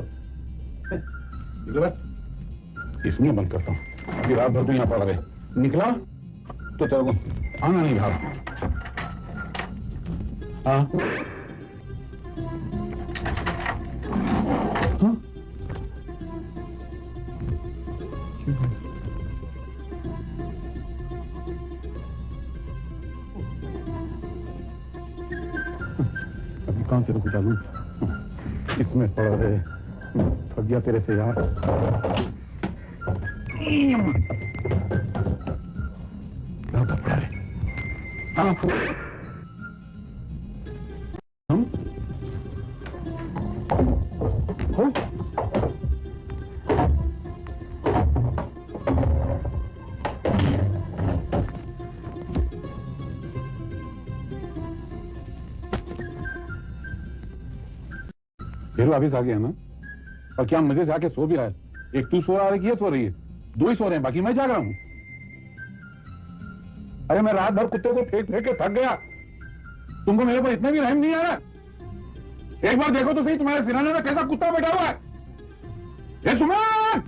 इसमें बंद करता हूँ, अभी रात भर तो यहाँ पड़ा रहे। निकला तो तेरे को आना नहीं भाग। हाँ हाँ कहाँ तेरे को डालूं? इसमें पड़ा है, थक गया तेरे से यार। ज्यादा पड़ा है। हाँ हम हो फिर वापिस आ गया ना? और क्या मजे से आके सो भी रहा है? एक तू सो रहा है कि ये सो रही है? दो ही सो रहे हैं, बाकी मैं जाग रहा हूं। अरे मैं रात भर कुत्ते को फेंक फेंक के थक गया। तुमको मेरे पर इतना भी रहम नहीं आ रहा? एक बार देखो तो सही तुम्हारे सिराने में कैसा कुत्ता बैठा हुआ है। ये सुमन!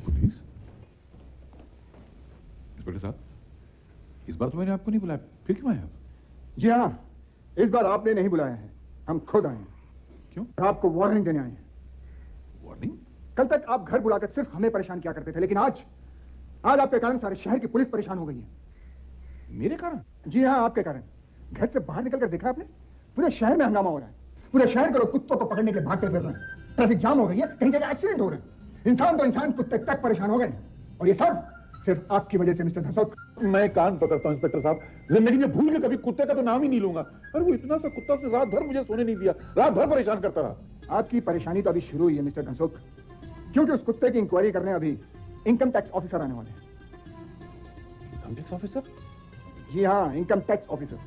पुलिस? इंस्पेक्टर साहब, इस बार तो मैंने आपको नहीं बुलाया, फिर क्यों आए आप? जी हाँ, इस बार आपने नहीं बुलाया है, हम खुद आए हैं। क्यों? आपको वार्निंग देने आए हैं। वार्निंग? कल तक आप घर बुलाकर सिर्फ हमें परेशान किया करते थे, लेकिन आज आपके कारण सारे शहर की पुलिस परेशान हो गई है। मेरे कारण? जी हाँ, आपके कारण। घर से बाहर निकलकर देखा आपने? पूरे शहर में हंगामा हो रहा है। पूरे शहर के लोग कुत्तों को पकड़ने के भागते फिर रहे हैं। ट्रैफिक जाम हो गई है, कहीं जगह एक्सीडेंट हो रहे हैं। इंसान तो इंसान, कुत्ते तक परेशान हो गए। और ये सब सिर्फ आपकी वजह से मिस्टर धसोक। मैं कान पकड़ता हूं इंस्पेक्टर साहब, जिंदगी में भूल के कभी कुत्ते का तो नाम ही नहीं लूंगा। अरे वो इतना सा कुत्ता, उसने रात भर मुझे सोने नहीं दिया, रात भर परेशान करता रहा। आपकी परेशानी तो अभी शुरू हुई है मिस्टर धसोक, क्योंकि उस कुत्ते की इंक्वायरी करने अभी इनकम टैक्स ऑफिसर आने वाले हैं। Income tax officer? जी हाँ, income tax officer.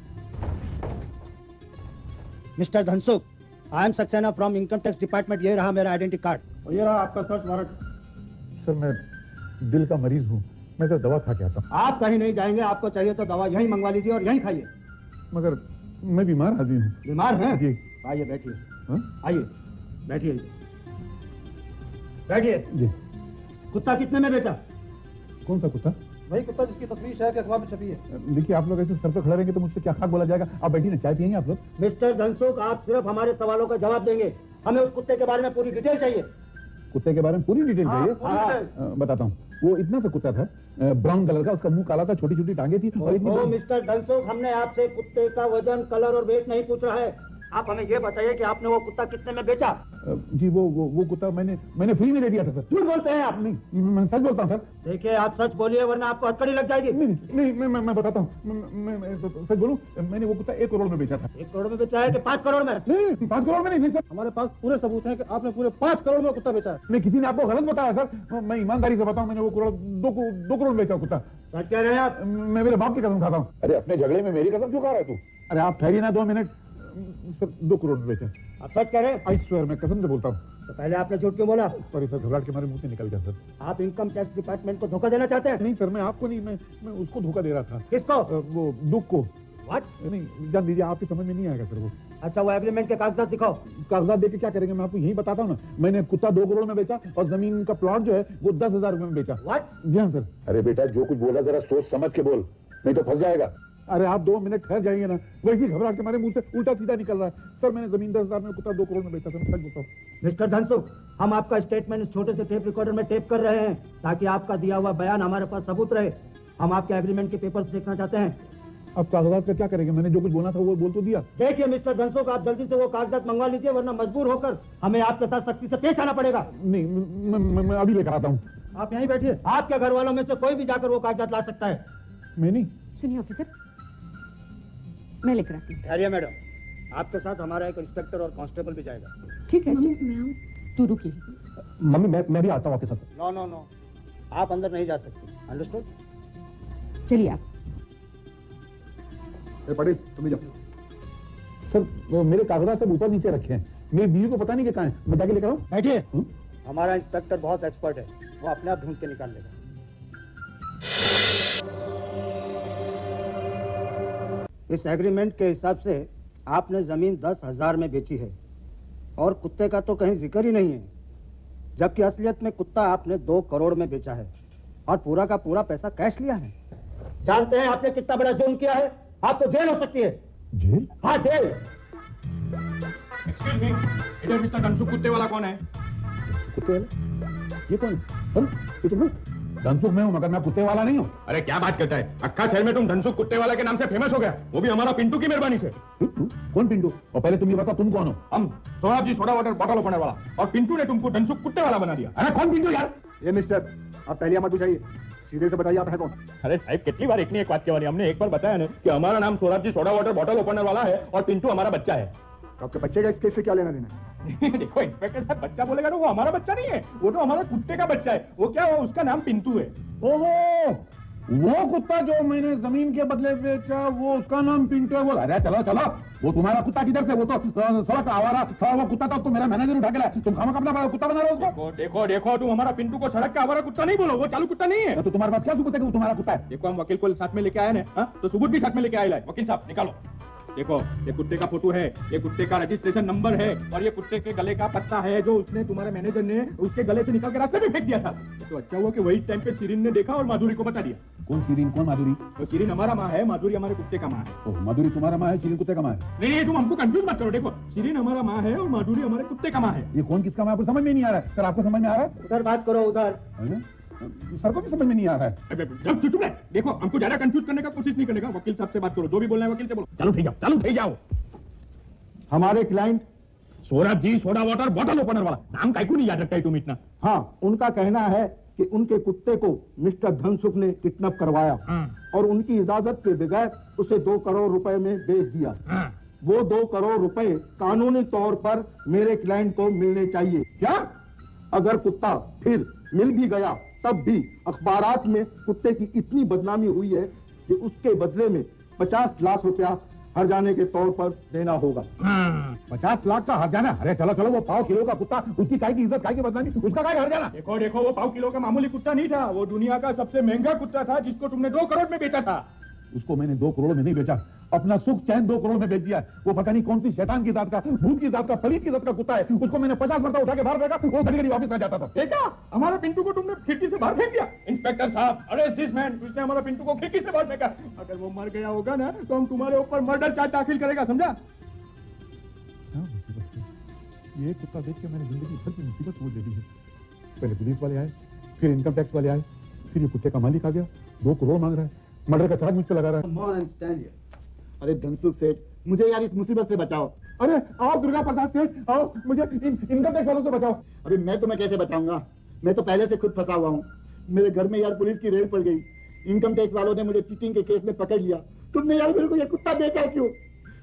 Mister Dhansukh, I am Saxena from income tax department. ये रहा मेरा आइडेंटिटी कार्ड और ये रहा आपका सर्च वारंट। सर मैं दिल का मरीज हूँ, मैं तो दवा खा के आता हूँ। आप कहीं नहीं जाएंगे, आपको चाहिए तो दवा यहीं मंगवा लीजिए और यहीं खाइए। मगर मैं बीमार आदमी हूँ। बीमार हैं? जी। आइए बैठिए। आइए बैठिए बैठिए। जी। कुत्ता कितने में बेचा? कौन सा कुत्ता? वही कुत्ता जिसकी तस्वीर शहर के अखबार में छपी है। देखिए आप लोग ऐसे सर पे खड़े रहेंगे तो मुझसे क्या खाक बोला जाएगा। आप बैठिए ना, चाय पियेंगे आप लोग? मिस्टर धनसुख, आप सिर्फ हमारे सवालों का जवाब देंगे। हमें उस कुत्ते के बारे में पूरी डिटेल चाहिए। कुत्ते के बारे में पूरी डिटेल चाहिए? बताता हूँ। वो इतना सा कुत्ता था, ब्राउन कलर का, उसका मुंह काला था, छोटी छोटी टांगे थी और मिस्टर धनसुख, हमने आपसे कुत्ते का वजन, कलर और वेट नहीं पूछा है। आप हमें ये बताइए कि आपने वो कुत्ता कितने में बेचा? जी वो कुत्ता मैंने फ्री में दे दिया था सर। झूठ बोलते हैं आप? नहीं, मैं सच बोलता हूँ सर। देखिए आप सच बोलिए वरना आपको हथकड़ी लग जाएगी। नहीं मैं बताता हूँ, मैं सच बोलूं, मैंने वो कुत्ता 1 करोड़ में बेचा था। 1 करोड़ में बेचा है कि 5 करोड़ में? नहीं, 5 करोड़ में नहीं सर। हमारे पास पूरे सबूत हैं कि आपने पूरे 5 करोड़ में कुत्ता बेचा है। नहीं, किसी ने आपको गलत बताया सर। मैं ईमानदारी से बताऊं, मैंने वो 2 करोड़ में बेचा कुत्ता। सच कह रहे हैं आप? मैं मेरे बाप की कसम खाता हूँ। अरे अपने झगड़े में मेरी कसम क्यों खा रहा है तू? अरे आप ठहरिए ना 2 मिनट। सर 2 करोड़ में बेचा। आप सच कह रहे हैं? आई स्वेयर, मैं कसम से बोलता हूँ। तो पहले आपने झूठ क्यों बोला? सॉरी सर, घबराहट के मारे मुंह से निकल गया सर। आप इनकम टैक्स डिपार्टमेंट को धोखा देना चाहते हैं? नहीं सर, मैं आपको नहीं, मैं उसको धोखा दे रहा था। किसको? वो दुख को। व्हाट? नहीं जान दीजिए, आपकी समझ में नहीं आएगा सर वो। अच्छा वो एग्रीमेंट के कागजात दिखाओ। कागजात देके क्या करेंगे? मैं आपको यही बताता हूँ ना। मैंने कुत्ता 2 करोड़ में बेचा और जमीन का प्लॉट जो है वो 10,000 रुपए में बेचा। व्हाट? जी हाँ सर। अरे बेटा जो कुछ बोला जरा सोच समझ के बोल, नहीं तो फंस जाएगा। अरे आप 2 मिनट ठहर जाइए ना, वैसी घबराहट के हमारे मुंह से उल्टा सीधा निकल रहा है। सर मैंने जमीन 10,000 में, कुत्ता 2 करोड़ में बेचा सर, सच बताओ। मिस्टर धनसुख, हम आपका स्टेटमेंट इस छोटे से टेप रिकॉर्डर में टेप कर रहे हैं ताकि आपका दिया हुआ बयान हमारे पास सबूत रहे। हम आपके एग्रीमेंट के पेपर्स देखना चाहते हैं। अब कागजात का क्या करेंगे? मैंने जो कुछ बोला था वो बोल तो दिया। देखिए मिस्टर धनसुख, आप जल्दी से वो कागजात मंगवा लीजिए वरना मजबूर होकर हमें आपके साथ सख्ती से पेश आना पड़ेगा। नहीं, मैं अभी लेकर आता हूँ। आप यहीं बैठिए। आपके घर वालों में से कोई भी जाकर वो कागजात ला सकता है। मैं नहीं। सुनिए ऑफिसर, मैं लेकर आती हूँ। ठहरिए मैडम, आपके साथ हमारा एक इंस्पेक्टर और कांस्टेबल भी जाएगा। ठीक है जी, मैं हूँ। तू रुकी। मम्मी मैं भी आता हूँ आपके साथ। नो, आप अंदर नहीं जा सकती। अंडरस्टूड? चलिए आप। पढ़ी तुम ही जाओ। सर मेरे कागजात सब ऊपर नीचे रखे हैं, मेरी बीवी को पता नहीं कि कहाँ है। मैं जाके लेकर आऊँ? बैठिए। हमारा इंस्पेक्टर बहुत एक्सपर्ट है, वो अपने आप ढूंढ के निकाल लेगा। इस एग्रीमेंट के हिसाब से आपने जमीन 10,000 में बेची है और कुत्ते का तो कहीं जिक्र ही नहीं है, जबकि असलियत में कुत्ता आपने 2 करोड़ में बेचा है और पूरा का पूरा पैसा कैश लिया है। जानते हैं आपने कितना बड़ा जुर्म किया है? आपको जेल हो सकती है। जेल? हाँ जेल। एक्सक्यूज मी, इधर मिस्टर धनसुख कुत्ते वाला कौन है? कुत्ते वाला? ये कौन है? ये तुम लोग? धनसुख मैं हूँ मगर मैं कुत्ते वाला नहीं हूँ। अरे क्या बात करता है, अक्का शहर में तुम धनसुख कुत्ते वाला के नाम से फेमस हो गया, वो भी हमारा पिंटू की मेहरबानी से। कौन पिंटू? और पहले तुम ये बताओ तुम कौन हो? हम सोहराब जी सोडा वाटर बॉटल ओपनर वाला, और पिंटू ने तुमको धनसुख कुत्ते वाला बना दिया। अरे कौन पिंटू यार? ये मिस्टर आप पहले मत बुझाइए, सीधे से बताइए आप है कौन? अरे साहब कितनी बार एक नहीं एक बात के बारे हमने एक बार बताया ना कि हमारा नाम सोहराब जी सोडा वाटर बॉटल ओपनर वाला है और पिंटू हमारा बच्चा है। तो आपके बच्चे का इस केस से क्या लेना देना? देखो इंस्पेक्टर साहब, बच्चा बोलेगा तो वो हमारा बच्चा नहीं है, वो तो हमारा कुत्ते का बच्चा है। वो क्या है, उसका नाम पिंटू है। ओहो, वो कुत्ता जो मैंने जमीन के बदले बेचा वो उसका नाम पिंटू है। वो अरे चलो चलो, वो तुम्हारा कुत्ता किधर से? वो तो सड़क आवारा सड़ा हुआ कुत्ता था, उसको मेरा मैनेजर उठा के लाया। तुम खामक अपना कुत्ता बना रहे हो उसको। देखो देखो, तुम हमारा पिंटू को सड़क का आवारा कुत्ता नहीं बोलो, वो चालू कुत्ता नहीं है। तो तुम्हारे पास क्या सबूत है कि वो तुम्हारा कुत्ता है? देखो हम वकील को साथ में लेके आए ना, तो सबूत भी साथ में लेके आए। वकील साहब निकालो, देखो ये कुत्ते का फोटो है, ये कुत्ते का रजिस्ट्रेशन नंबर है, और ये कुत्ते के गले का पत्ता है जो उसने तुम्हारे मैनेजर ने उसके गले से निकाल के रास्ते में फेंक दिया था। तो अच्छा हुआ कि वही टाइम पे शिरीन ने देखा और माधुरी को बता दिया। कौन शिरीन? कौन माधुरी? तो शिरीन हमारा माँ है, माधुरी हमारे कुत्ते का माँ है। ओह, माधुरी तुम्हारा माँ है, शिरीन कुत्ते का माँ है? नहीं नहीं, तुम हमको कंफ्यूज मत करो। देखो शिरीन हमारा माँ है और माधुरी हमारे कुत्ते का माँ है। ये कौन किसका माँ आपको समझ में नहीं आ रहा है? सर आपको समझ में आ रहा है? उधर बात करो, उधर। सर को भी समझ में नहीं आ रहा है। चुप रहे, देखो हमको ज्यादा कंफ्यूज करने का कोशिश नहीं करने का। वकील साहब से बात करो, जो भी बोलना है वकील से बोलो। चालू ठीक जाओ, चालू ठीक जाओ। हमारे क्लाइंट सोहराब जी सोडा वाटर बॉटल ओपनर वाला, नाम काहे को नहीं याद रखता है तुम इतना? हाँ, उनका कहना है कि उनके कुत्ते को मिस्टर धनसुख ने किडनैप करवाया और उनकी इजाजत के बगैर उसे 2 करोड़ रुपए में बेच दिया। वो 2 करोड़ रुपए कानूनी तौर पर मेरे क्लाइंट को मिलने चाहिए। क्या? अगर कुत्ता फिर मिल भी गया तब भी अखबारात में कुत्ते की इतनी बदनामी हुई है कि उसके बदले में 50 लाख रुपया हर्जाने के तौर पर देना होगा। 50 लाख का हर्जाना? अरे चलो चलो, वो 1/4 किलो का कुत्ता, उसकी काय की इज्जत, काय की बदनामी, उसका काय हर्जाना? देखो देखो, वो 1/4 किलो का मामूली कुत्ता नहीं था, वो दुनिया का सबसे महंगा कुत्ता था जिसको तुमने 2 करोड़ में बेचा था। उसको मैंने 2 करोड़ में नहीं बेचा, अपना सुख चैन 2 करोड़ में बेच दिया। वो पता नहीं कौन सी शैतान की जात का, भूत की जात का, पलीत की जात का कुत्ता है। उसको मैंने 50 मरतबा उठा के बाहर फेंका, वो घड़ी घड़ी वापस आ जाता था। देखा, हमारा पिंटू को तुमने खिड़की से बाहर फेंक दिया। इंस्पेक्टर साहब, अरेस्ट दिस मैन, उसने हमारा पिंटू को खिड़की से बाहर फेंका। अगर वो मर गया होगा ना तो हम तुम्हारे ऊपर मर्डर चार्ज दाखिल करेगा, समझा? ये कुत्ता देख के मैंने जिंदगी भर की मुसीबत मुझे दे दी है। पहले पुलिस वाले आए, फिर इनकम टैक्स वाले आए, फिर ये कुत्ते का मालिक आ गया, 2 करोड़ मांग रहा है, मर्डर का चार्ज मुझ पे लगा रहा है। अरे धनसुख सेठ, मुझे यार इस मुसीबत से बचाओ। अरे आओ दुर्गा प्रसाद सेठ, आओ मुझे इनकम टैक्स वालों से बचाओ। अरे मैं तुम्हें कैसे बचाऊंगा, मैं तो पहले से खुद फंसा हुआ हूँ। मेरे घर में यार पुलिस की रेड पड़ गई, इनकम टैक्स वालों ने मुझे चीटिंग के केस में पकड़ लिया। तुमने यार मेरे को ये कुत्ता बेचा क्यों?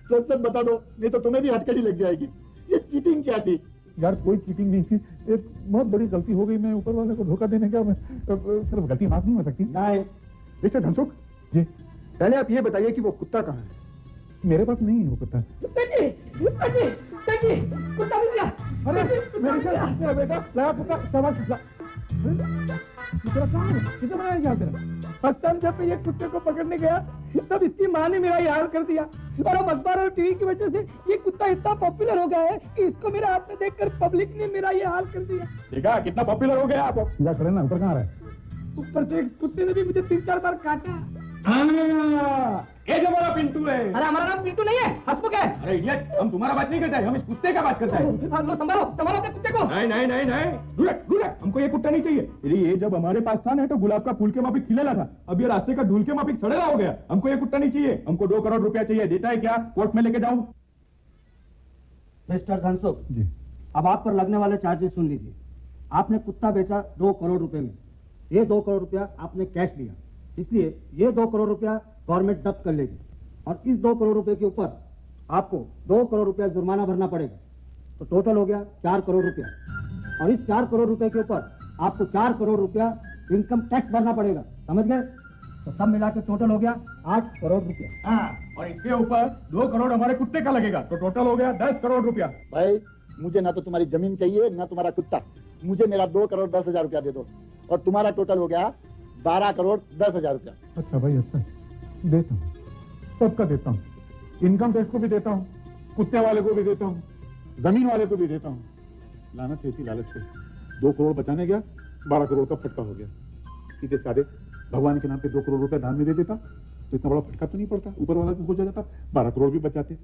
सच सच बता दो, नहीं तो तुम्हें भी हटकड़ी लग जाएगी। ये चीटिंग क्या थी? यार कोई चीटिंग नहीं थी, एक बहुत बड़ी गलती हो गई। मैं ऊपर वाले को धोखा देने का, सिर्फ गलती माफ नहीं हो सकती। नहीं मिस्टर धनसुख जी, पहले आप ये बताइए कि वो कुत्ता कहाँ है? मेरे पास नहीं है वो कुत्ता। कुत्ता मिल गया। अरे मेरा बेटा लाया कुत्ता, शाबाश कुत्ता। तेरा कहाँ है? किसे बनाया गया तेरा? फर्स्ट टाइम जब मैं ये कुत्ते को पकड़ने गया तब इसकी माँ ने मेरा ये हाल कर दिया, और अब अखबार और टीवी की वजह से ये कुत्ता इतना पॉपुलर हो गया है कि इसको मेरे हाथ में देखकर पब्लिक ने मेरा ये हाल कर दिया। देखा कितना पॉपुलर हो गया आप? सीधा खड़े ना, ऊपर कहाँ रहा है? ऊपर से एक कुत्ते ने भी मुझे 3-4 बार काटा। ये जो हमारा पिंटू है। अरे हमारा नाम पिंटू नहीं है, हंसमुख है। अरे इडियट, हम तुम्हारा बात नहीं करते हैं, हम इस कुत्ते का बात करते हैं। संभालो संभालो अपने कुत्ते को। नहीं नहीं नहीं नहीं, दूर हमको ये कुत्ता नहीं चाहिए। अरे ये जब हमारे पास था ना तो गुलाब का फूल के माफिक खिलेला था, अब ये रास्ते का धूल के माफिक सड़ेला हो गया। हमको ये कुत्ता नहीं चाहिए, हमको 2 करोड़ रुपया चाहिए। देता है क्या? कोर्ट में लेके जाऊं? मिस्टर धनसुख जी, अब आप पर लगने वाले चार्जेस सुन लीजिए। आपने कुत्ता बेचा 2 करोड़ रुपए में, ये 2 करोड़ रुपया आपने कैश लिया, इसलिए ये 2 करोड़ रुपया गवर्नमेंट जब्त कर लेगी, और इस 2 करोड़ रुपए के ऊपर आपको 2 करोड़ रुपया जुर्माना भरना पड़ेगा। तो टोटल हो गया 4 करोड़ रुपया, और इस 4 करोड़ रुपए के ऊपर आपको 4 करोड़ रुपया इनकम टैक्स भरना पड़ेगा, समझ गए? तो सब मिला के टोटल हो गया 8 करोड़ रुपया। हाँ, और इसके ऊपर 2 करोड़ हमारे कुत्ते का लगेगा, तो टोटल हो गया 10 करोड़ रुपया। भाई मुझे ना तो तुम्हारी जमीन चाहिए ना तुम्हारा कुत्ता, मुझे मेरा 2 करोड़ 10 हजार रुपया दे दो, और तुम्हारा टोटल हो गया 12 करोड़ 10 हजार रुपया। अच्छा भाई, अच्छा देता हूँ, सबका देता हूँ, इनकम टैक्स को भी देता हूँ, कुत्ते वाले को भी देता हूँ, जमीन वाले को भी देता हूँ। लानत से, इसी लालच से 2 करोड़ बचाने गया, 12 करोड़ का फटका हो गया। सीधे साधे भगवान के नाम पे 2 करोड़ रुपया दान में दे देता तो इतना बड़ा फटका तो नहीं पड़ता, ऊपर वाला भी हो जाता, 12 करोड़ भी बचाते।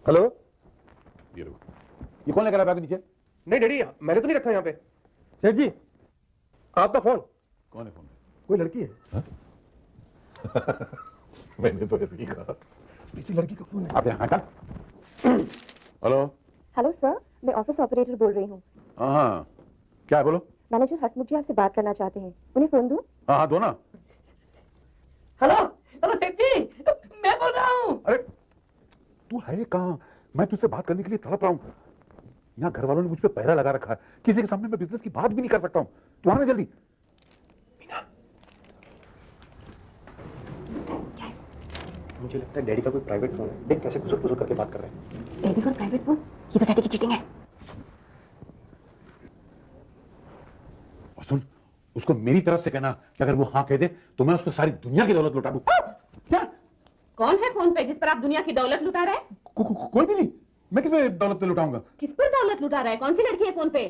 हेलो, ये कौन लेकर आया नीचे? नहीं डैडी, मैंने तो नहीं रखा यहाँ पे। सेठ जी, आपका फोन। कौन है फोन? कोई लड़की है। मैंने तो ऐसे ही कहा। किसी लड़की का फोन है। आप यहाँ का? हेलो। हेलो सर, मैं ऑफिस ऑपरेटर बोल रही हूँ। हाँ, क्या है बोलो? मैनेजर हसमुख जी आपसे बात करना चाहते हैं, उन्हें फोन दूं? हाँ हाँ, दो ना। हेलो हेलो सेठ जी, मैं बोल रहा हूँ। अरे तू है कहाँ? मैं तुझसे बात करने के लिए तड़प रहा हूँ। यहाँ घर वालों ने मुझ पे पहरा लगा रखा है, किसी के सामने मैं बिजनेस की बात भी नहीं कर सकता हूँ। तू आना जल्दी। मुझे लगता है डैडी का कोई प्राइवेट फोन है। देख कैसे घुसर करके बात कर रहे हैं। डैडी का प्राइवेट फोन? ये तो डैडी की चीटिंग है। और सुन, उसको मेरी तरफ से कहना कि अगर वो हाँ कह दे तो मैं उस पर सारी दुनिया की दौलत लुटा दूं। क्या? कौन है फोन पे जिस पर आप दुनिया की दौलत लुटा रहे हैं? कोई भी नहीं। मैं किस पे दौलत लुटाऊंगा? किस पर दौलत लुटा रहा है? कौन सी लड़की है फोन पे?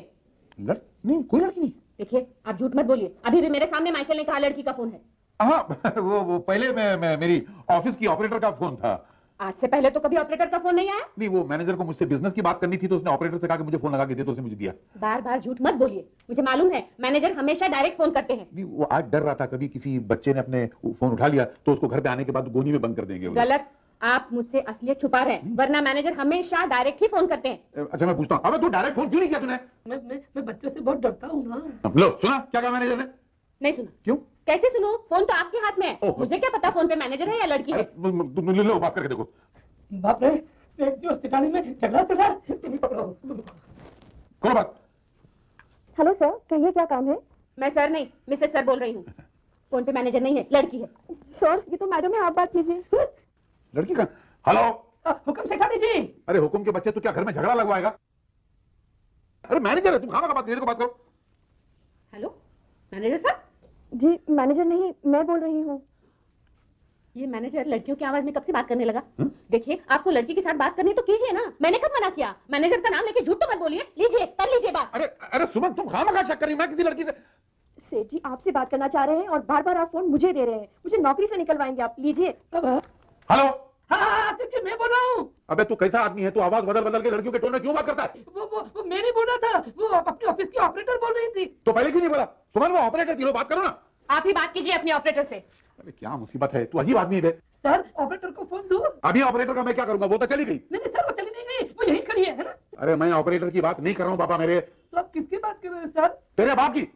नहीं, कोई लड़की नहीं। देखिए, आप झूठ मत बोलिए। अभी भी मेरे सामने माइकल ने कहा लड़की का फोन है। हाँ, वो पहले मैं मेरी ऑफिस की ऑपरेटर का फोन था। आज से पहले तो कभी ऑपरेटर का फोन नहीं आया? नहीं, वो मैनेजर को मुझसे बिजनेस की बात करनी थी तो उसने ऑपरेटर से कहा कि मुझे फोन लगा के दे, तो उसने मुझे दिया। बार बार झूठ मत बोलिए, मुझे मालूम है मैनेजर हमेशा डायरेक्ट फोन करते हैं। नहीं, वो आज डर रहा था कभी किसी बच्चे ने अपने फोन उठा लिया तो उसको घर पे आने के बाद गोनी में बंद कर देंगे। गलत, आप मुझसे असलियत छुपा रहे हैं, वरना मैनेजर हमेशा डायरेक्ट ही फोन करते हैं। अच्छा, मैं पूछता हूँ, अबे तू डायरेक्ट फोन क्यों नहीं किया तूने? मैं बच्चों से बहुत डरता हूँ ना। लो, सुना क्या कहा मैनेजर ने? नहीं सुना। क्यों? कैसे सुनो? फोन तो आपके हाथ में है। मुझे क्या पता फोन पे मैनेजर है या लड़की है। तुम लो, बात करके देखो। बाप रे, सेठ जी और सिटानी में झगड़ा चल रहा है। तुम ही पकड़ो। कौन बात? हेलो सर, कहिए क्या काम है? मैं सर नहीं, मिसेस सर बोल रही हूँ। फोन पे मैनेजर नहीं है, लड़की है। सर, ये तो मैडम है, आप बात कीजिए। लड़की का? हेलो। हुक्म सिटानी जी। अरे हुक्म के बच्चे, तू क्या घर में झगड़ा लगवाएगा? अरे मैनेजर है, तुम खाना का बात कीजिए, बात करो। Hello, manager sir? जी मैनेजर नहीं, मैं बोल रही हूँ। ये मैनेजर लड़कियों की आवाज में कब से बात करने लगा? देखिए, आपको लड़की के साथ बात करनी तो कीजिए ना। मैंने कब मना किया? मैनेजर का नाम लेके झूठ तो मत बोलिए। लीजिए, कर लीजिए बात। अरे सुमन, तुम खामखा शक कर रही, मैं किसी लड़की से। सेठ जी आपसे बात करना चाह रहे हैं और बार बार आप फोन मुझे दे रहे हैं। मुझे नौकरी से निकलवाएंगे आप, लीजिए। हेलो। हाँ, सेठ जी मैं बोल रहा हूँ। अबे तू कैसा आदमी है? तू आवाज बदल बदल के लड़कियों के टोन में क्यों बात करता है? वो मैं नहीं बोल रहा था, वो अपनी ऑफिस की ऑपरेटर बोल रही थी। तो पहले क्यों नहीं बोला? सुमन, वो ऑपरेटर थी, लो बात करो ना। आप ही बात कीजिए अपने ऑपरेटर से। अरे क्या मुसीबत है, तू अजीब आदमी है। सर, ऑपरेटर को फोन दो। अभी ऑपरेटर का मैं क्या करूंगा? वो तो चली गई। नहीं सर, वो चली नहीं गई, वो यहीं खड़ी है ना? अरे मैं ऑपरेटर की बात नहीं कर रहा हूँ पापा मेरे। तो आप किसकी बात कर रहे हैं सर? तेरे बाप की।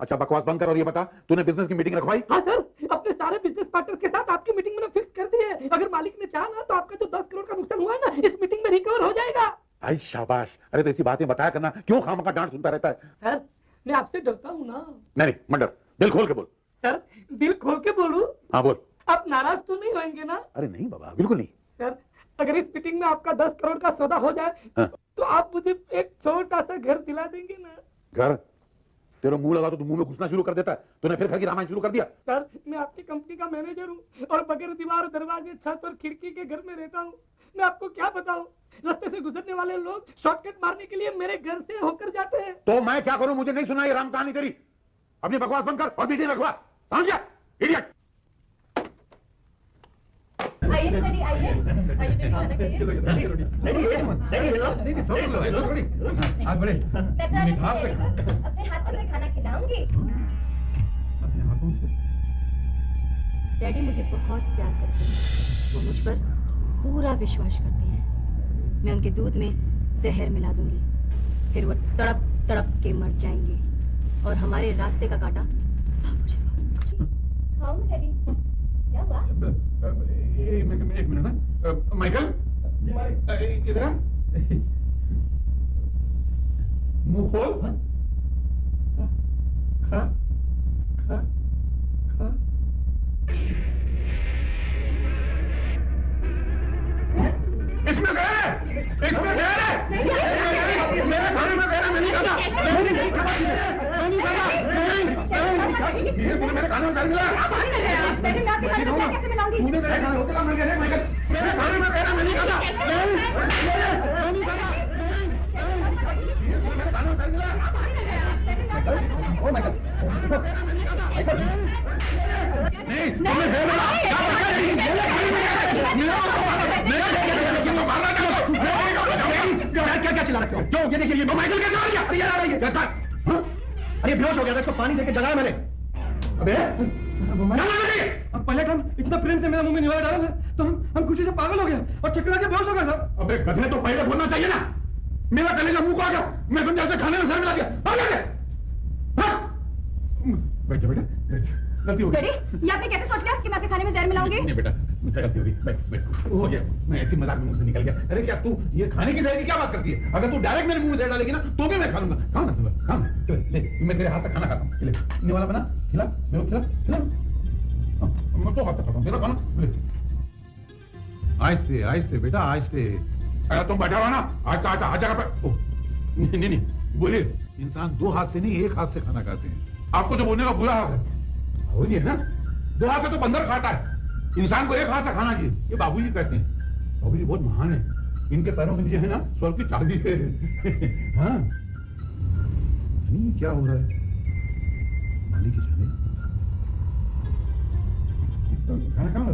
अच्छा बकवास बंद कर और ये बता, तूने बिजनेस की मीटिंग रखवाई? हाँ सर, अपने सारे बिजनेस पार्टनर्स के साथ आपकी मीटिंग मैंने फिक्स कर दी है। अगर मालिक ने चाहा ना तो आपका जो 10 करोड़ का नुकसान हुआ है ना, इस मीटिंग में रिकवर हो जाएगा। आई शाबाश। अरे तो ऐसी बातें बताया करना, क्यों खामखा डांट सुनता रहता है? सर, मैं आपसे डरता हूँ ना। नहीं मत डर, दिल खोल के बोल। सर, दिल खोल के बोलूं? हाँ बोल। आप नाराज तो नहीं होंगे ना? अरे नहीं बाबा, बिल्कुल नहीं। सर, अगर इस मीटिंग में आपका 10 करोड़ का सौदा हो जाए तो आप मुझे एक छोटा सा घर दिला देंगे ना? घर? तेरा मुंह लगा तो तू मुंह में घुसना शुरू कर देता है। तूने फिर घर की रामायण शुरू कर दिया। सर, मैं आपकी कंपनी का मैनेजर हूँ और बगैर दीवार, दरवाजे, छत और खिड़की के घर में रहता हूँ। मैं आपको क्या बताऊँ, रास्ते से गुजरने वाले लोग शॉर्टकट मारने के लिए मेरे घर से होकर जाते हैं। तो मैं क्या करूँ? मुझे नहीं सुना ये राम कहानी तेरी। अपनी बकवास बंद कर और मीटिंग रखवा, समझ गया? इडियट। आइए डैडी, आइए। खाना खाइए। अपने हाथों से खाना खिलाऊंगी। डैडी मुझे बहुत प्यार करते हैं, वो मुझ पर पूरा विश्वास करते हैं। मैं उनके दूध में जहर मिला दूंगी, फिर वो तड़प तड़प के मर जाएंगे और हमारे रास्ते का कांटा साफ हो जाएगा। खाऊं डैडी? क्या हुआ? एक मिनट ना। माइकल, इधर आ। मुंह खोल। खा खा खा। इसमें जहर है, इसमें जहर है। मेरे खाने में जहर है, मैं नहीं खाता। मैंने नहीं खाता, मैं नहीं खाता। तूने मेरे खाने में जहर मिला। तूने मेरे खाने होते काम नहीं किया माइकल। मेरे खाने में जहर है, मैं नहीं खाता। मैं नहीं खाता। मेरे खाने में जहर मिला। ओ माइकल, माइकल, नहीं तुमने जहर मिला। क्या चिल्ला रखे हो? क्यों? ये देखिए, ये माइकल कैसे आ गया? ये आ रही है। हाँ? अरे बेहोश हो गया था, इसको पानी देके जगाया मैंने। अबे अब पहले हम इतना प्रेम से मेरे मुंह में निवाला डाला ना, तो हम खुशी से पागल हो गया और चक्कर आके बेहोश हो गया सर। अबे गधे, तो पहले बोलना चाहिए ना। मेरा कलेजा मुंह को आ गया, मैं समझा उसे खाने में सर मिला दिया। बैठ बेटा, गलती हो गई। डैडी, ये आपने कैसे सोच लिया कि मैं आपके खाने में जहर मिलाऊंगी? नहीं बेटा, मुझसे गलती हो गई। बैठ बैठ, हो गया। मैं ऐसी मजाक में मुंह से निकल गया। अरे क्या तू ये खाने की जहर की क्या बात करती है? अगर तू डायरेक्ट मेरे मुंह में जहर डालेगी ना तो भी मैं खा लूंगा। खाओ ना, खाओ ना, ले, मैं तेरे हाथ से खाना खाता हूँ। ले, ये वाला बना, खिला मेरे को, खिला। मैं तो हाथ से खाता हूँ, तेरा खाना ले। आहिस्ते आहिस्ते बेटा, आहिस्ते। अगर तुम बैठा हुआ ना, आज जगह पे। नहीं नहीं, बोलिए, इंसान दो हाथ से नहीं, एक हाथ से खाना खाते हैं। आपको जो बोलने का बुरा हाथ है, बाबूजी है ना, दो हाथ से तो बंदर खाता है, इंसान को एक हाथ से खाना चाहिए। ये बाबूजी कहते हैं। बाबूजी बहुत महान है, इनके पैरों के नीचे है ना स्वर्ग की चाबी है। हाँ, नहीं क्या हो रहा है? मालिक की जाने खाना खाना